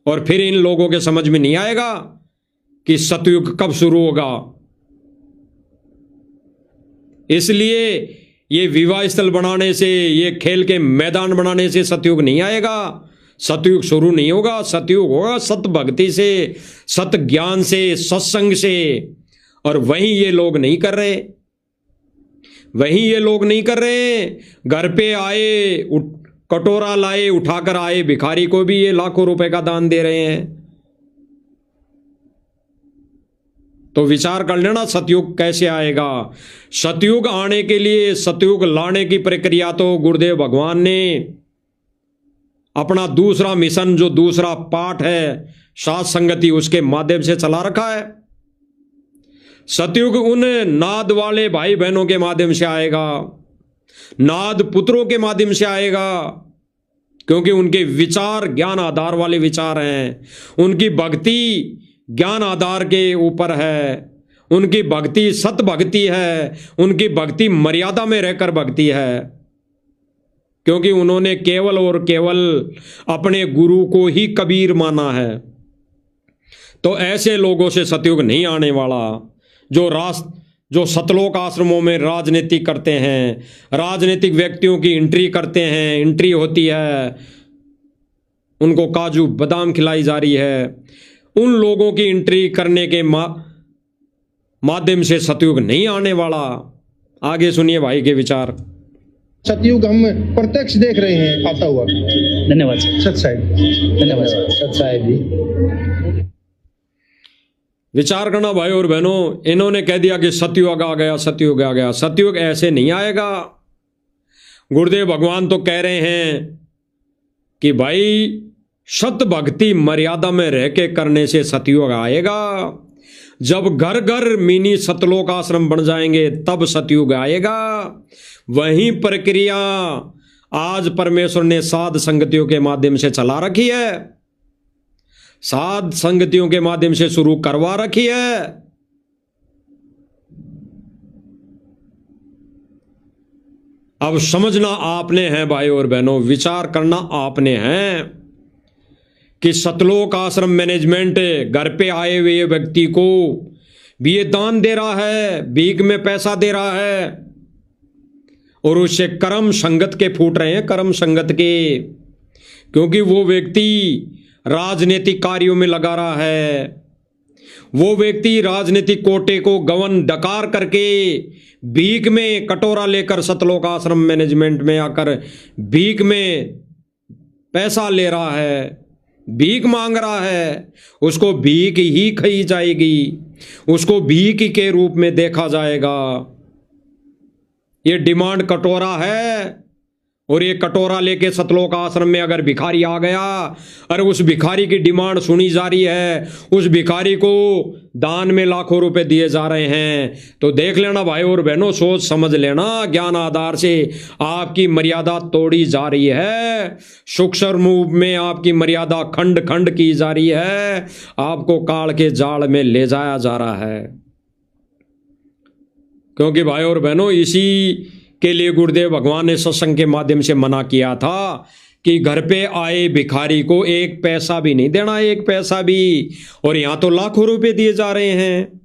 और फिर इन लोगों के समझ में नहीं आएगा कि सतयुग कब शुरू होगा। इसलिए ये विवाह स्थल बनाने से, ये खेल के मैदान बनाने से सतयुग नहीं आएगा, सतयुग शुरू नहीं होगा। सतयुग होगा सत भक्ति से, सत ज्ञान से, सत्संग से। और वहीं ये लोग नहीं कर रहे, वहीं ये लोग नहीं कर रहे। घर पे आए, कटोरा लाए, उठाकर आए, भिखारी को भी ये लाखों रुपए का दान दे रहे हैं। तो विचार कर लेना सतयुग कैसे आएगा। सतयुग आने के लिए, सतयुग लाने की प्रक्रिया तो गुरुदेव भगवान ने अपना दूसरा मिशन, जो दूसरा पाठ है साध संगति, उसके माध्यम से चला रखा है। सतयुग उन नाद वाले भाई बहनों के माध्यम से आएगा, नाद पुत्रों के माध्यम से आएगा, क्योंकि उनके विचार ज्ञान आधार वाले विचार हैं, उनकी भक्ति ज्ञान आधार के ऊपर है, उनकी भक्ति सत भक्ति है, उनकी भक्ति मर्यादा में रहकर भक्ति है, क्योंकि उन्होंने केवल और केवल अपने गुरु को ही कबीर माना है। तो ऐसे लोगों से सतयुग नहीं आने वाला, जो सतलोक आश्रमों में राजनीति करते हैं, राजनीतिक व्यक्तियों की एंट्री करते हैं, एंट्री होती है, उनको काजू बादाम खिलाई जा रही है, उन लोगों की एंट्री करने के माध्यम से सतयुग नहीं आने वाला। आगे सुनिए भाई के विचार। सतयुग हम प्रत्यक्ष देख रहे हैं आता हुआ। धन्यवाद सत साहिब। धन्यवाद सत साहिब जी। विचार करना भाई और बहनों, इन्होंने कह दिया कि सतयुग आ गया, सतयुग आ गया। सतयुग ऐसे नहीं आएगा। गुरुदेव भगवान तो कह रहे हैं कि भाई सत भक्ति मर्यादा में रह के करने से सतयुग आएगा। जब घर घर मिनी सतलोक आश्रम बन जाएंगे तब सतयुग आएगा। वही प्रक्रिया आज परमेश्वर ने साध संगतियों के माध्यम से चला रखी है, साध संगतियों के माध्यम से शुरू करवा रखी है। अब समझना आपने है भाई और बहनों, विचार करना आपने है कि सतलोक आश्रम मैनेजमेंट घर पे आए हुए व्यक्ति को भी ये दान दे रहा है, भीख में पैसा दे रहा है, और उससे कर्म संगत के फूट रहे हैं, कर्म संगत के, क्योंकि वो व्यक्ति राजनीतिक कार्यों में लगा रहा है, वो व्यक्ति राजनीतिक कोटे को गवन डकार करके भीख में कटोरा लेकर सतलोक आश्रम मैनेजमेंट में आकर भीख में पैसा ले रहा है, भीख मांग रहा है। उसको भीख ही खाई जाएगी, उसको भीख के रूप में देखा जाएगा। ये डिमांड कटोरा है, और ये कटोरा लेके सतलोक आश्रम में अगर भिखारी आ गया, अरे उस भिखारी की डिमांड सुनी जा रही है, उस भिखारी को दान में लाखों रुपए दिए जा रहे हैं, तो देख लेना भाई और बहनों, सोच समझ लेना, ज्ञान आधार से आपकी मर्यादा तोड़ी जा रही है, सूक्ष्म रूप में आपकी मर्यादा खंड खंड की जा रही है, आपको काल के जाल में ले जाया जा रहा है। क्योंकि भाई और बहनों, इसी के लिए गुरुदेव भगवान ने सत्संग के माध्यम से मना किया था कि घर पे आए भिखारी को एक पैसा भी नहीं देना, एक पैसा भी। और यहां तो लाखों रुपए दिए जा रहे हैं,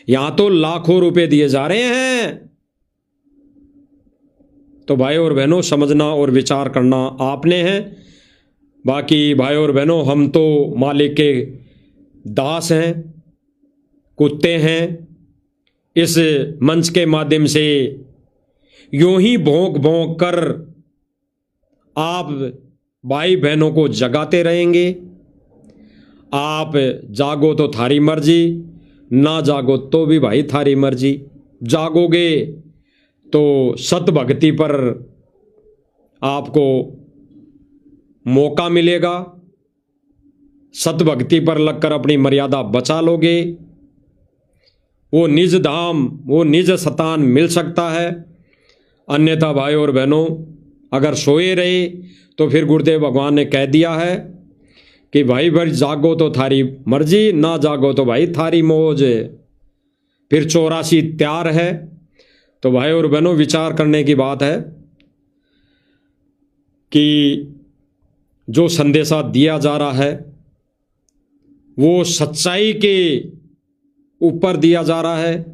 यहां तो लाखों रुपए दिए जा रहे हैं। तो भाई और बहनों, समझना और विचार करना आपने है। बाकी भाई और बहनों, हम तो मालिक के दास हैं, कुत्ते हैं। इस मंच के माध्यम से यूं ही भौंक भौंक कर आप भाई बहनों को जगाते रहेंगे। आप जागो तो थारी मर्जी, ना जागो तो भी भाई थारी मर्जी। जागोगे तो सत भक्ति पर आपको मौका मिलेगा, सत भक्ति पर लगकर अपनी मर्यादा बचा लोगे, वो निज धाम, वो निज स्थान मिल सकता है। अन्यथा भाई और बहनों, अगर सोए रहे तो फिर गुरुदेव भगवान ने कह दिया है कि भाई जागो तो थारी मर्जी, ना जागो तो भाई थारी मौज। फिर 84 तैयार है। तो भाई और बहनों, विचार करने की बात है कि जो संदेशा दिया जा रहा है वो सच्चाई के ऊपर दिया जा रहा है,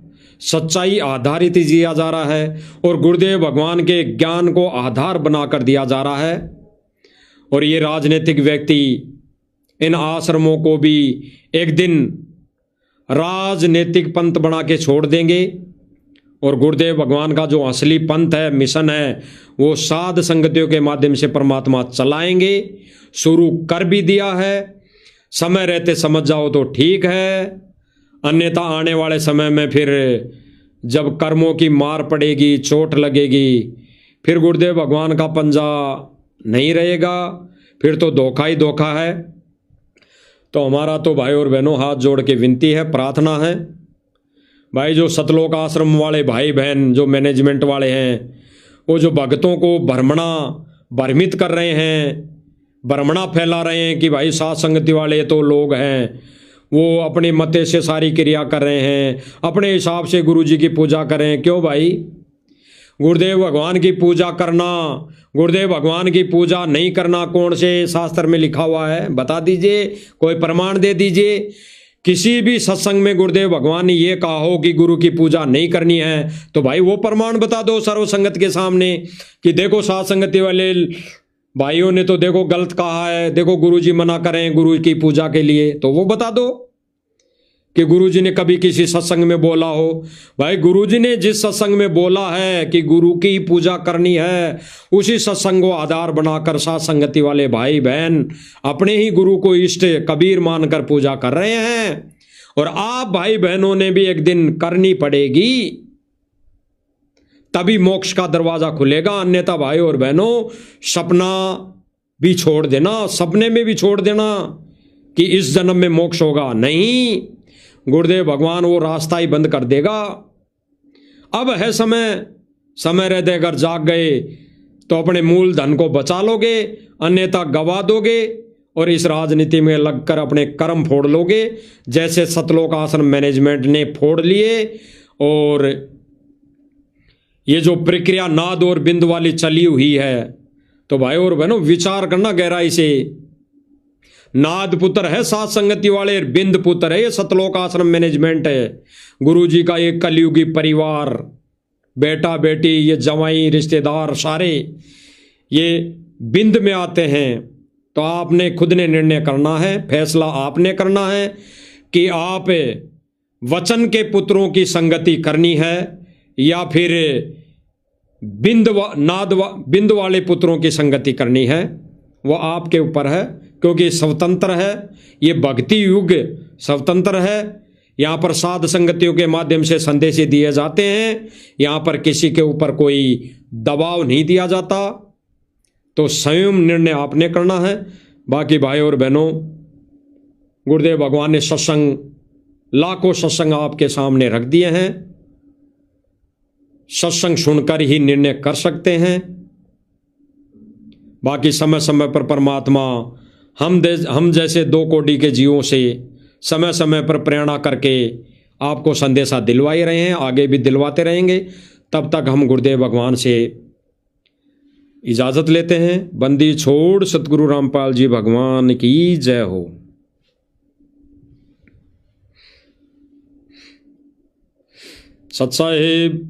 सच्चाई आधारित दिया जा रहा है, और गुरुदेव भगवान के ज्ञान को आधार बनाकर दिया जा रहा है। और ये राजनीतिक व्यक्ति इन आश्रमों को भी एक दिन राजनीतिक पंथ बना के छोड़ देंगे, और गुरुदेव भगवान का जो असली पंथ है, मिशन है, वो साध संगतियों के माध्यम से परमात्मा चलाएंगे। शुरू कर भी दिया है, समय रहते समझ जाओ तो ठीक है, अन्यथा आने वाले समय में फिर जब कर्मों की मार पड़ेगी, चोट लगेगी, फिर गुरुदेव भगवान का पंजा नहीं रहेगा, फिर तो धोखा ही धोखा है। तो हमारा तो भाई और बहनों हाथ जोड़ के विनती है, प्रार्थना है, भाई जो सतलोक आश्रम वाले भाई बहन जो मैनेजमेंट वाले हैं, वो जो भक्तों को भ्रमित कर रहे हैं, भ्रमणा फैला रहे हैं कि भाई साथ संगति वाले तो लोग हैं, वो अपने मते से सारी क्रिया कर रहे हैं, अपने हिसाब से गुरु जी की पूजा करें। क्यों भाई? गुरुदेव भगवान की पूजा करना, गुरुदेव भगवान की पूजा नहीं करना कौन से शास्त्र में लिखा हुआ है? बता दीजिए, कोई प्रमाण दे दीजिए। किसी भी सत्संग में गुरुदेव भगवान ने ये कहा हो कि गुरु की पूजा नहीं करनी है, तो भाई वो प्रमाण बता दो सर्व संगत के सामने कि देखो साथ संगति वाले भाइयों ने तो देखो गलत कहा है, देखो गुरुजी मना करें गुरु की पूजा के लिए, तो वो बता दो कि गुरुजी ने कभी किसी सत्संग में बोला हो। भाई गुरुजी ने जिस सत्संग में बोला है कि गुरु की पूजा करनी है, उसी सत्संग को आधार बनाकर साथ संगति वाले भाई बहन अपने ही गुरु को इष्ट कबीर मानकर पूजा कर रहे हैं। और आप भाई बहनों ने भी एक दिन करनी पड़ेगी, तभी मोक्ष का दरवाजा खुलेगा। अन्यथा भाई और बहनों सपना भी छोड़ देना, सपने में भी छोड़ देना कि इस जन्म में मोक्ष होगा, नहीं, गुरुदेव भगवान वो रास्ता ही बंद कर देगा। अब है समय रहते अगर जाग गए तो अपने मूल धन को बचा लोगे, अन्यथा गवा दोगे और इस राजनीति में लगकर अपने कर्म फोड़ लोगे, जैसे सतलोक आश्रम मैनेजमेंट ने फोड़ लिए। और ये जो प्रक्रिया नाद और बिंद वाली चली हुई है, तो भाई और बहनों विचार करना गहराई से। नाद पुत्र है साथ संगति वाले, बिंद पुत्र है ये सतलोक आश्रम मैनेजमेंट है। गुरुजी का एक कलयुगी परिवार, बेटा बेटी, ये जवाई रिश्तेदार सारे ये बिंद में आते हैं। तो आपने खुद ने निर्णय करना है, फैसला आपने करना है कि आप वचन के पुत्रों की संगति करनी है या फिर बिंद वाले पुत्रों की संगति करनी है। वो आपके ऊपर है, क्योंकि स्वतंत्र है, ये भक्ति युग स्वतंत्र है। यहाँ पर साध संगतियों के माध्यम से संदेश दिए जाते हैं, यहाँ पर किसी के ऊपर कोई दबाव नहीं दिया जाता। तो स्वयं निर्णय आपने करना है। बाकी भाई और बहनों, गुरुदेव भगवान ने सत्संग, लाखों सत्संग आपके सामने रख दिए हैं, सत्संग सुनकर ही निर्णय कर सकते हैं। बाकी समय समय पर परमात्मा हम जैसे 2 कोटि के जीवों से समय समय पर प्रेरणा करके आपको संदेशा दिलवाए रहे हैं, आगे भी दिलवाते रहेंगे। तब तक हम गुरुदेव भगवान से इजाज़त लेते हैं। बंदी छोड़ सतगुरु रामपाल जी भगवान की जय हो। सत साहिब